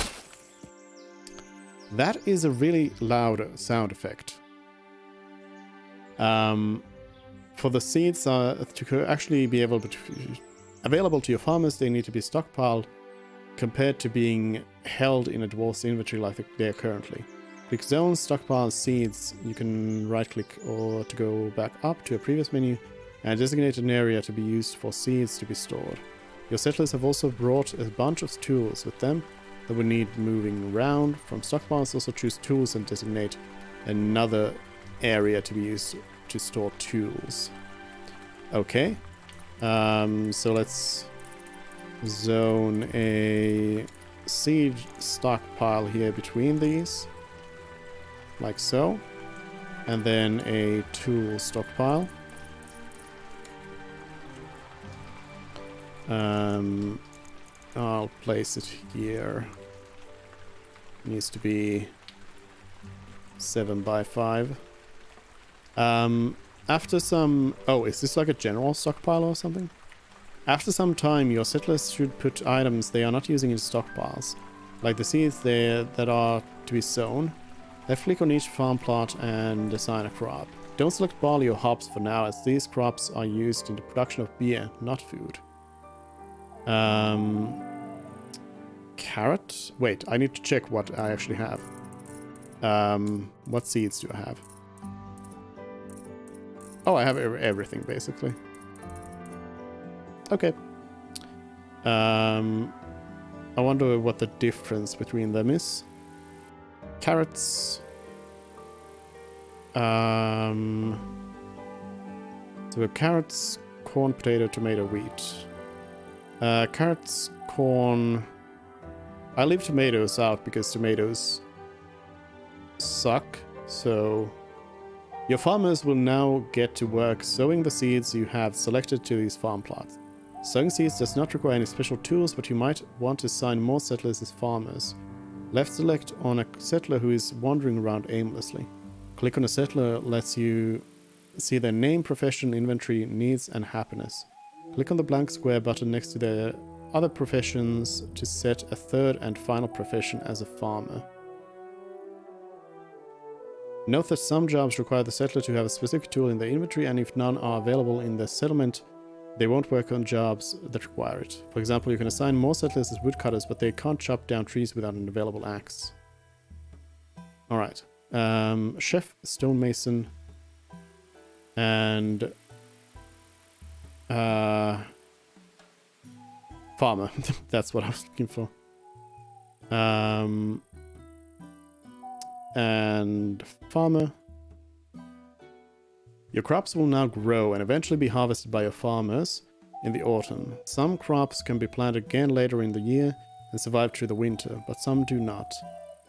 That is a really loud sound effect. For the seeds to actually be available to your farmers, they need to be stockpiled compared to being held in a dwarf's inventory like they are currently. Click Zones, Stockpile Seeds. You can right-click or to go back up to a previous menu and designate an area to be used for seeds to be stored. Your settlers have also brought a bunch of tools with them that will need moving around. From stockpiles, also choose tools and designate another area to be used to store tools. Okay. So let's zone a seed stockpile here between these. Like so. And then a tool stockpile. I'll place it here. Needs to be 7x5. After some... Oh, is this like a general stockpile or something? After some time, your settlers should put items they are not using in stockpiles, like the seeds there that are to be sown. Left-click on each farm plot and assign a crop. Don't select barley or hops for now, as these crops are used in the production of beer, not food. Carrot? Wait, I need to check what I actually have. What seeds do I have? Oh, I have everything, basically. Okay. I wonder what the difference between them is. Carrots. So we have carrots, corn, potato, tomato, wheat. Carrots, corn. I leave tomatoes out because tomatoes suck. So your farmers will now get to work sowing the seeds you have selected to these farm plots. Sowing seeds does not require any special tools, but you might want to assign more settlers as farmers. Left select on a settler who is wandering around aimlessly. Click on a settler lets you see their name, profession, inventory, needs, and happiness. Click on the blank square button next to their other professions to set a third and final profession as a farmer. Note that some jobs require the settler to have a specific tool in their inventory, and if none are available in the settlement, they won't work on jobs that require it. For example, you can assign more settlers as woodcutters, but they can't chop down trees without an available axe. Alright. Chef, stonemason, and farmer. That's what I was looking for. And farmer. Your crops will now grow and eventually be harvested by your farmers in the autumn. Some crops can be planted again later in the year and survive through the winter, but some do not.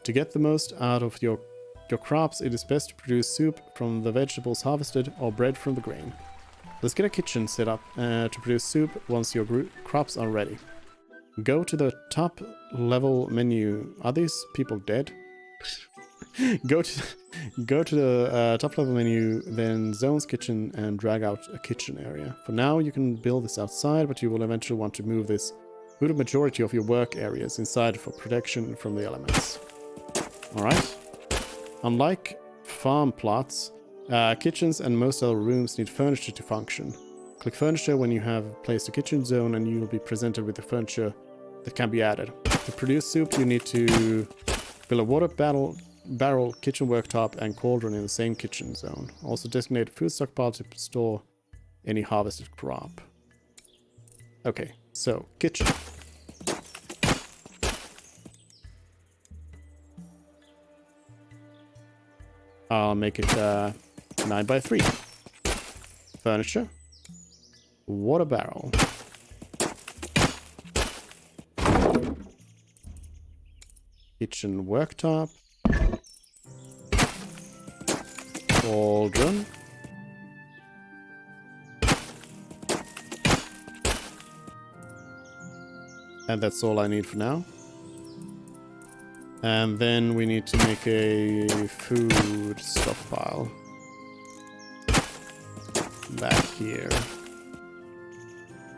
To get the most out of your crops, it is best to produce soup from the vegetables harvested or bread from the grain. Let's get a kitchen set up to produce soup once your crops are ready. Go to the top level menu. Are these people dead? Go to the top level menu, then zones kitchen, and drag out a kitchen area. For now, you can build this outside, but you will eventually want to move the majority of your work areas inside for protection from the elements. Alright. Unlike farm plots, kitchens and most other rooms need furniture to function. Click furniture when you have placed a kitchen zone, and you will be presented with the furniture that can be added. To produce soup, you need to build a water barrel, kitchen worktop, and cauldron in the same kitchen zone. Also designate a food stockpile to store any harvested crop. Okay, so kitchen. I'll make it 9 by 3. Furniture. Water barrel. Kitchen worktop. Cauldron. And that's all I need for now. And then we need to make a food stockpile. Back here.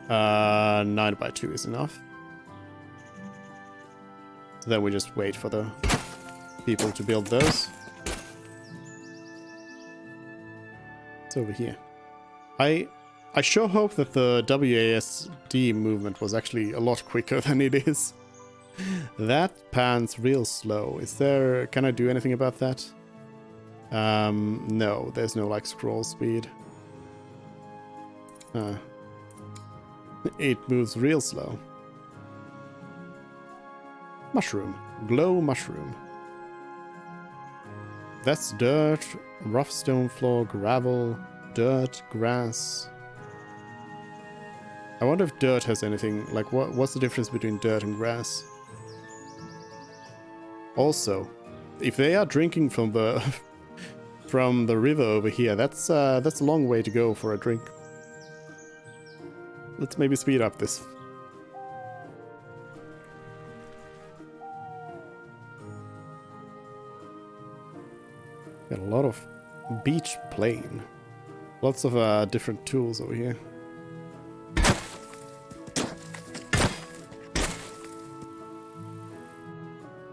9 by 2 is enough. So then we just wait for the people to build those. It's over here. I sure hope that the WASD movement was actually a lot quicker than it is. That pan's real slow. Can I do anything about that? No, there's no like scroll speed. It moves real slow. Mushroom. Glow mushroom. That's dirt, rough stone floor, gravel, dirt, grass. I wonder if dirt has anything, like what's the difference between dirt and grass? Also, if they are drinking from the from the river over here, that's a long way to go for a drink. Let's maybe speed up this. Got a lot of beach plain. Lots of different tools over here.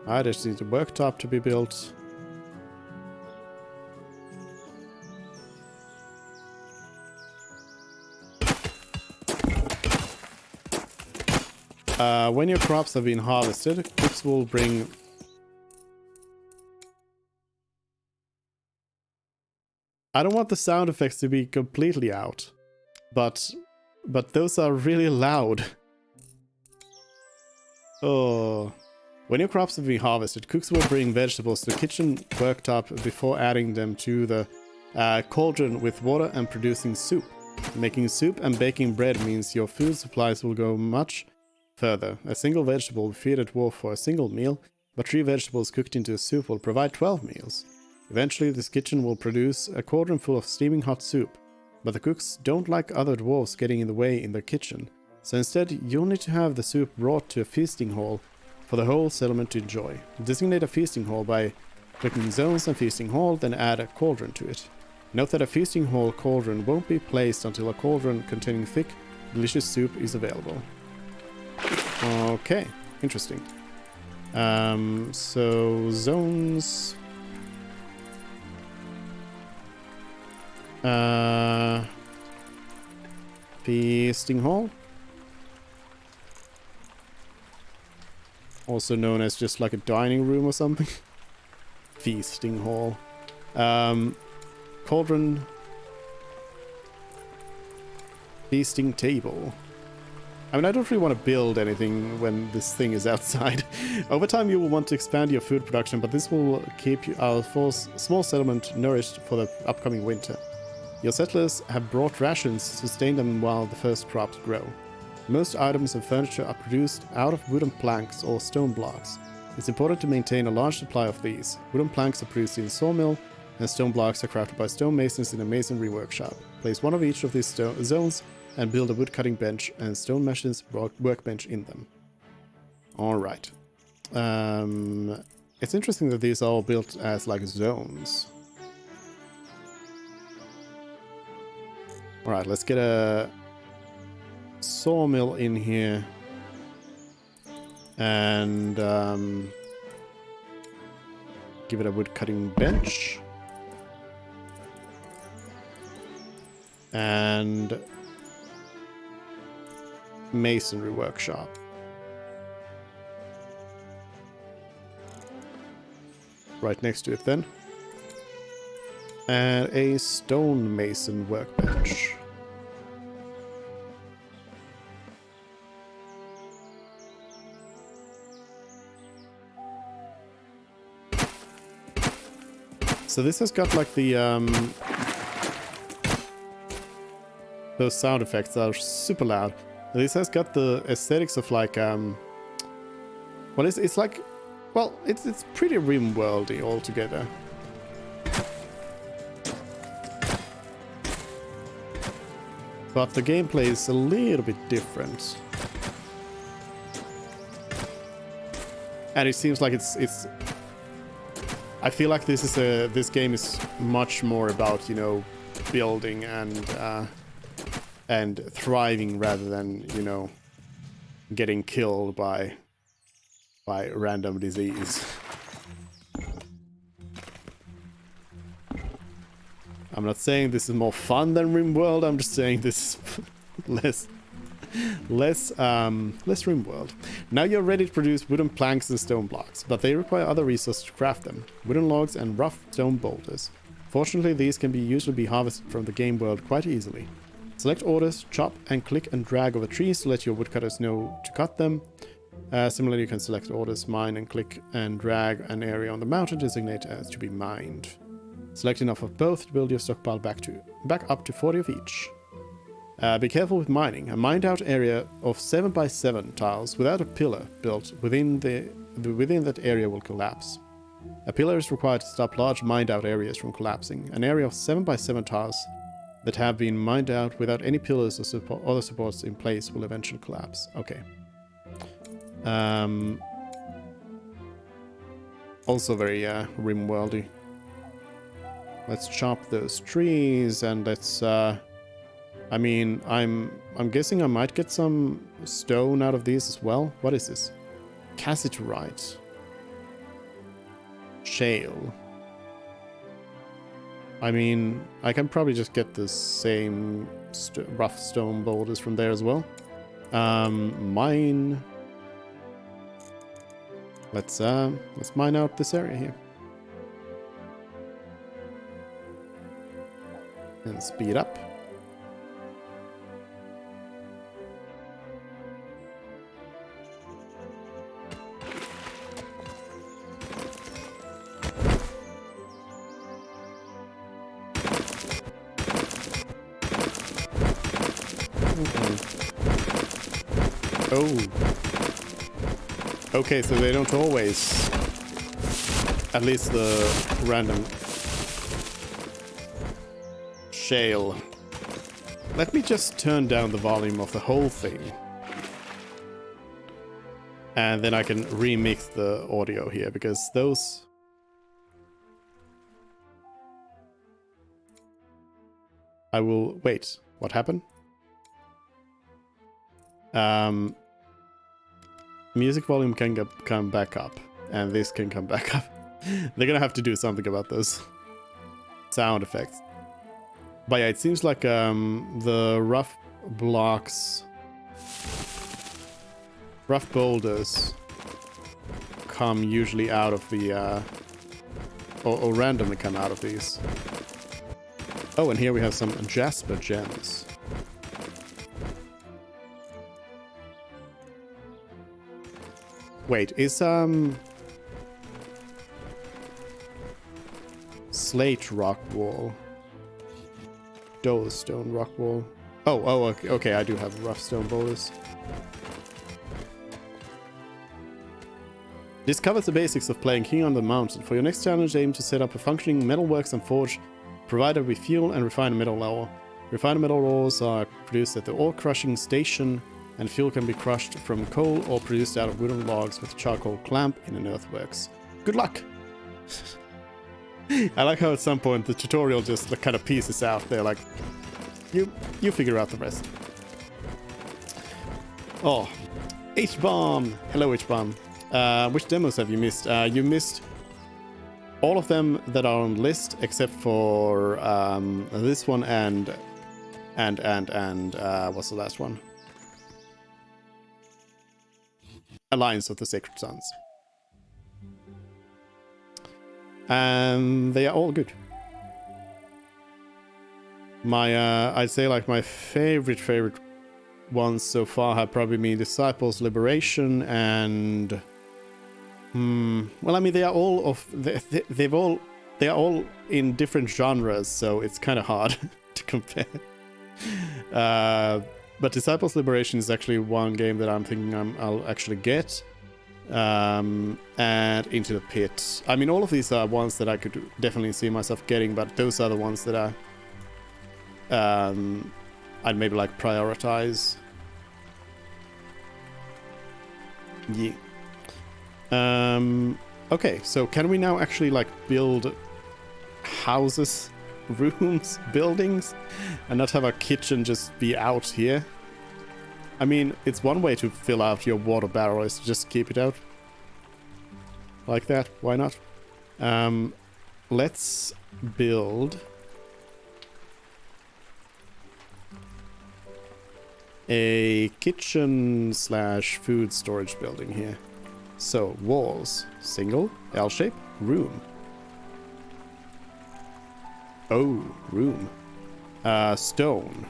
I just need a worktop to be built. When your crops have been harvested, cooks will bring... I don't want the sound effects to be completely out, but those are really loud. Oh... When your crops have been harvested, cooks will bring vegetables to the kitchen worktop before adding them to the cauldron with water and producing soup. Making soup and baking bread means your food supplies will go much further. A single vegetable will feed a dwarf for a single meal, but 3 vegetables cooked into a soup will provide 12 meals. Eventually, this kitchen will produce a cauldron full of steaming hot soup, but the cooks don't like other dwarves getting in the way in their kitchen, so instead you'll need to have the soup brought to a feasting hall for the whole settlement to enjoy. Designate a feasting hall by clicking Zones and Feasting Hall, then add a cauldron to it. Note that a feasting hall cauldron won't be placed until a cauldron containing thick, delicious soup is available. Okay, interesting. So zones. Feasting hall. Also known as just like a dining room or something. Feasting hall. Cauldron. Feasting table. I mean, I don't really want to build anything when this thing is outside. Over time, you will want to expand your food production, but this will keep our small settlement nourished for the upcoming winter. Your settlers have brought rations to sustain them while the first crops grow. Most items and furniture are produced out of wooden planks or stone blocks. It's important to maintain a large supply of these. Wooden planks are produced in sawmill, and stone blocks are crafted by stonemasons in a masonry workshop. Place one of each of these zones and build a woodcutting bench and stone masons workbench in them. Alright. It's interesting that these are all built as like zones. Alright, let's get a sawmill in here. And give it a woodcutting bench. And masonry workshop. Right next to it then. And a stonemason workbench. So this has got like the those sound effects that are super loud. This has got the aesthetics of like well, it's like, well, it's pretty RimWorldy altogether. But the gameplay is a little bit different. And it seems like it's I feel like this game is much more about, you know, building and thriving rather than, you know, getting killed by random disease. I'm not saying this is more fun than RimWorld, I'm just saying this is less RimWorld. Now you're ready to produce wooden planks and stone blocks, but they require other resources to craft them. Wooden logs and rough stone boulders. Fortunately, these can usually be harvested from the game world quite easily. Select orders, chop, and click and drag over trees to let your woodcutters know to cut them. Similarly, you can select orders, mine, and click and drag an area on the mountain designated as to be mined. Select enough of both to build your stockpile back up to 40 of each. Be careful with mining. A mined out area of 7x7 tiles without a pillar built within that area will collapse. A pillar is required to stop large mined out areas from collapsing. An area of 7x7 tiles that have been mined out without any pillars or other supports in place will eventually collapse. Okay. Also very RimWorldy. Let's chop those trees and let's I mean, I'm guessing I might get some stone out of these as well. What is this? Cassiterite. Shale. I mean, I can probably just get the same rough stone boulders from there as well. Mine. Let's mine out this area here. And speed up. Oh. Okay, so they don't always... At least the random... shale. Let me just turn down the volume of the whole thing. And then I can remix the audio here, because those... I will... Wait, what happened? Music volume can come back up, and this can come back up. They're gonna have to do something about those sound effects. But yeah, it seems like the rough blocks, rough boulders come usually out of the, or randomly come out of these. Oh, and here we have some Jasper gems. Wait, is slate rock wall, stone rock wall? Oh, okay, I do have rough stone boulders. This covers the basics of playing King on the Mountain. For your next challenge, aim to set up a functioning metalworks and forge provided with fuel and refined metal ore. Refined metal ores are produced at the ore crushing station, and fuel can be crushed from coal or produced out of wooden logs with a charcoal clamp in an earthworks. Good luck! I like how at some point the tutorial just kind of pieces out there, like, you figure out the rest. Oh, H-Bomb! Hello, H-Bomb. Which demos have you missed? You missed all of them that are on the list, except for this one and what's the last one? Alliance of the Sacred Sons. And they are all good. My, I'd say like my favorite ones so far have probably been Disciples Liberation and... well, I mean, they are all of... They are all in different genres, so it's kind of hard to compare. But Disciples Liberation is actually one game that I'm thinking I'll actually get. And Into the Pit. I mean, all of these are ones that I could definitely see myself getting, but those are the ones that I'd maybe like prioritize. Yeah. Okay, so can we now actually like build houses, rooms, buildings, and not have our kitchen just be out here? I mean, it's one way to fill out your water barrel is to just keep it out like that. Why not? Let's build a kitchen slash food storage building here. So, walls, single, L-shape, room. Oh, room. Stone,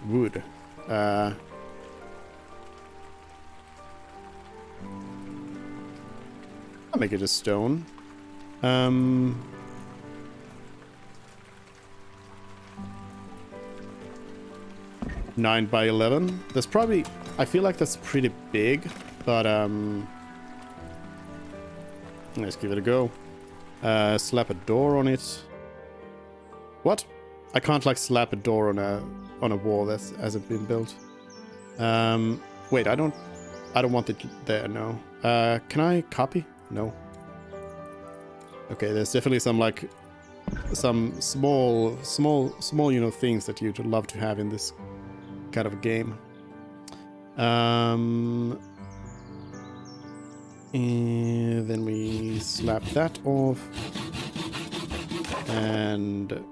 wood. I'll make it a stone. 9 by 11. That's probably... I feel like that's pretty big, but let's give it a go. Slap a door on it. What? I can't like slap a door on a wall that hasn't been built. Wait, I don't want it there. No. Can I copy? No. Okay, there's definitely some like some small you know things that you'd love to have in this kind of a game. And then we slap that off. And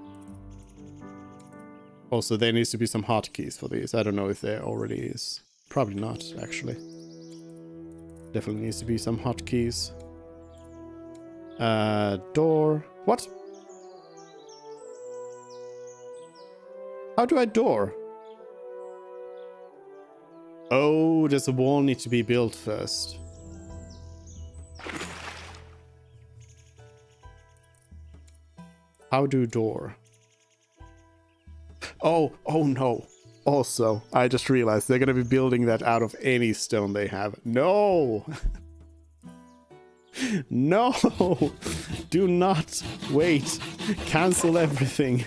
also there needs to be some hotkeys for these. I don't know if there already is. Probably not, actually. Definitely needs to be some hotkeys. Door. What? How do I door? Oh, does the wall need to be built first? How do door? Oh no. Also, I just realized they're gonna be building that out of any stone they have. No! No! Do not wait. Cancel everything.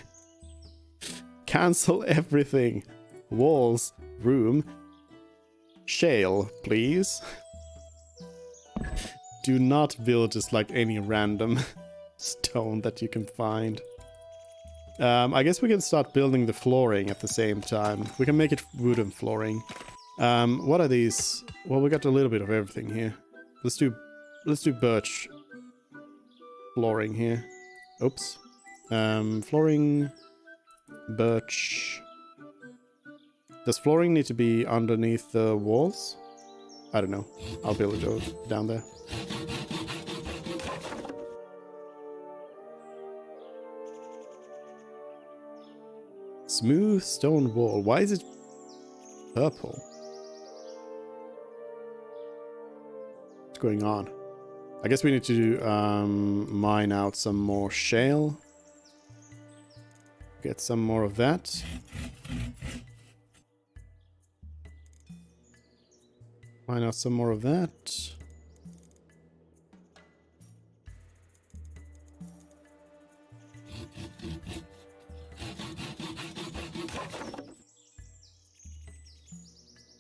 Cancel everything. Walls, room, shale, please. Do not build just like any random stone that you can find. I guess we can start building the flooring at the same time. We can make it wooden flooring. What are these? Well, we got a little bit of everything here. Let's do birch flooring here. Oops. Flooring, birch. Does flooring need to be underneath the walls? I don't know. I'll build it down there. Smooth stone wall. Why is it purple? What's going on? I guess we need to mine out some more shale. Get some more of that. Mine out some more of that.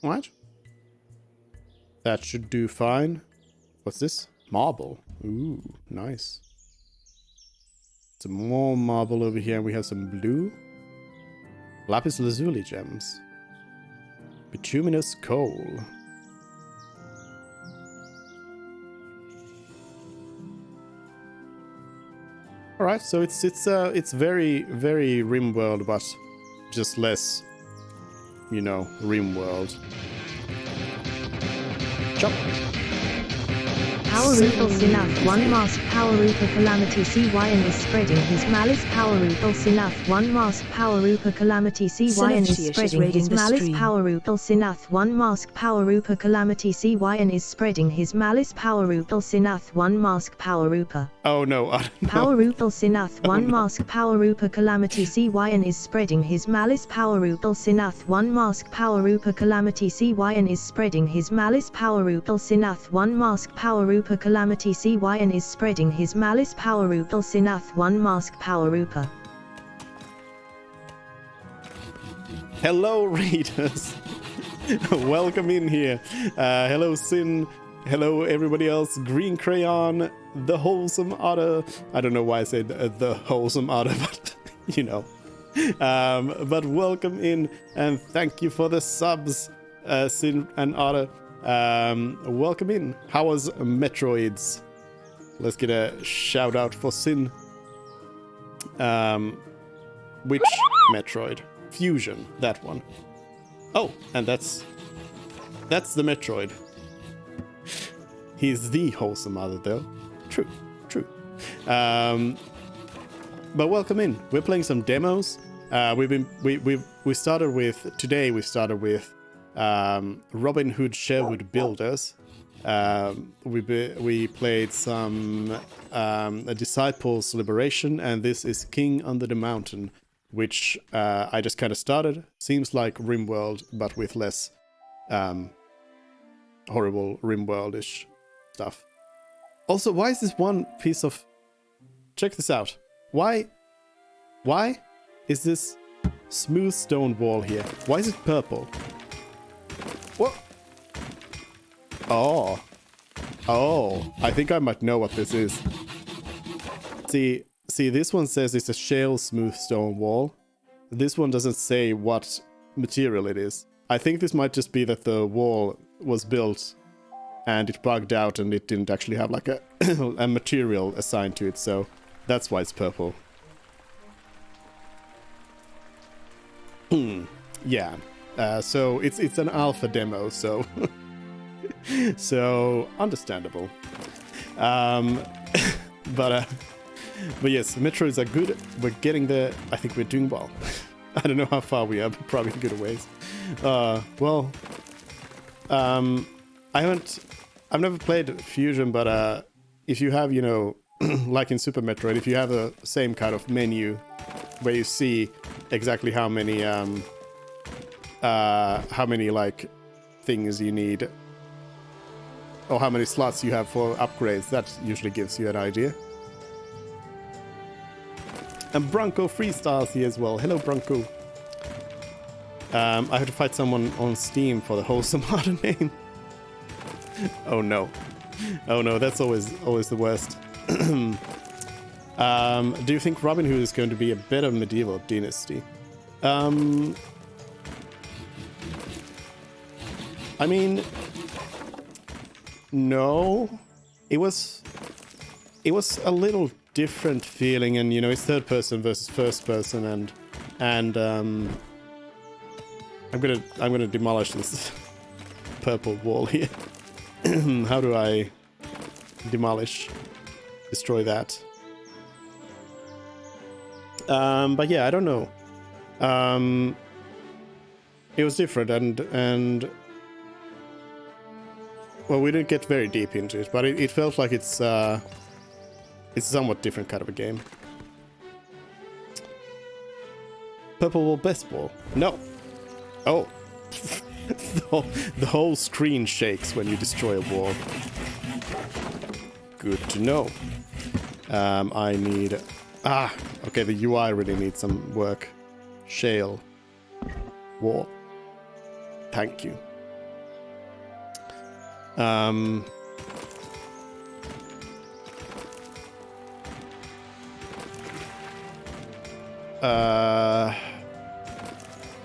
What? That should do fine. What's this? Marble. Ooh, nice. Some more marble over here. We have some blue. Lapis lazuli gems. Bituminous coal. All right, so it's very RimWorld, but just less, you know, RimWorld. Chop. Power Rupal Sinath 1 Mask Power Rupa Calamity CYN is spreading his malice. Power Rupal Sinath 1 Mask Power Rupa Calamity CYN is spreading his malice. Power Rupal Sinath 1 Mask Power Rupa Calamity CYN is spreading his malice. Power Rupal Sinath 1 Mask Power Rupa. Oh no, Power Rupal Sinath 1 Mask Power Rupa Calamity CYN is spreading his malice. Power Rupal Sinath 1 Mask Power Rupa Calamity CYN is spreading his malice. Power Rupal Sinath 1 Mask Power Rupa Calamity CYN is spreading his malice. Power Rupal Sinath 1 Mask Power Rupa. Hello, readers. Welcome in here. Hello, Sin. Hello, everybody else. Green Crayon, the Wholesome Otter. I don't know why I said the Wholesome Otter, but you know. But welcome in and thank you for the subs, Sin and Otter. Welcome in. How was Metroids? Let's get a shout out for Sin. Which Metroid? Fusion, that one. Oh, and that's the Metroid. He's the wholesome mother, though. True. But welcome in. We're playing some demos. We started with Robin Hood Sherwood Builders. We played some a Disciples Liberation, and this is King Under the Mountain, which I just kind of started. Seems like RimWorld, but with less horrible RimWorld-ish stuff. Also, why is this one piece of... Check this out. Why is this smooth stone wall here? Why is it purple? What? Oh, I think I might know what this is. See, this one says it's a shale smooth stone wall. This one doesn't say what material it is. I think this might just be that the wall was built and it bugged out and it didn't actually have like a, a material assigned to it, so that's why it's purple. Yeah. So it's an alpha demo, so so understandable. But yes, Metroids are good. We're getting there. I think we're doing well. I don't know how far we are, but probably good a ways. I've never played Fusion, but if you have, you know, like in Super Metroid, if you have the same kind of menu where you see exactly how many how many like things you need or how many slots you have for upgrades. That usually gives you an idea. And Bronco Freestyles here as well. Hello, Bronco. I have to fight someone on Steam for the wholesome harder name. Oh no. Oh no, that's always the worst. Do you think Robin Hood is going to be a better medieval dynasty? I mean, no. It was a little different feeling, and you know, it's third person versus first person, and I'm gonna demolish this purple wall here. How do I destroy that? But yeah, I don't know. It was different, and well, we didn't get very deep into it, but it felt like it's a somewhat different kind of a game. Purple wall, best wall. No. Oh. The whole screen shakes when you destroy a wall. Good to know. I need... okay, the UI really needs some work. Shale. Wall. Thank you.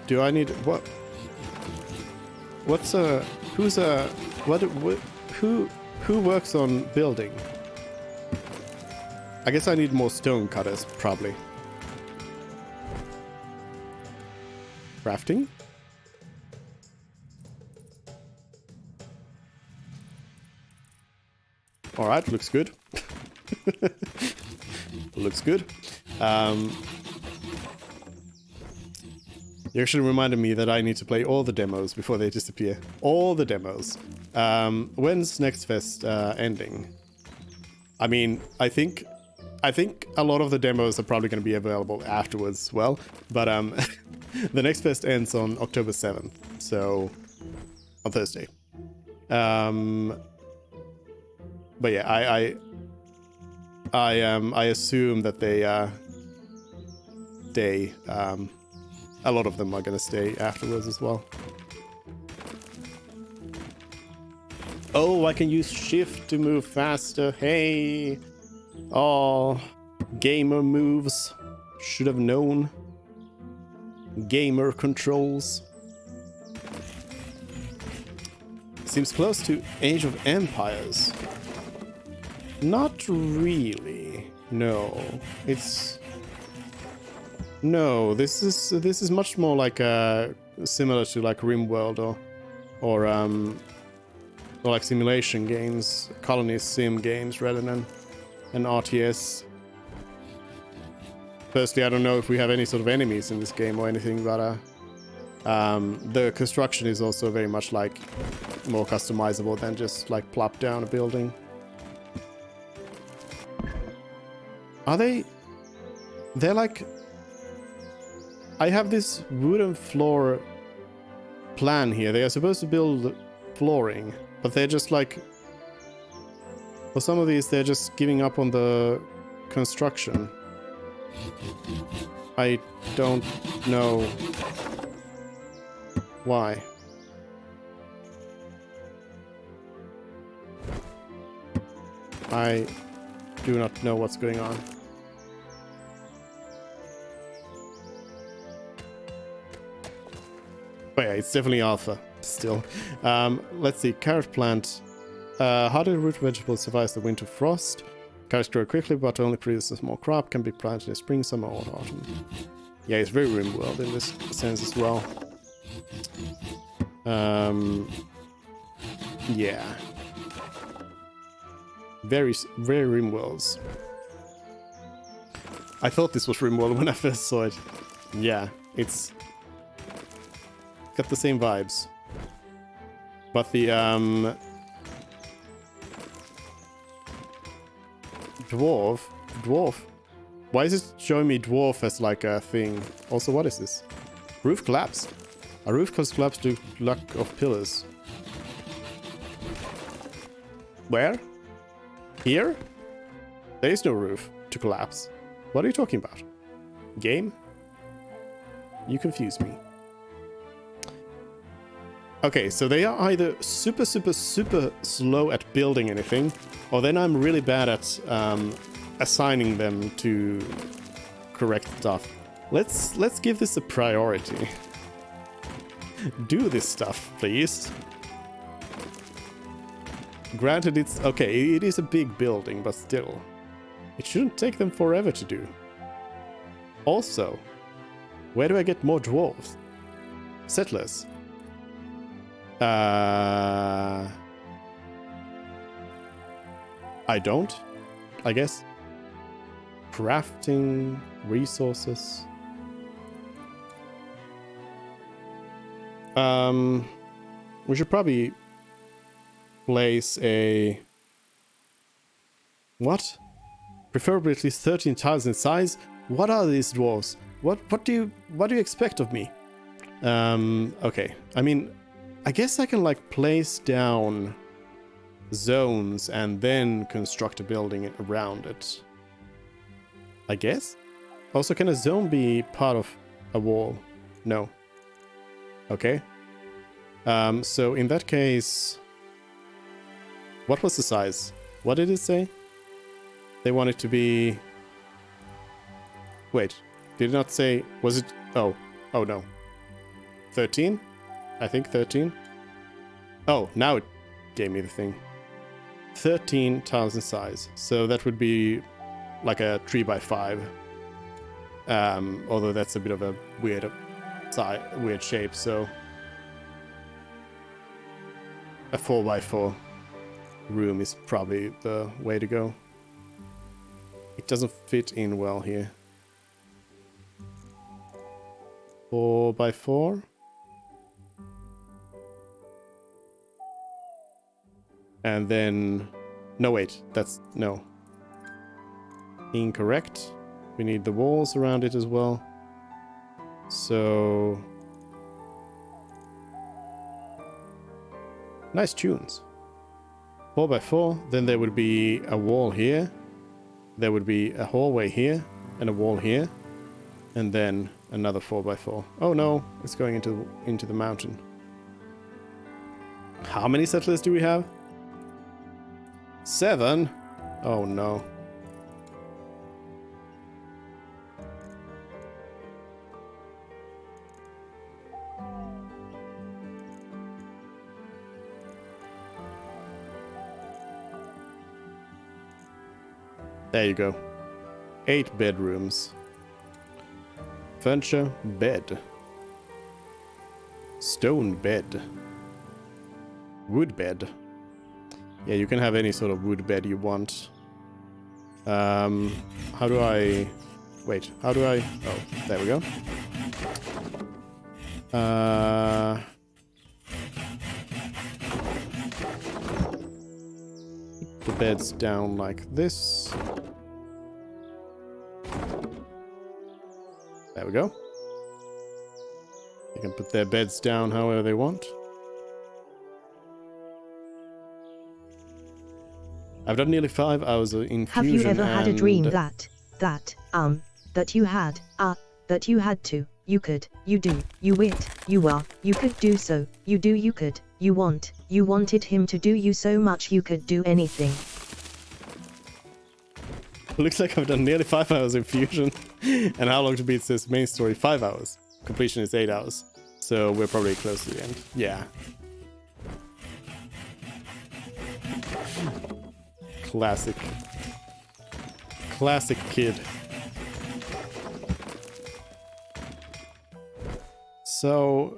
Do I need... what? What's a... who's a... who works on building? I guess I need more stone cutters, probably. Crafting? Alright, looks good. Looks good. You actually reminded me that I need to play all the demos before they disappear. All the demos. When's Next Fest ending? I mean, I think a lot of the demos are probably going to be available afterwards as well. But the Next Fest ends on October 7th, so on Thursday. But yeah, I assume that they a lot of them are going to stay afterwards as well. Oh, I can use shift to move faster. Hey. Oh, gamer moves. Should have known. Gamer controls. Seems close to Age of Empires. Not really. No. It's... no, this is much more like similar to like RimWorld or like simulation games, colony sim games rather than an RTS. Firstly, I don't know if we have any sort of enemies in this game or anything, but the construction is also very much like more customizable than just like plop down a building. Are they? They're like... I have this wooden floor plan here. They are supposed to build flooring, but they're just like... for some of these, they're just giving up on the construction. I don't know why. I do not know what's going on. But yeah, it's definitely alpha still. Let's see. Carrot plant. Hardy root vegetable survives the winter frost. Carrots grow quickly, but only produces a small crop. Can be planted in spring, summer, or autumn. Yeah, it's very RimWorld in this sense as well. Yeah. Very, very RimWorlds. I thought this was RimWorld when I first saw it. Yeah, it's got the same vibes. But the dwarf. Why is it showing me dwarf as like a thing? Also, what is this? Roof collapsed. A roof cause collapse due to lack of pillars. Where? Here? There is no roof to collapse. What are you talking about? Game? You confuse me. Okay, so they are either super slow at building anything, or then I'm really bad at assigning them to correct stuff. Let's give this a priority. Do this stuff, please. Granted, it's okay, it is a big building, but still. It shouldn't take them forever to do. Also, where do I get more dwarves? Settlers. I don't, I guess. Crafting, resources. We should probably place a... What? Preferably at least 13 tiles in size? What are these dwarves? What do you expect of me? Okay. I mean, I guess I can like place down zones and then construct a building around it. I guess? Also, can a zone be part of a wall? No. Okay. So in that case, what was the size? What did it say? They want it to be... Wait, did it not say... Was it... Oh no. 13? I think 13. Oh, now it gave me the thing. 13 tiles in size. So that would be like a 3x5. Although that's a bit of a weird shape, so... A 4x4 room is probably the way to go. It doesn't fit in well here. 4x4. And then... No, wait. That's... No. Incorrect. We need the walls around it as well. So... Nice tunes. 4x4. Then there would be a wall here. There would be a hallway here. And a wall here. And then another 4x4. Oh no, it's going into the mountain. How many settlers do we have? 7? Oh no. There you go. 8 bedrooms. Furniture, bed. Stone bed. Wood bed. Yeah, you can have any sort of wood bed you want. How do I... Wait, how do I... Oh, there we go. Put the beds down like this. There we go. They can put their beds down however they want. I've done nearly 5 hours of infusion. Have you ever had a dream that you had, that you had to, you could, you do, you wit, you are, you could do so, you do, you could, you want, you wanted him to do you so much you could do anything? Looks like I've done nearly 5 hours infusion. And how long to beat this main story? 5 hours. Completion is 8 hours. So we're probably close to the end. Yeah. Classic. Classic kid. So...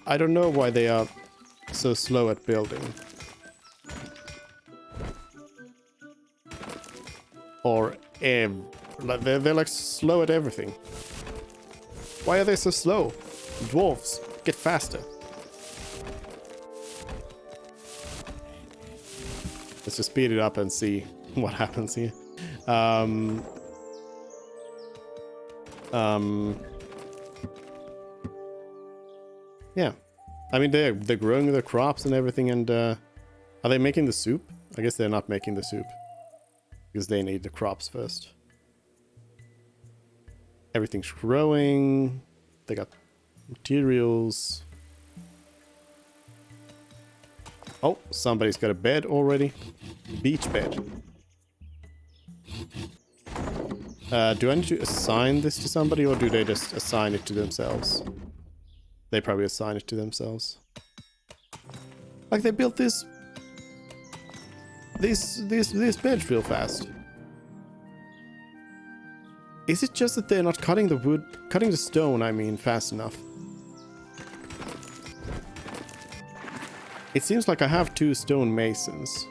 I don't know why they are so slow at building. Or they're like slow at everything. Why are they so slow? Dwarves, get faster. Let's to speed it up and see what happens here. Yeah. I mean, they're growing their crops and everything, and are they making the soup? I guess they're not making the soup. Because they need the crops first. Everything's growing. They got materials. Oh, somebody's got a bed already. Beach bed. Do I need to assign this to somebody, or do they just assign it to themselves? They probably assign it to themselves. Like, they built this bed real fast. Is it just that they're not cutting the stone, I mean, fast enough? It seems like I have 2 stone masons.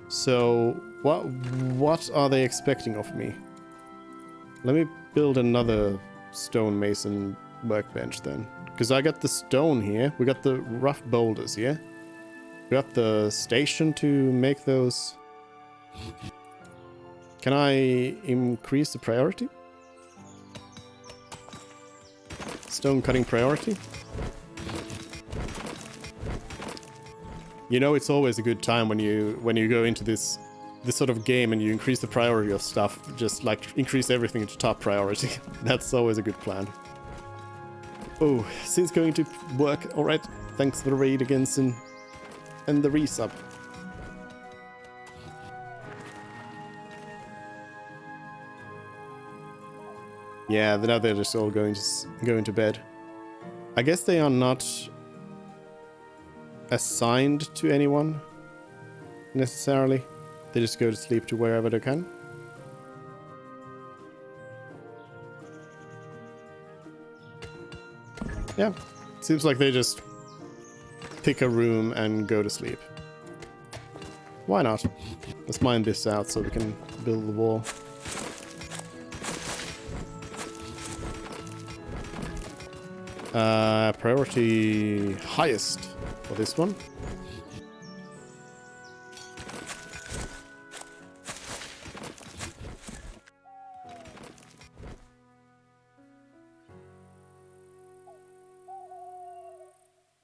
So, what are they expecting of me? Let me build another stone mason workbench then. Because I got the stone here. We got the rough boulders here. We got the station to make those. Can I increase the priority? Stone cutting priority? You know, it's always a good time when you go into this sort of game and you increase the priority of stuff. Just like increase everything to top priority. That's always a good plan. Oh, Sid's going to work. Alright, thanks for the raid again, Sin. And the resub. Yeah, now they're just all going to bed. I guess they are not assigned to anyone necessarily. They just go to sleep to wherever they can. Yeah, seems like they just pick a room and go to sleep. Why not? Let's mine this out so we can build the wall. Priority highest for this one.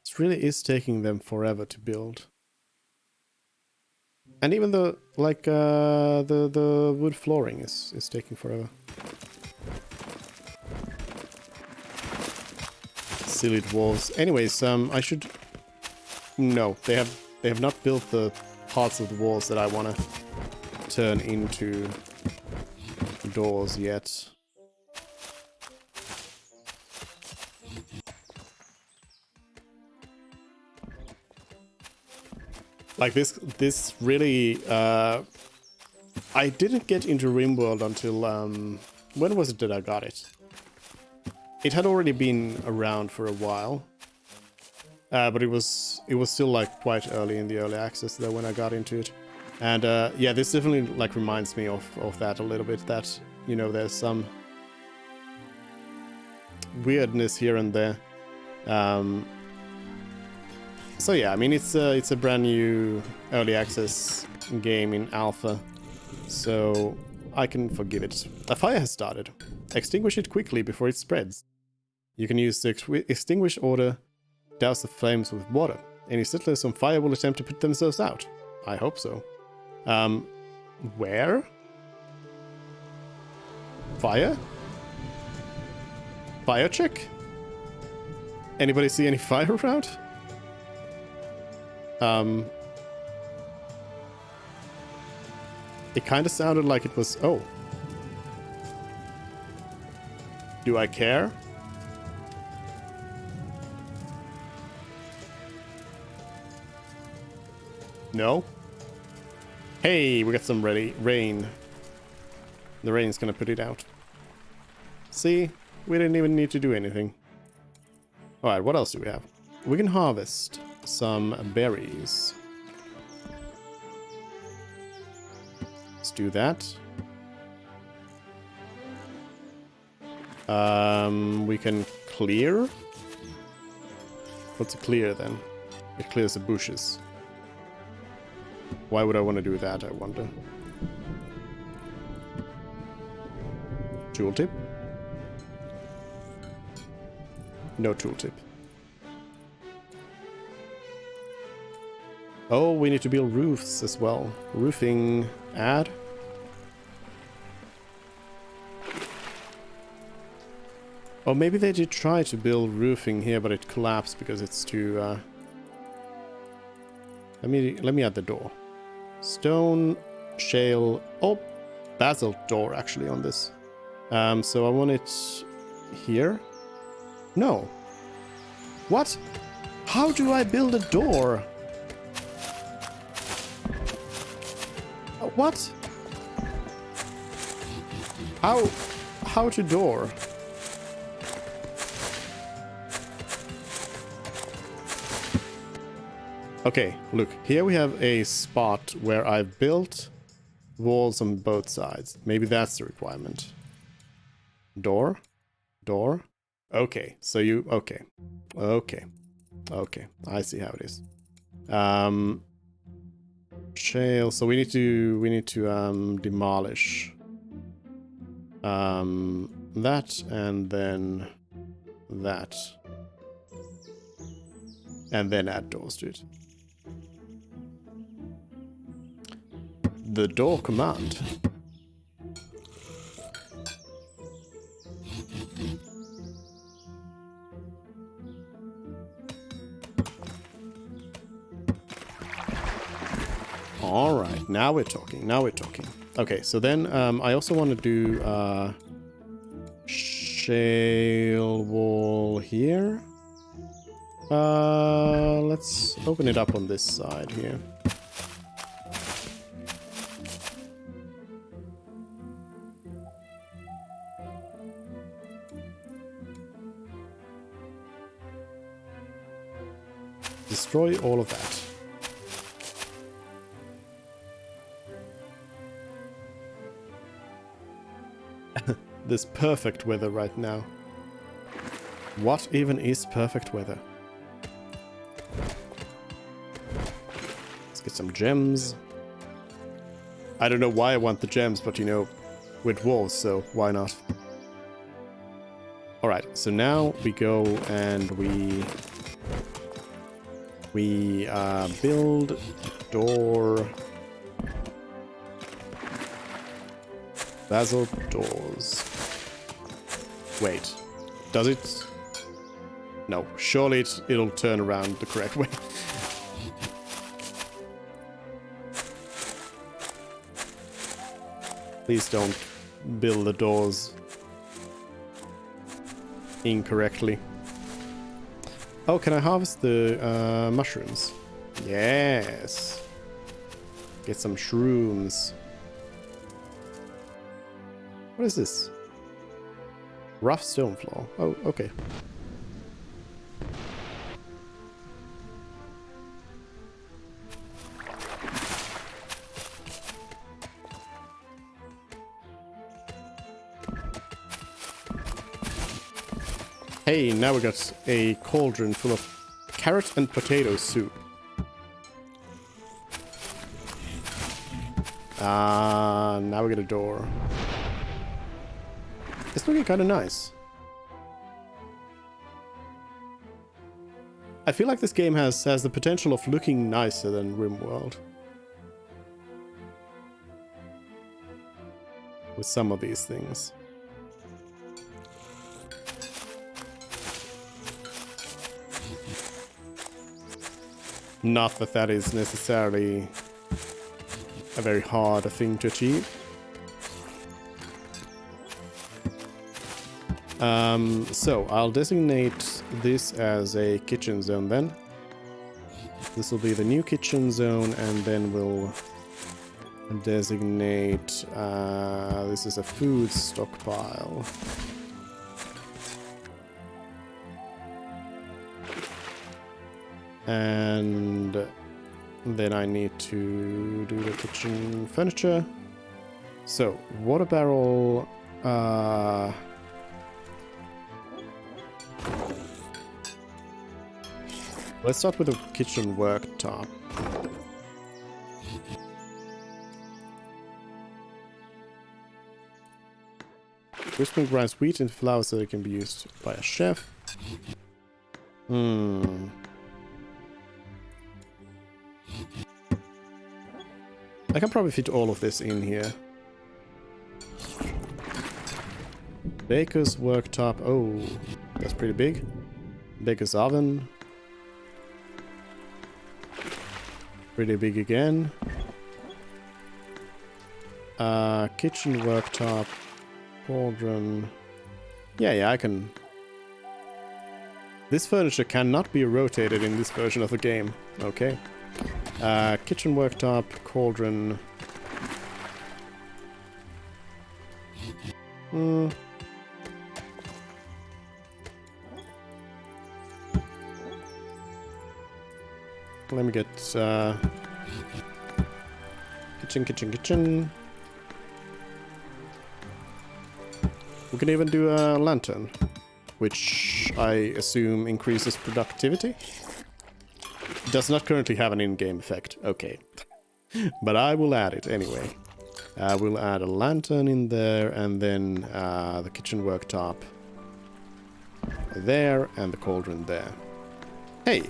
It really is taking them forever to build. And even the the wood flooring is taking forever. Silly dwarves. Anyways, I should. No, they have not built the parts of the walls that I want to turn into doors yet. Like this really. I didn't get into RimWorld until when was it that I got it? It had already been around for a while, but it was still like quite early in the early access though when I got into it, and yeah, this definitely like reminds me of that a little bit. That, you know, there's some weirdness here and there. So yeah, I mean it's a brand new early access game in alpha, so I can forgive it. A fire has started. Extinguish it quickly before it spreads. You can use the extinguish order, douse the flames with water. Any settlers on fire will attempt to put themselves out. I hope so. Where? Fire? Fire check? Anybody see any fire around? It kind of sounded like it was... Oh. Do I care? No? Hey, we got some rain. The rain's gonna put it out. See? We didn't even need to do anything. Alright, what else do we have? We can harvest some berries. Let's do that. We can clear. What's a clear then? It clears the bushes. Why would I want to do that, I wonder? Tooltip? No tooltip. Oh, we need to build roofs as well. Roofing, add. Oh, maybe they did try to build roofing here, but it collapsed because it's too... Let me add the door. Stone, shale... Oh, basalt door actually on this. So I want it here. No. What? How do I build a door? What? How to door? Okay, look, here we have a spot where I've built walls on both sides. Maybe that's the requirement. Door? Door? Okay, so you... Okay. Okay. Okay, I see how it is. Shale, so we need to demolish that and then that. And then add doors to it. The door command. All right, now we're talking. Now we're talking. Okay, so then I also want to do shale wall here. Let's open it up on this side here. Destroy all of that. This perfect weather right now. What even is perfect weather? Let's get some gems. I don't know why I want the gems, but you know, with walls, so why not? Alright, so now we go and we build door basalt doors. Wait, does it? No, surely it'll turn around the correct way. Please don't build the doors incorrectly. Oh, can I harvest the mushrooms? Yes. Get some shrooms. What is this? Rough stone floor. Oh, okay. Hey, now we got a cauldron full of carrot and potato soup. Now we get a door. It's looking kind of nice. I feel like this game has the potential of looking nicer than RimWorld. With some of these things. Not that that is necessarily a very hard thing to achieve. So I'll designate this as a kitchen zone then. This will be the new kitchen zone, and then we'll designate this is a food stockpile. And then I need to do the kitchen furniture. So, water barrel. Let's start with the kitchen worktop. Crispin grinds wheat into flour so it can be used by a chef. Hmm. I can probably fit all of this in here. Baker's worktop. Oh, that's pretty big. Baker's oven. Pretty big again. Kitchen worktop. Cauldron. Yeah, I can... This furniture cannot be rotated in this version of the game. Okay. Kitchen worktop, cauldron. Let me get kitchen. We can even do a lantern, which I assume increases productivity. Does not currently have an in-game effect. Okay. But I will add it anyway. We'll add a lantern in there, and then the kitchen worktop there, and the cauldron there. Hey!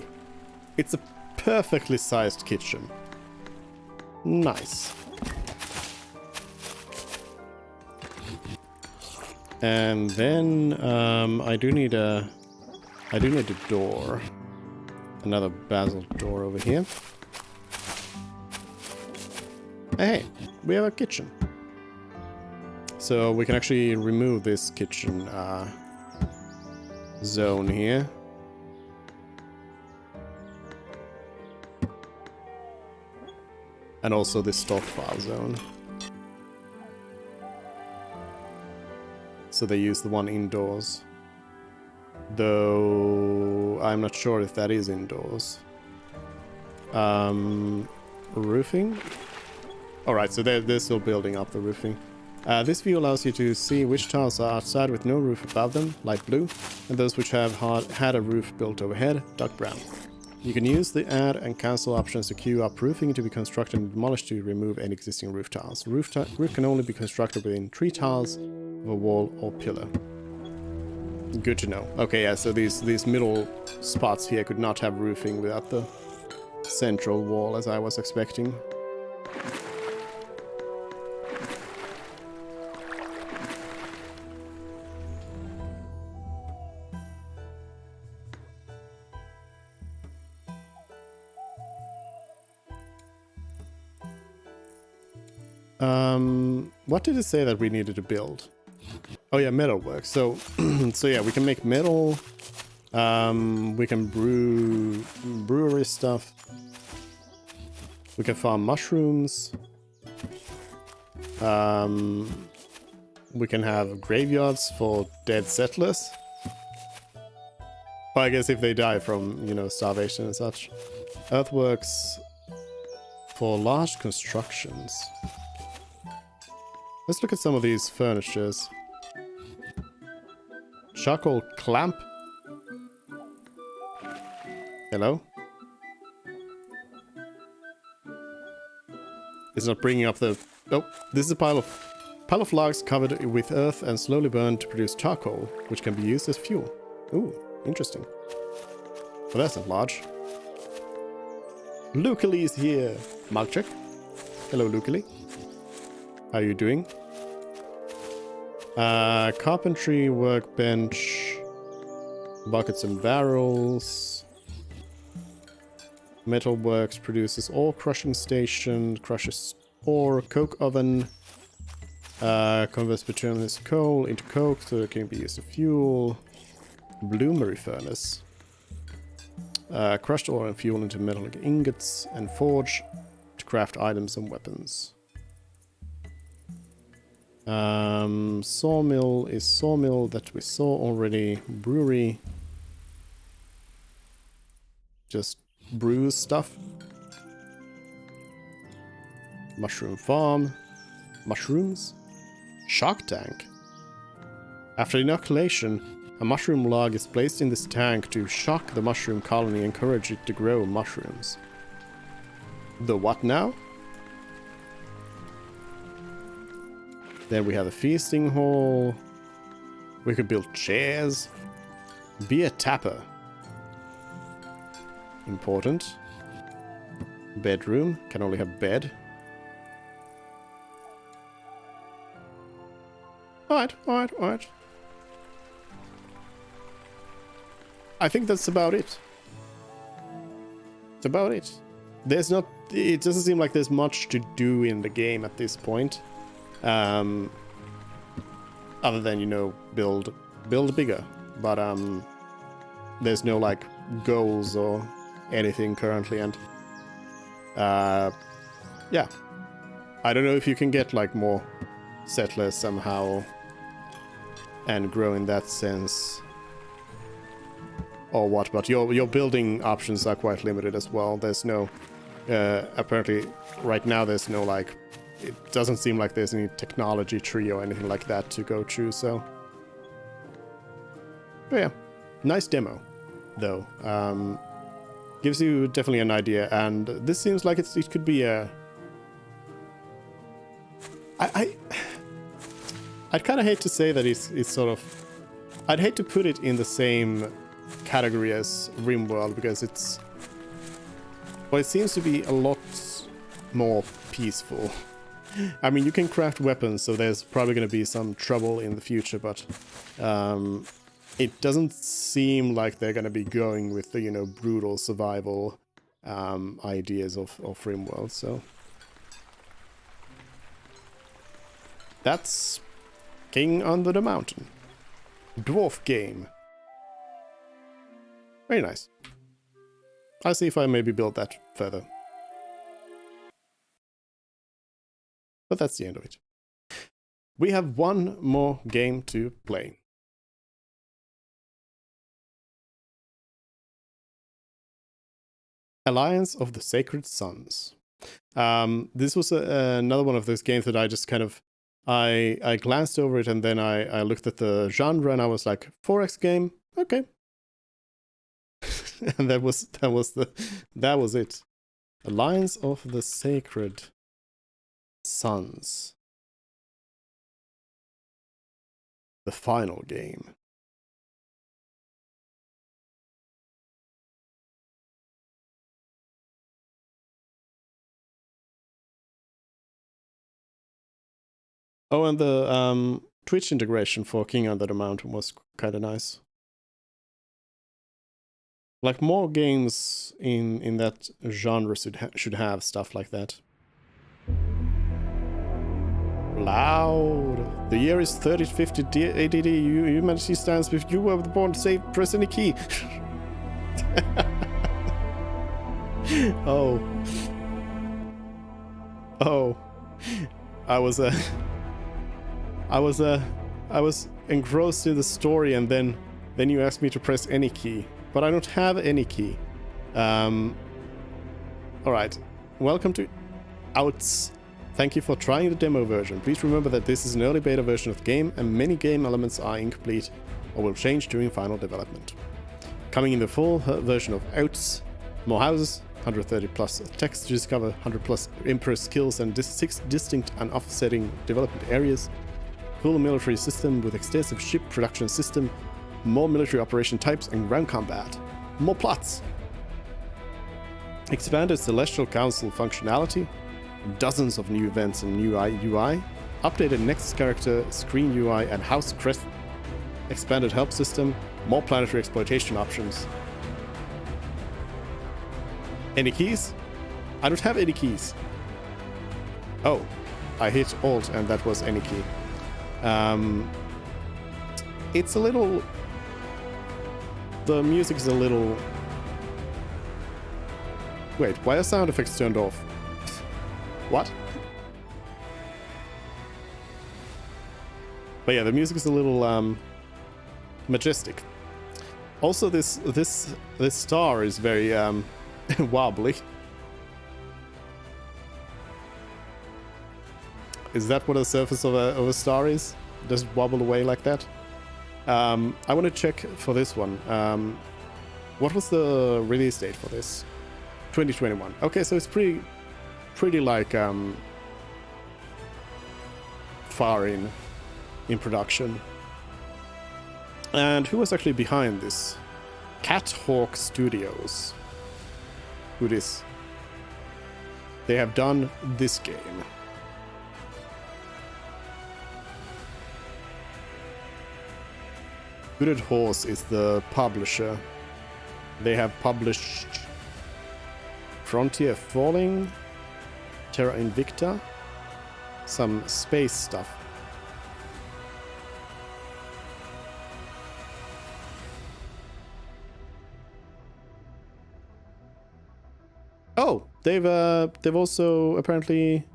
It's a perfectly sized kitchen. Nice. And then I do need a door. Another basil door over here. Hey, we have a kitchen. So we can actually remove this kitchen zone here. And also this stockpile zone. So they use the one indoors. Though I'm not sure if that is indoors. Roofing? Alright, so they're still building up the roofing. This view allows you to see which tiles are outside with no roof above them, light blue, and those which have had a roof built overhead, dark brown. You can use the add and cancel options to queue up roofing to be constructed and demolished to remove any existing roof tiles. Roof can only be constructed within 3 tiles of a wall or pillar. Good to know. Okay, yeah, so these middle spots here could not have roofing without the central wall as I was expecting. What did it say that we needed to build? Oh yeah, metalwork. So, so yeah, we can make metal. We can brew brewery stuff. We can farm mushrooms. We can have graveyards for dead settlers. Well, I guess if they die from, you know, starvation and such. Earthworks for large constructions. Let's look at some of these furnitures. Charcoal clamp. Hello? It's not bringing up the... Oh, this is a pile of logs covered with earth and slowly burned to produce charcoal, which can be used as fuel. Ooh, interesting. Well, that's not large. Lucally is here. Mark check. Hello, Lucally. How are you doing? Carpentry workbench. Buckets and barrels. Metalworks produces ore crushing station. Crushes ore. Coke oven. Converts bituminous coal into coke so it can be used as fuel. Bloomery furnace. Crushed ore and fuel into metal ingots. And forge to craft items and weapons. Sawmill is sawmill that we saw already. Brewery. Just brews stuff. Mushroom farm. Mushrooms. Shark tank. After inoculation, a mushroom log is placed in this tank to shock the mushroom colony and encourage it to grow mushrooms. The what now? Then we have a feasting hall. We could build chairs. Be a tapper. Important. Bedroom. Can only have bed. Alright, alright, alright. I think that's about it. That's about it. There's not... It doesn't seem like there's much to do in the game at this point. Other than, you know, build bigger. But, there's no, like, goals or anything currently, and... yeah. I don't know if you can get, like, more settlers somehow and grow in that sense or what, but your building options are quite limited as well. There's no apparently right now there's no, like, it doesn't seem like there's any technology tree or anything like that to go through, so but yeah, nice demo though. Gives you definitely an idea, and this seems like it could be a... I'd kind of hate to say that it's sort of... I'd hate to put it in the same category as RimWorld, because it's... Well, it seems to be a lot more peaceful. I mean, you can craft weapons, so there's probably going to be some trouble in the future, but... it doesn't seem like they're going to be going with the, you know, brutal survival ideas of RimWorld, so... That's King Under the Mountain. Dwarf game. Very nice. I'll see if I maybe build that further. But that's the end of it. We have one more game to play. Alliance of the Sacred Sons. This was another one of those games that I just kind of... I glanced over it, and then I looked at the genre, and I was like, 4X game? Okay. And that was it. Alliance of the Sacred Sons. The final game. Oh, and the Twitch integration for King Under the Mountain was kind of nice. Like, more games in that genre should have stuff like that. Loud. The year is 3050 ADD. Humanity stands with you were born to save. Press any key. Oh. Oh. I was engrossed in the story, and then you asked me to press any key, but I don't have any key. Alright. Welcome to Outs. Thank you for trying the demo version. Please remember that this is an early beta version of the game, and many game elements are incomplete or will change during final development. Coming in the full version of Outs, more houses, 130 plus text to discover, 100 plus impress skills, and 6 distinct and offsetting development areas. Full military system with extensive ship production system, more military operation types, and ground combat. More plots. Expanded Celestial Council functionality, dozens of new events and new UI, updated next character screen UI and house crest, expanded help system, more planetary exploitation options. Any keys? I don't have any keys. Oh, I hit Alt and that was any key. It's a little... The music is a little... Wait, why are sound effects turned off? What? But yeah, the music is a little majestic. Also, this star is very wobbly. Is that what the surface of a star is? Does it wobble away like that? I want to check for this one. What was the release date for this? 2021. Okay, so it's pretty like far in production. And who was actually behind this? Cathawk Studios. Who this? They have done this game. Hooded Horse is the publisher. They have published Frontier Falling, Terra Invicta, some space stuff. Oh, they've also apparently.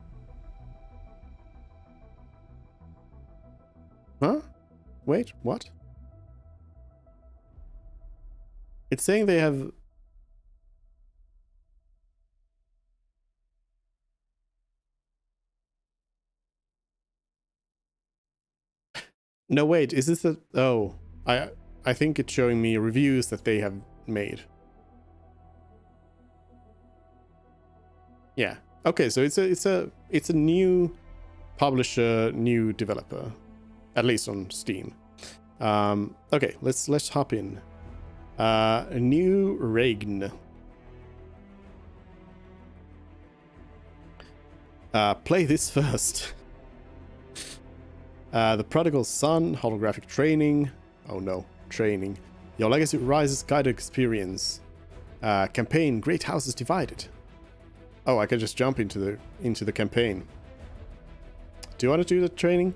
Huh? Wait, what? It's saying they have. No, wait, is this a... Oh, I think it's showing me reviews that they have made. Yeah. Okay, so it's a new publisher, new developer, at least on Steam. Okay, let's hop in. A new Regn. Play this first. The Prodigal Son, holographic training. Oh no, training. Your Legacy Rises guided experience. Campaign, Great Houses Divided. Oh, I can just jump into the campaign. Do you want to do the training?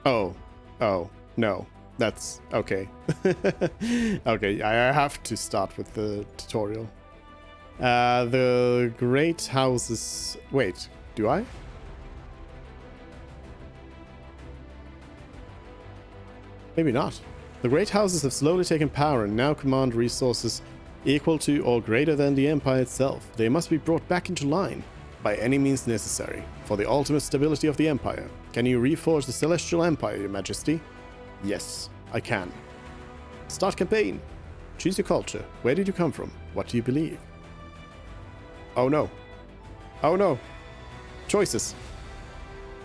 Oh, no. That's okay. Okay, I have to start with the tutorial. The Great Houses... Wait, do I? Maybe not. The Great Houses have slowly taken power and now command resources equal to or greater than the Empire itself. They must be brought back into line by any means necessary for the ultimate stability of the Empire. Can you reforge the Celestial Empire, Your Majesty? Yes, I can. Start campaign. Choose your culture. Where did you come from? What do you believe? Oh no. Oh no. Choices.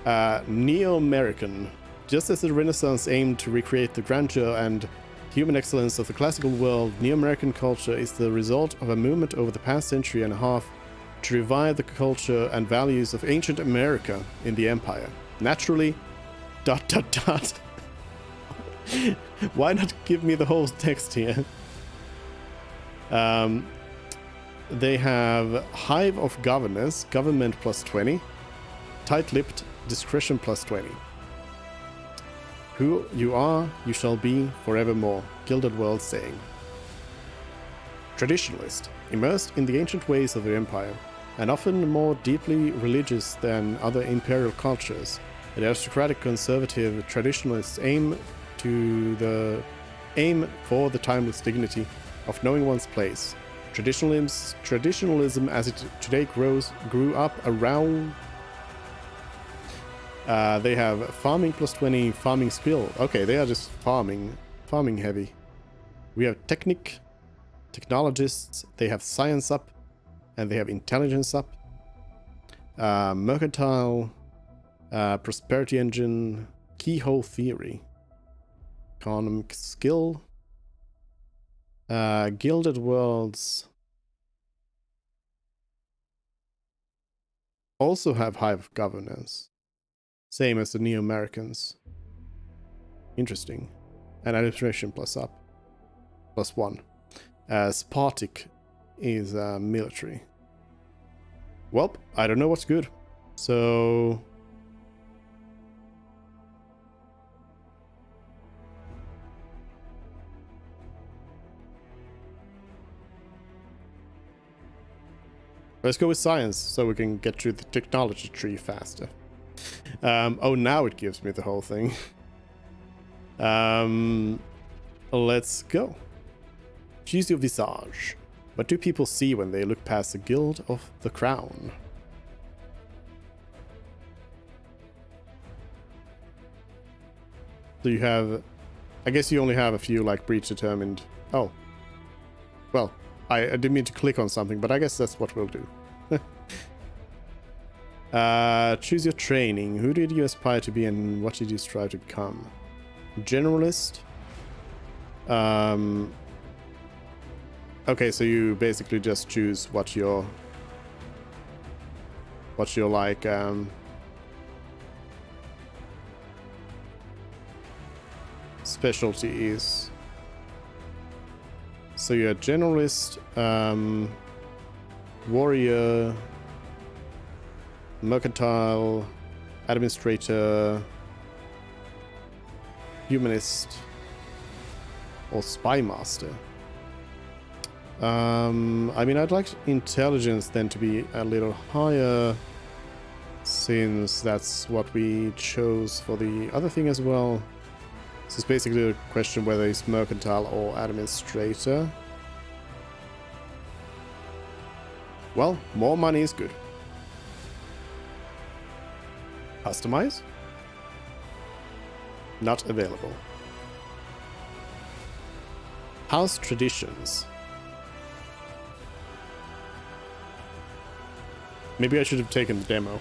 Neo-American. Just as the Renaissance aimed to recreate the grandeur and human excellence of the classical world, Neo-American culture is the result of a movement over the past century and a half to revive the culture and values of ancient America in the Empire. Naturally, ... Why not give me the whole text here? They have Hive of Governors, Government plus 20. Tight-lipped, Discretion plus 20. Who you are, you shall be forevermore, Gilded World saying. Traditionalist, immersed in the ancient ways of the Empire, and often more deeply religious than other imperial cultures, the aristocratic conservative traditionalists aim for the timeless dignity of knowing one's place. Traditionalism as it today grew up around... they have farming plus 20, farming skill. Okay, they are just farming heavy. We have technologists, they have science up, and they have intelligence up. Mercantile, prosperity engine, keyhole theory. Economic skill. Gilded Worlds also have Hive Governance. Same as the Neo-Americans. Interesting. And administration plus up. Plus 1. Spartic is military. Well, I don't know what's good. So... let's go with science, so we can get through the technology tree faster. Oh, now it gives me the whole thing. Let's go. Choose your visage. What do people see when they look past the Guild of the Crown? So you have... I guess you only have a few, like, breach determined... Oh. Well, I didn't mean to click on something, but I guess that's what we'll do. Choose your training. Who did you aspire to be and what did you strive to become? Generalist. Okay, so you basically just choose what your like specialty is. So you're a generalist, warrior, mercantile, administrator, humanist, or spy master. I mean, I'd like intelligence then to be a little higher, since that's what we chose for the other thing as well. So it's basically a question whether it's mercantile or administrator. Well, more money is good. Customize? Not available. House traditions. Maybe I should have taken the demo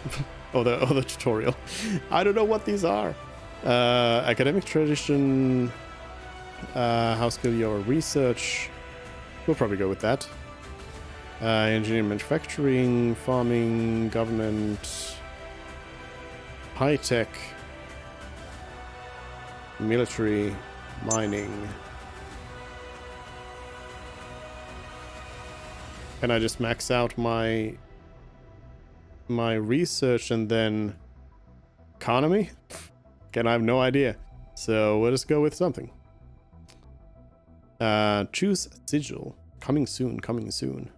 or the tutorial. I don't know what these are. Academic tradition, how skilled you are, research. We'll probably go with that. Engineering, manufacturing, farming, government, high tech, military, mining. Can I just max out my research and then economy? Again, I have no idea. So we'll just go with something. Choose sigil. Coming soon, coming soon.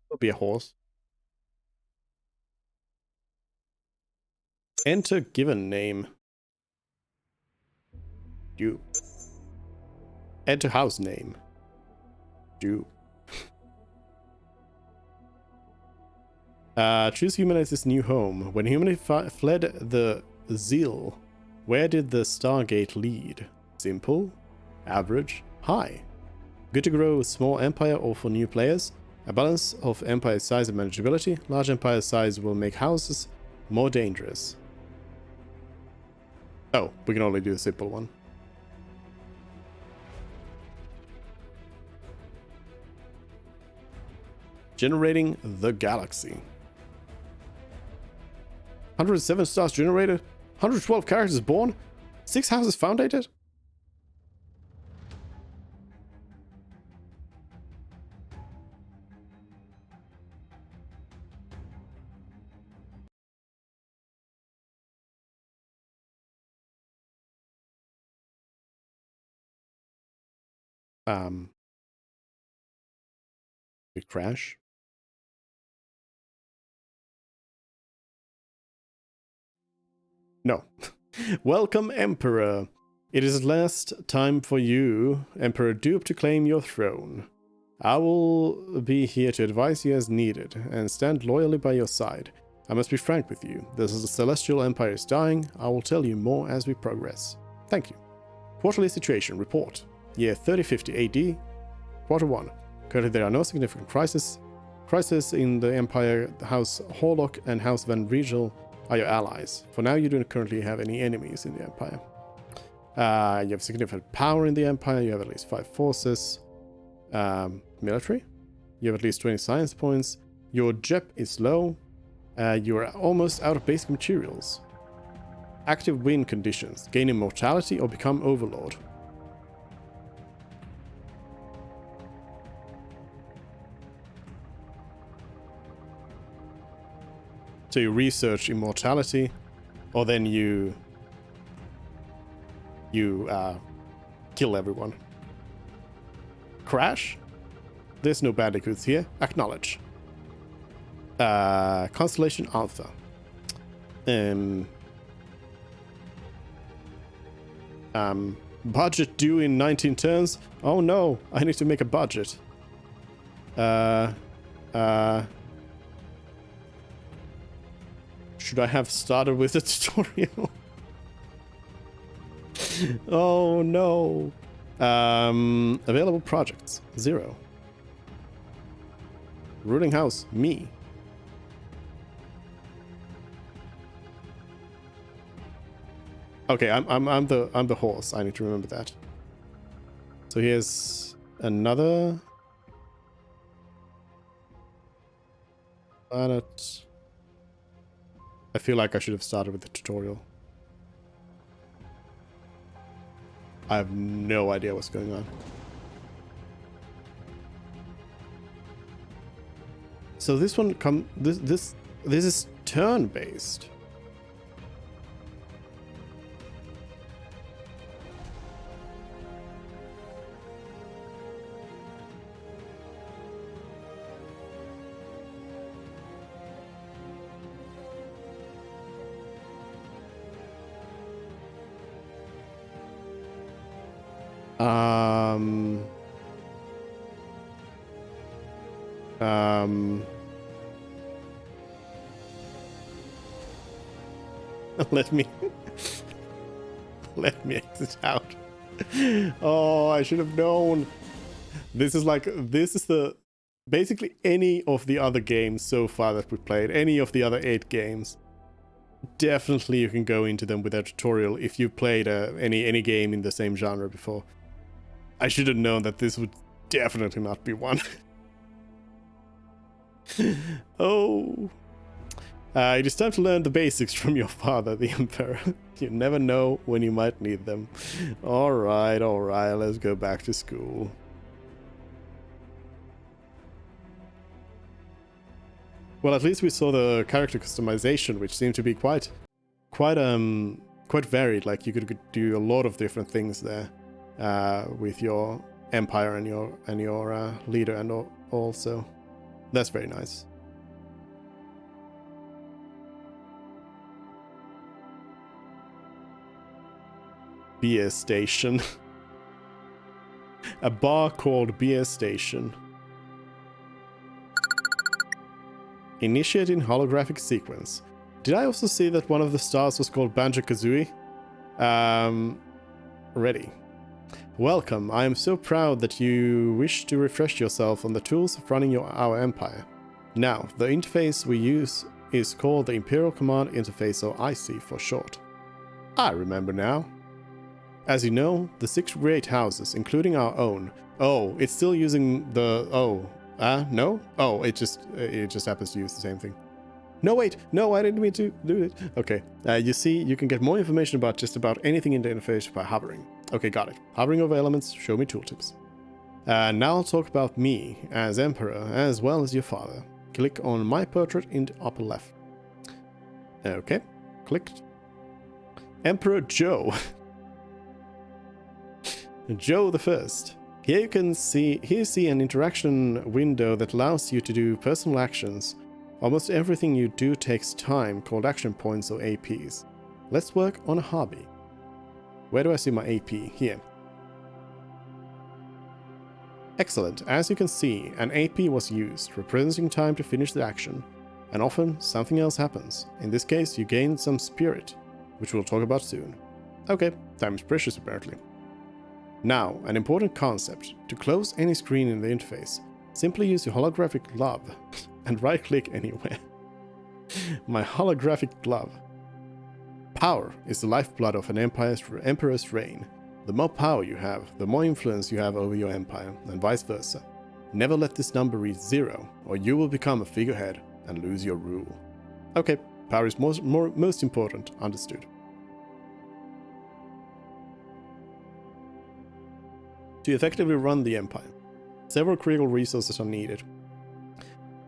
It'll be a horse. Enter given name. You. Enter house name. You. Choose humanity's new home. When humanity fled the Zeal, where did the Stargate lead? Simple, average, high. Good to grow a small empire or for new players. A balance of empire size and manageability. Large empire size will make houses more dangerous. Oh, we can only do the simple one. Generating the galaxy. 107 stars generated. 112 characters born. 6 houses founded. We crash. No. Welcome, Emperor. It is last time for you, Emperor Dupe, to claim your throne. I will be here to advise you as needed, and stand loyally by your side. I must be frank with you. The Celestial Empire is dying. I will tell you more as we progress. Thank you. Quarterly situation report. Year 3050 AD. Quarter 1. Currently there are no significant crises. Crisis in the Empire. House Horlock and House Van Riegel are your allies. For now, you don't currently have any enemies in the Empire. You have significant power in the Empire. You have at least 5 forces. Military. You have at least 20 science points. Your JEP is low. You are almost out of basic materials. Active win conditions. Gain immortality or become overlord. So you research immortality, or then you kill everyone. Crash? There's no bandicoots here. Acknowledge. Constellation Alpha. Budget due in 19 turns. Oh no, I need to make a budget. Should I have started with the tutorial? Oh no. Available projects, 0. Ruling house, me. Okay, I'm the horse. I need to remember that. So here's another planet. I feel like I should have started with the tutorial. I have no idea what's going on. So this one this is turn-based. Let me exit out. Oh, I should have known. This is the basically any of the other games so far that we played, any of the other 8 games. Definitely you can go into them with a tutorial if you played any game in the same genre before. I should have known that this would definitely not be one. Oh. It is time to learn the basics from your father, the Emperor. You never know when you might need them. Alright, let's go back to school. Well, at least we saw the character customization, which seemed to be quite varied. Like you could do a lot of different things there with your empire and your leader, and also that's very nice. Beer station. A bar called Beer Station. Initiating holographic sequence. Did I also see that one of the stars was called Banjo-Kazooie? Ready. Welcome. I am so proud that you wish to refresh yourself on the tools of running our empire. Now, the interface we use is called the Imperial Command Interface, or IC for short. I remember now. As you know, the 6 great houses, including our own. Oh, it's still using the... no? Oh, it just happens to use the same thing. No, wait! No, I didn't mean to do it. Okay, you see, you can get more information about just about anything in the interface by hovering. Okay, got it. Hovering over elements, show me tooltips. Now I'll talk about me, as Emperor, as well as your father. Click on my portrait in the upper left. Okay, clicked. Emperor Joe. Joe the First. Here you see an interaction window that allows you to do personal actions. Almost everything you do takes time, called action points or APs. Let's work on a hobby. Where do I see my AP? Here. Excellent. As you can see, an AP was used, representing time to finish the action. And often, something else happens. In this case, you gain some spirit, which we'll talk about soon. Okay, time is precious apparently. Now, an important concept. To close any screen in the interface, simply use your holographic glove and right-click anywhere. My holographic glove. Power is the lifeblood of an emperor's reign. The more power you have, the more influence you have over your empire, and vice versa. Never let this number reach 0, or you will become a figurehead and lose your rule. Okay, power is most important, understood. To effectively run the empire, several critical resources are needed.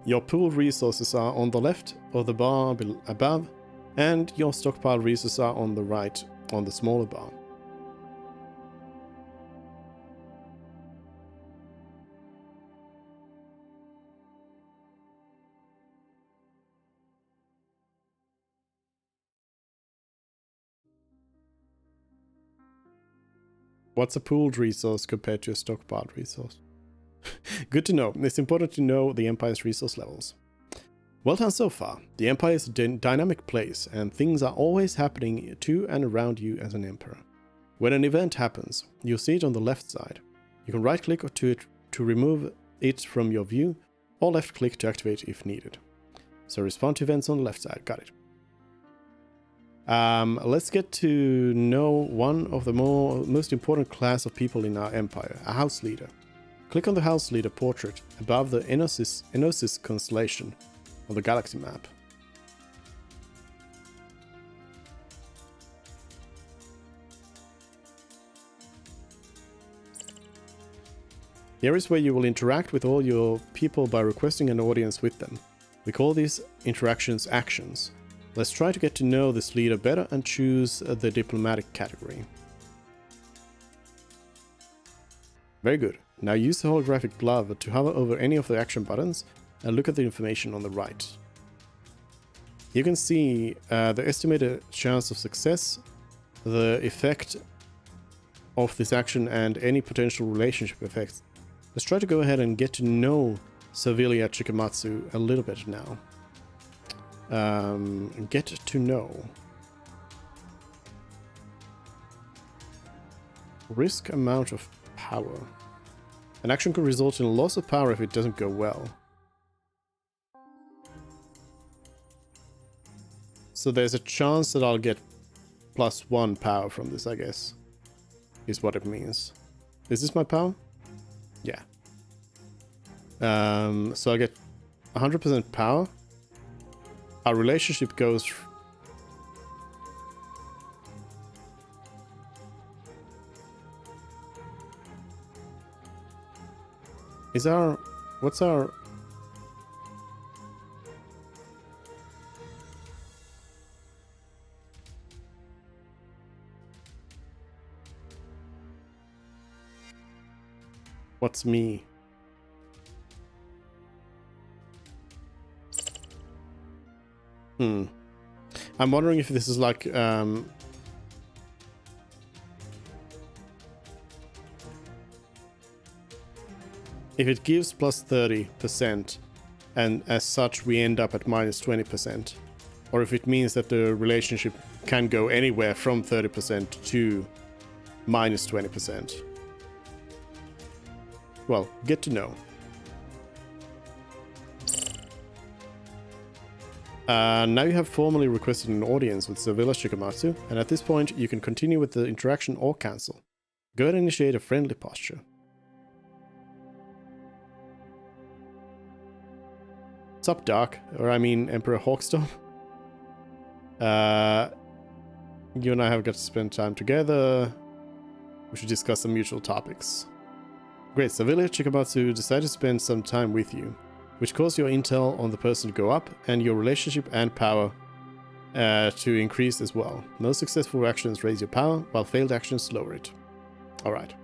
Your pooled resources are on the left of the bar above, and your stockpile resources are on the right, on the smaller bar. What's a pooled resource compared to a stockpiled resource? Good to know. It's important to know the Empire's resource levels. Well done so far. The Empire is a dynamic place, and things are always happening to and around you as an Emperor. When an event happens, you'll see it on the left side. You can right-click to it to remove it from your view, or left click to activate if needed. So respond to events on the left side. Got it. Let's get to know one of the most important class of people in our empire, a house leader. Click on the house leader portrait above the Enosis constellation on the galaxy map. Here is where you will interact with all your people by requesting an audience with them. We call these interactions actions. Let's try to get to know this leader better and choose the diplomatic category. Very good. Now use the holographic glove to hover over any of the action buttons and look at the information on the right. You can see the estimated chance of success, the effect of this action, and any potential relationship effects. Let's try to go ahead and get to know Servilia Chikamatsu a little bit now. Get to know. Risk amount of power. An action could result in a loss of power if it doesn't go well. So there's a chance that I'll get +1 power from this, I guess. Is what it means. Is this my power? Yeah. So I get 100% power. Our relationship goes... Is our... What's our... What's me? I'm wondering if this is like if it gives +30% and as such we end up at -20%, or if it means that the relationship can go anywhere from 30% to -20%. Well, get to know. Now you have formally requested an audience with Servilia Chikamatsu, and at this point you can continue with the interaction or cancel. Go ahead and initiate a friendly posture. What's up, Doc? Or I mean, Emperor Hawkstorm? You and I have got to spend time together. We should discuss some mutual topics. Great, Servilia Chikamatsu decided to spend some time with you, which caused your intel on the person to go up and your relationship and power to increase as well. Most successful actions raise your power, while failed actions lower it. Alright.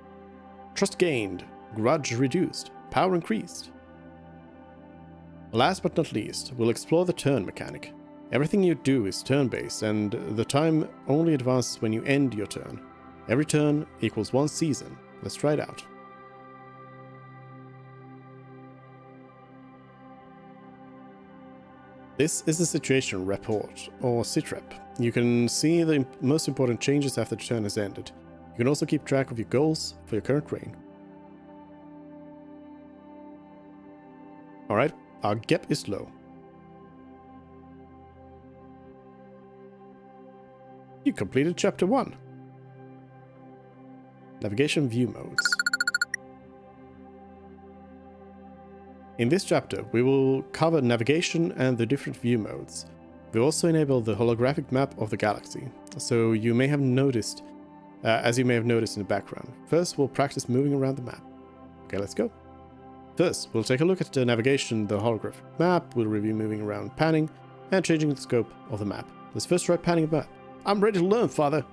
Trust gained, grudge reduced, power increased. Last but not least, we'll explore the turn mechanic. Everything you do is turn-based, and the time only advances when you end your turn. Every turn equals 1 season. Let's try it out. This is the situation report, or sitrep. You can see the most important changes after the turn has ended. You can also keep track of your goals for your current reign. Alright, our gap is low. You completed chapter 1. Navigation view modes. In this chapter, we will cover navigation and the different view modes. We also enable the holographic map of the galaxy, so you may have noticed, as you may have noticed in the background. First, we'll practice moving around the map. Okay, let's go. First, we'll take a look at the navigation, the holographic map. We'll review moving around, panning, and changing the scope of the map. Let's first try panning a map. I'm ready to learn, father!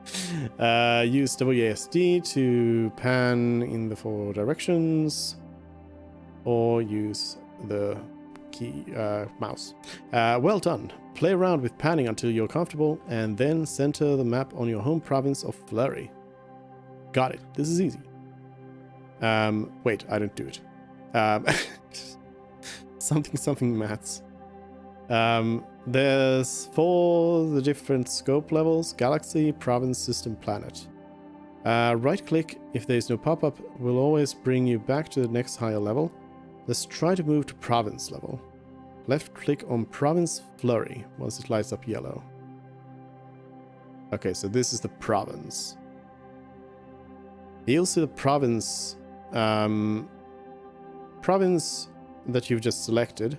Use WASD to pan in the 4 directions, or use the key mouse. Well done. Play around with panning until you're comfortable, and then center the map on your home province of Flurry. Got it. This is easy. Wait, I don't do it. Something maths. There's 4 the different scope levels: galaxy, province, system, planet. Right click if there's no pop-up will always bring you back to the next higher level. Let's try to move to province level. Left click on province flurry once it lights up yellow. Okay, so this is the province. You'll see the province that you've just selected.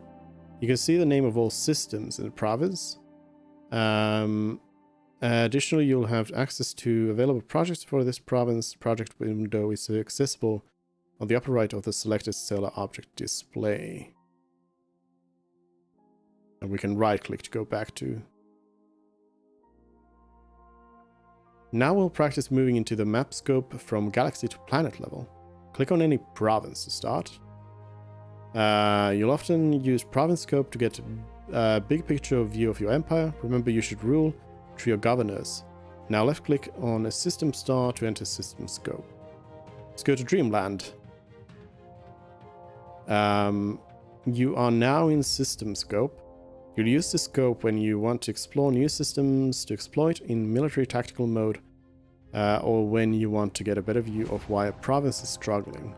You can see the name of all systems in the province. Additionally, you'll have access to available projects for this province. Project window is accessible on the upper right of the selected stellar object display. And we can right click to go back to. Now we'll practice moving into the map scope from galaxy to planet level. Click on any province to start. You'll often use province scope to get a big picture view of your empire. Remember, you should rule through your governors. Now left click on a system star to enter system scope. Let's go to Dreamland. You are now in system scope. You'll use the scope when you want to explore new systems to exploit in military tactical mode, or when you want to get a better view of why a province is struggling.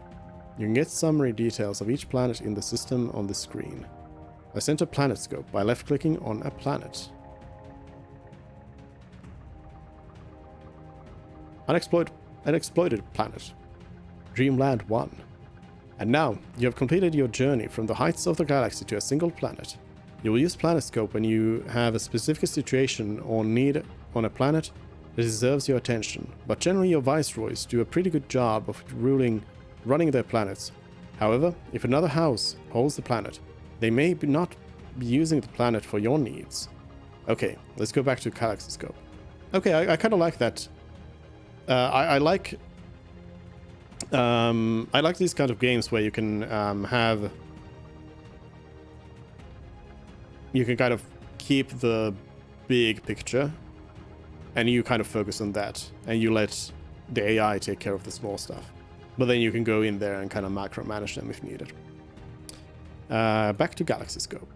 You can get summary details of each planet in the system on the screen. Let's enter planet scope by left clicking on a planet. Unexploited planet. Dreamland 1. And now, you have completed your journey from the heights of the galaxy to a single planet. You will use planet scope when you have a specific situation or need on a planet that deserves your attention, but generally your viceroys do a pretty good job of running their planets. However, if another house holds the planet, they may not be using the planet for your needs. Okay, let's go back to galaxy scope. Okay, I kind of like that. I like these kind of games where you can you can kind of keep the big picture and you kind of focus on that and you let the AI take care of the small stuff. But then you can go in there and kind of micromanage them if needed. Back to galaxy scope.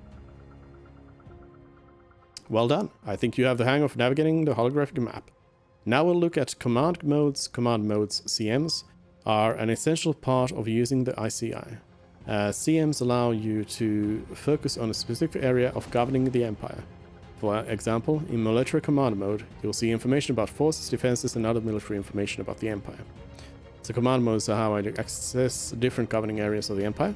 Well done. I think you have the hang of navigating the holographic map. Now we'll look at command modes. Command modes, CMs, are an essential part of using the ICI. CMs allow you to focus on a specific area of governing the empire. For example, in military command mode, you'll see information about forces, defenses, and other military information about the empire. So command modes are how I access different governing areas of the empire.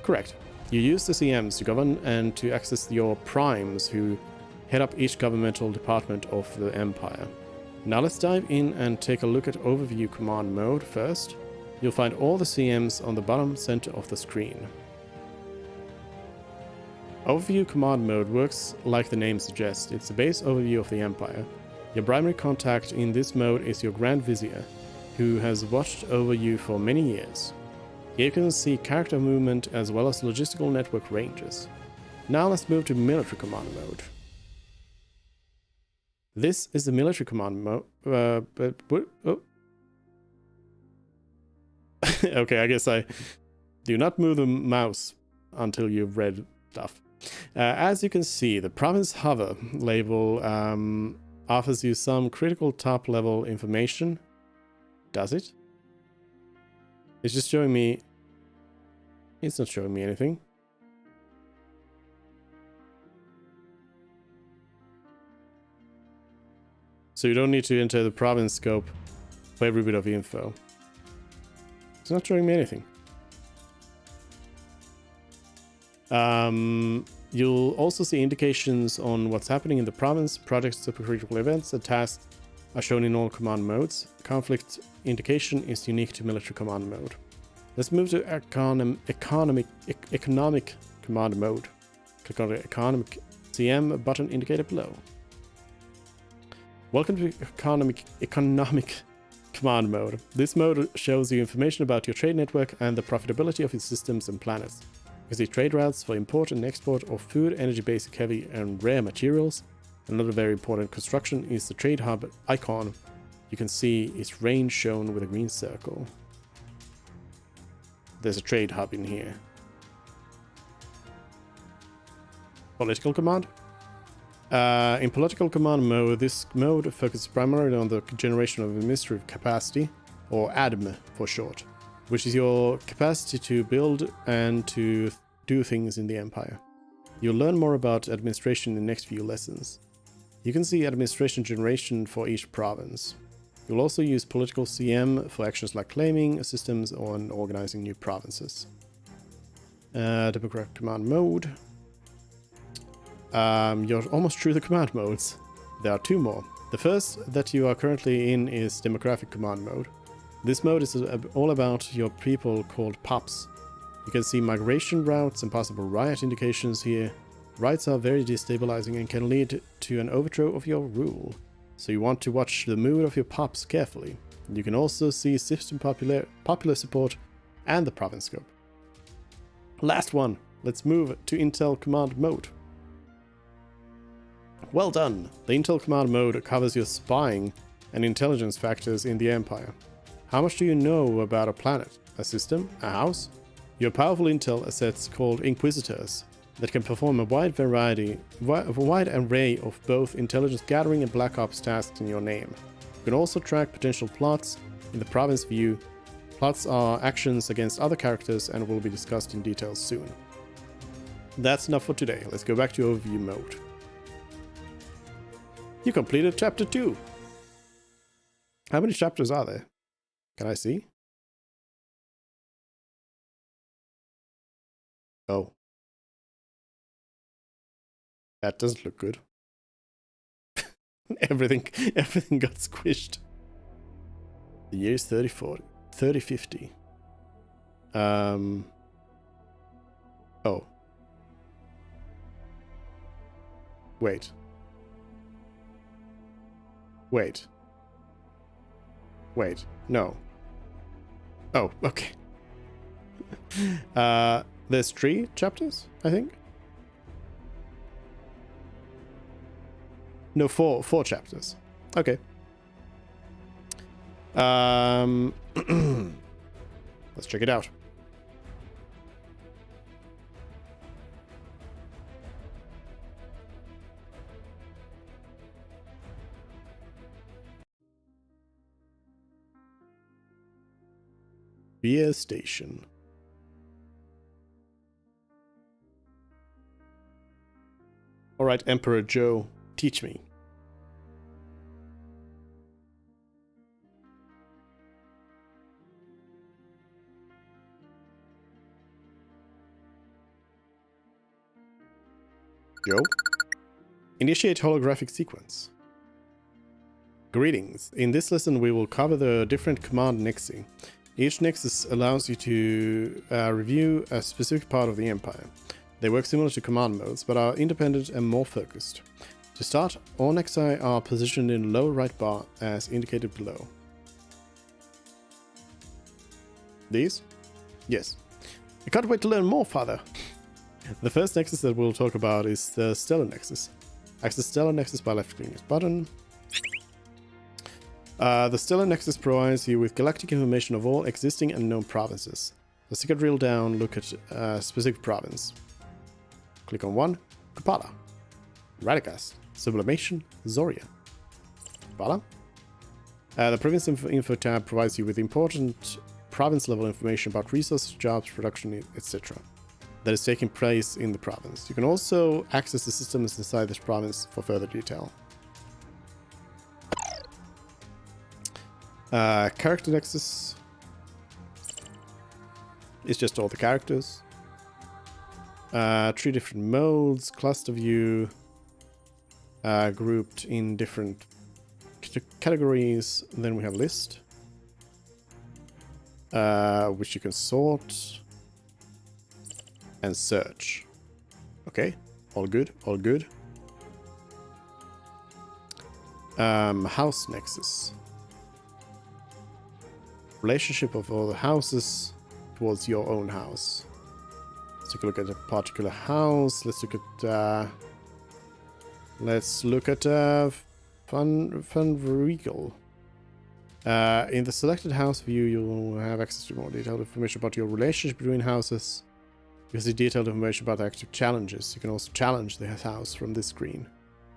Correct. You use the CMs to govern and to access your primes who head up each governmental department of the empire. Now let's dive in and take a look at overview command mode first. You'll find all the CMs on the bottom center of the screen. Overview command mode works like the name suggests. It's a base overview of the empire. Your primary contact in this mode is your Grand Vizier, who has watched over you for many years. Here you can see character movement as well as logistical network ranges. Now let's move to military command mode. This is the military command mode, okay, I guess I do not move the mouse until you've read stuff. As you can see, the province hover label offers you some critical top-level information. Does it? It's just showing me... It's not showing me anything. So you don't need to enter the province scope for every bit of info. It's not showing me anything. You'll also see indications on what's happening in the province. Projects, supercritical events, and tasks are shown in all command modes. Conflict indication is unique to military command mode. Let's move to economic command mode. Click on the economic CM button indicated below. Welcome to economic command mode. This mode shows you information about your trade network and the profitability of its systems and planets. You can see trade routes for import and export of food, energy, basic, heavy, and rare materials. Another very important construction is the trade hub icon. You can see its range shown with a green circle. There's a trade hub in here. Political command. In political command mode, this mode focuses primarily on the generation of administrative capacity, or ADM for short. which is your capacity to build and to do things in the Empire. You'll learn more about administration in the next few lessons. You can see administration generation for each province. You'll also use political CM for actions like claiming systems or organizing new provinces. Democratic command mode. You're almost through the command modes. There are 2 more. The first that you are currently in is demographic command mode. This mode is all about your people called pups. You can see migration routes and possible riot indications here. Riots are very destabilizing and can lead to an overthrow of your rule, so you want to watch the mood of your pups carefully. You can also see system popular support and the province scope. Last one, let's move to Intel command mode. Well done! The Intel command mode covers your spying and intelligence factors in the Empire. How much do you know about a planet, a system, a house? You have powerful intel assets called Inquisitors that can perform a wide array of both intelligence gathering and black ops tasks in your name. You can also track potential plots in the province view. Plots are actions against other characters and will be discussed in detail soon. That's enough for today. Let's go back to overview mode. You completed chapter 2. How many chapters are there? Can I see? Oh. That doesn't look good. everything got squished. The year is 3050. Oh. Wait. No. Oh, okay. There's 3 chapters, I think. No, 4 chapters. Okay. Let's check it out. Beer station. All right, Emperor Joe, teach me. Joe? Initiate holographic sequence. Greetings. In this lesson we will cover the different command nexi. Each nexus allows you to review a specific part of the Empire. They work similar to command modes, but are independent and more focused. To start, all nexi are positioned in the lower right bar as indicated below. These? Yes. I can't wait to learn more, Father. The first nexus that we'll talk about is the Stellar Nexus. Access Stellar Nexus by left-clicking this button. The Stellar Nexus provides you with galactic information of all existing and known provinces. Let's take a drill down look at a specific province. Click on 1, Kupala, Radagast, Sublimation, Zoria. Kupala. The Province Info tab provides you with important province-level information about resources, jobs, production, etc. that is taking place in the province. You can also access the systems inside this province for further detail. Character Nexus is just all the characters. 3 different modes, cluster view, grouped in different categories. Then we have list, which you can sort and search. Okay, all good, all good. House Nexus. Relationship of all the houses towards your own house. Let's take a look at a particular house. Let's look at Funregal. In the selected house view, you'll have access to more detailed information about your relationship between houses. You see detailed information about the active challenges. You can also challenge the house from this screen.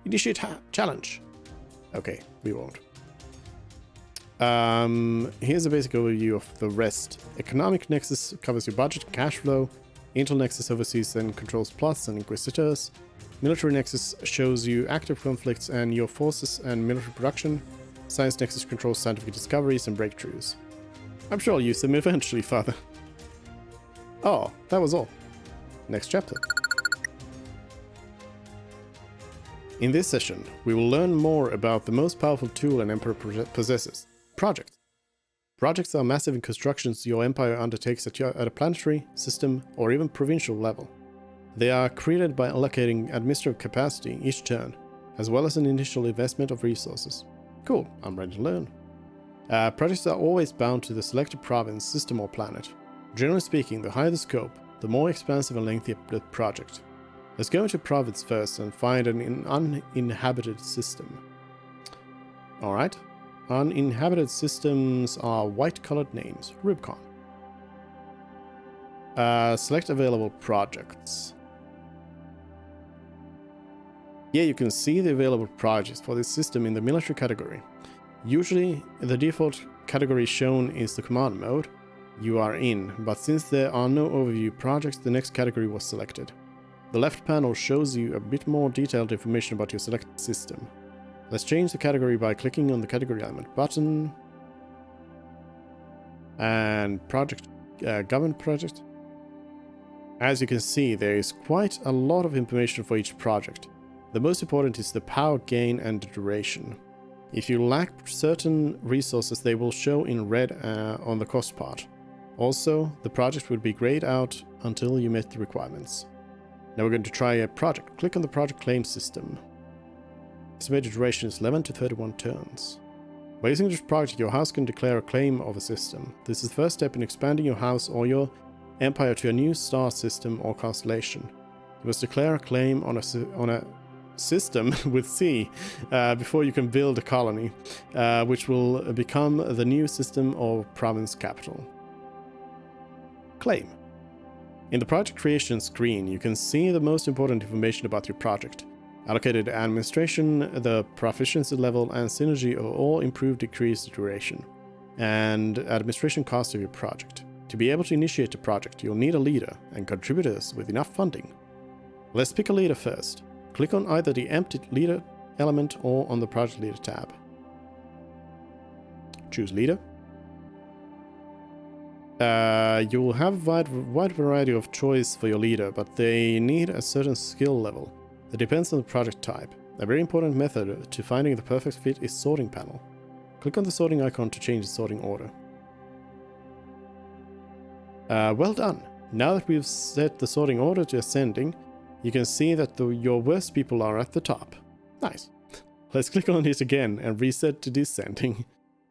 Initiate challenge. Okay, we won't. Here's a basic overview of the rest. Economic Nexus covers your budget and cash flow. Intel Nexus oversees and controls plots and inquisitors. Military Nexus shows you active conflicts and your forces and military production. Science Nexus controls scientific discoveries and breakthroughs. I'm sure I'll use them eventually, Father. Oh, that was all. Next chapter. In this session, we will learn more about the most powerful tool an emperor possesses: projects. Projects are massive constructions your empire undertakes at a planetary, system, or even provincial level. They are created by allocating administrative capacity each turn, as well as an initial investment of resources. Cool, I'm ready to learn. Projects are always bound to the selected province, system, or planet. Generally speaking, the higher the scope, the more expansive and lengthy the project. Let's go into province first and find an uninhabited system. Alright. Uninhabited systems are white-colored names. Rubicon. Select available projects. Here you can see the available projects for this system in the military category. Usually, the default category shown is the command mode you are in, but since there are no overview projects, the next category was selected. The left panel shows you a bit more detailed information about your selected system. Let's change the category by clicking on the category element button. And project, government project. As you can see, there is quite a lot of information for each project. The most important is the power gain and the duration. If you lack certain resources, they will show in red on the cost part. Also, the project will be grayed out until you meet the requirements. Now we're going to try a project. Click on the project claim system. Estimated duration is 11 to 31 turns. By using this project, your house can declare a claim of a system. This is the first step in expanding your house or your empire to a new star system or constellation. You must declare a claim on a system with C before you can build a colony, which will become the new system or province capital. Claim. In the project creation screen, you can see the most important information about your project. Allocated administration, the proficiency level and synergy of all improved decreased duration, and administration cost of your project. To be able to initiate a project, you'll need a leader and contributors with enough funding. Let's pick a leader first. Click on either the empty leader element or on the project leader tab. Choose leader. You will have a wide variety of choice for your leader, but they need a certain skill level. That depends on the project type. A very important method to finding the perfect fit is sorting panel. Click on the sorting icon to change the sorting order. Well done! Now that we've set the sorting order to ascending, you can see that your worst people are at the top. Nice. Let's click on it again and reset to descending.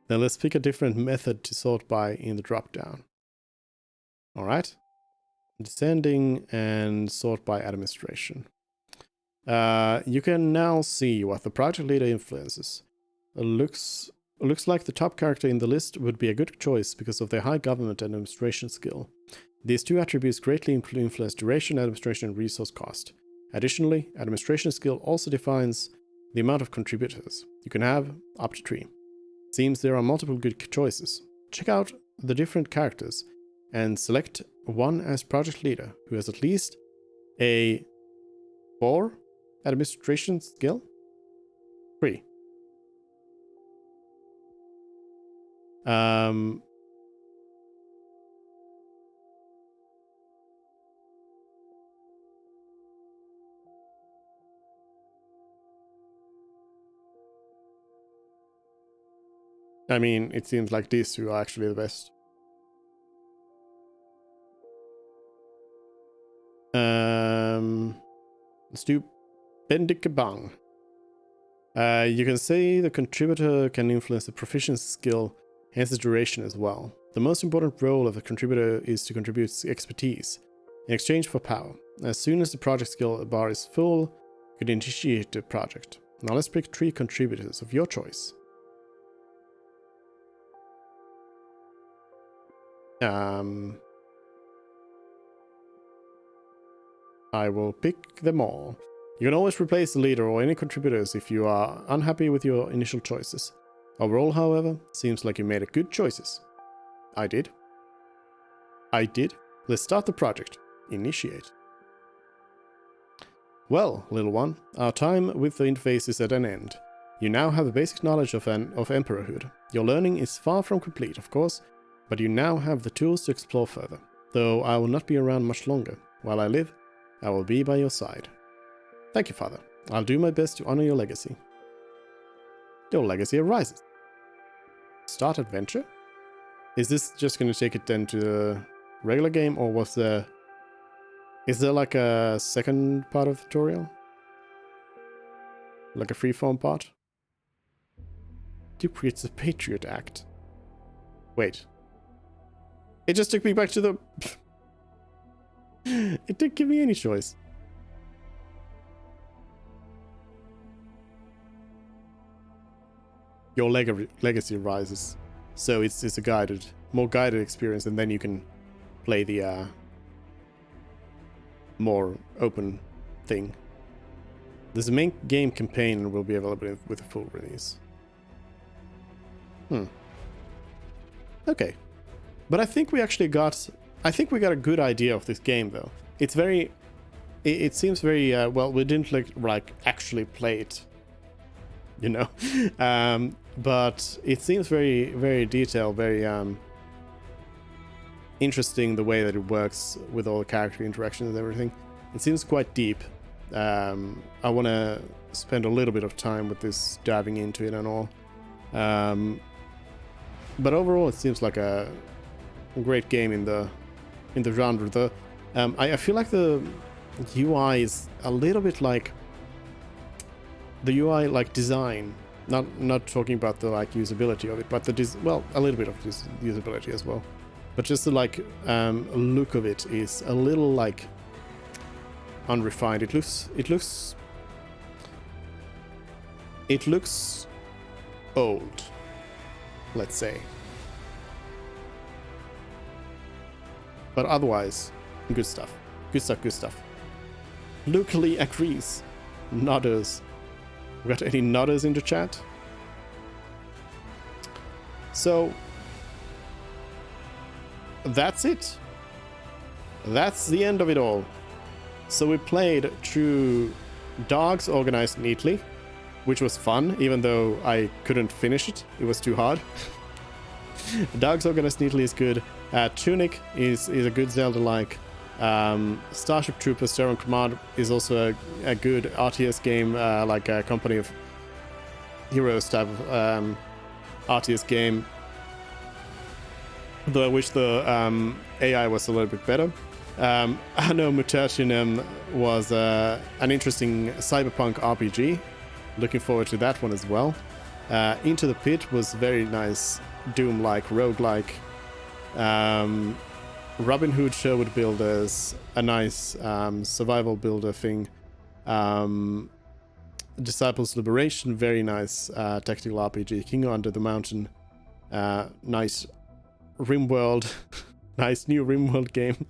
Then let's pick a different method to sort by in the drop-down. Alright. Descending and sort by administration. You can now see what the project leader influences. Looks like the top character in the list would be a good choice because of their high government and administration skill. These two attributes greatly influence duration, administration, and resource cost. Additionally, administration skill also defines the amount of contributors. You can have up to 3. Seems there are multiple good choices. Check out the different characters and select one as project leader who has at least a 4 administration skill? 3. I mean, it seems like these two are actually the best. Let's do Bendikabang. You can say the contributor can influence the proficiency skill, hence the duration as well. The most important role of a contributor is to contribute expertise in exchange for power. As soon as the project skill bar is full, you can initiate the project. Now let's pick 3 contributors of your choice. I will pick them all. You can always replace the leader or any contributors if you are unhappy with your initial choices. Overall, however, seems like you made a good choices. I did. Let's start the project. Initiate. Well, little one, our time with the interface is at an end. You now have the basic knowledge of Emperorhood. Your learning is far from complete, of course, but you now have the tools to explore further. Though I will not be around much longer. While I live, I will be by your side. Thank you, Father. I'll do my best to honor your legacy. Your legacy arises. Start adventure? Is this just going to take it then to the regular game, or was there... Is there like a second part of the tutorial? Like a freeform part? Duke creates the Patriot Act. Wait. It just took me back to the... It didn't give me any choice. Your legacy rises. So it's a more guided experience, and then you can play the more open thing. This main game campaign will be available with a full release. Okay. But I think we actually got... I think we got a good idea of this game, though. It's very... It seems very... well, we didn't like actually play it, you know? But it seems very, very detailed, very interesting the way that it works with all the character interactions and everything. It seems quite deep. I want to spend a little bit of time with this, diving into it and all. But overall, it seems like a great game in the genre. I feel like the UI is a little bit like the UI like design. Not talking about the like usability of it, but well, a little bit of usability as well. But just the like look of it is a little like unrefined. It looks old, let's say. But otherwise, good stuff. Good stuff. Locally agrees. Nodders. We got any nodders in the chat? So that's it. That's the end of it all. So we played through Dogs Organized Neatly, which was fun, even though I couldn't finish it. It was too hard. Dogs Organized Neatly is good. Tunic is a good Zelda-like. Starship Troopers Terran Command is also a good RTS game, like a Company of Heroes type of RTS game. Though I wish the AI was a little bit better. Anno Mutationem was an interesting cyberpunk RPG. Looking forward to that one as well. Into the Pit was very nice Doom-like, roguelike. Robin Hood Sherwood Builders, a nice survival builder thing. Disciples Liberation, very nice tactical RPG. King Under the Mountain, nice RimWorld, nice new RimWorld game.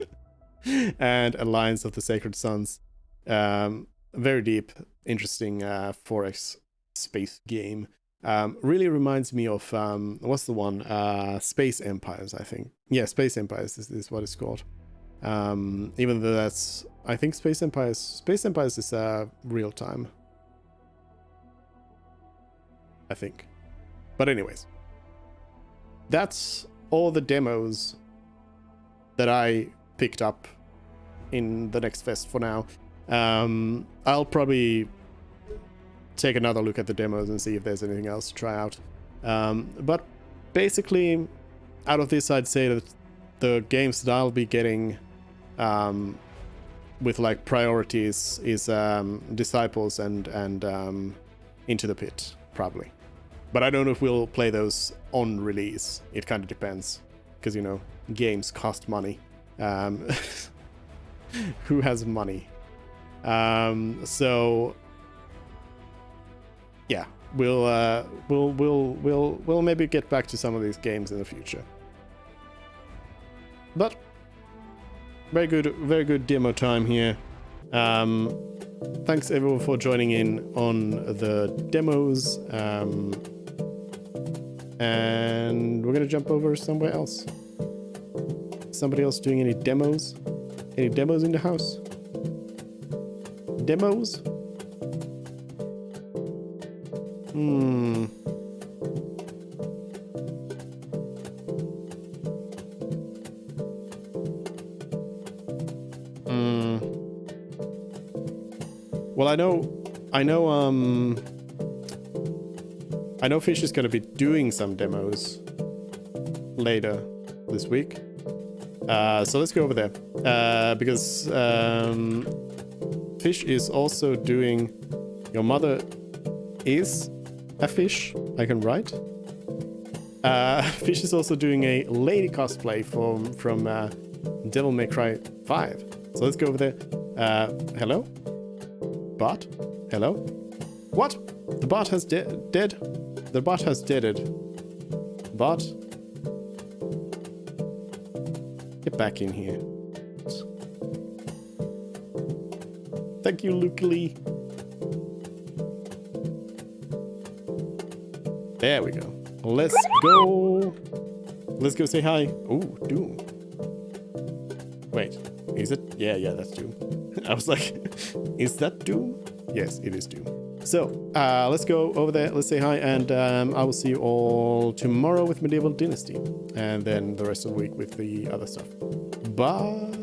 And Alliance of the Sacred Sons, very deep, interesting 4X space game. Really reminds me of what's the one? Space Empires, I think. Yeah, Space Empires is what it's called. Even though that's, I think Space Empires is real time, I think. But anyways, that's all the demos that I picked up in the next fest for now. I'll probably take another look at the demos and see if there's anything else to try out. But basically, out of this, I'd say that the games that I'll be getting with like priorities is Disciples and Into the Pit, probably. But I don't know if we'll play those on release. It kind of depends, because, you know, games cost money. Who has money? So yeah, we'll maybe get back to some of these games in the future. But very good demo time here. Thanks everyone for joining in on the demos. And we're gonna jump over somewhere else. Somebody else doing any demos? Any demos in the house? Demos? Well, I know Fish is gonna be doing some demos later this week. So let's go over there. Because Fish is also doing Your Mother is a Fish, I can write. Fish is also doing a lady cosplay from Devil May Cry 5. So let's go over there. Hello? Bot? Hello? What? The bot has dead? The bot has deaded. Bot? Get back in here. Thank you, Luke Lee. There we go. Let's go. Let's go say hi. Oh, Doom. Wait, is it? Yeah, that's Doom. I was like, is that Doom? Yes, it is Doom. So, let's go over there, let's say hi, and I will see you all tomorrow with Medieval Dynasty, and then the rest of the week with the other stuff. Bye!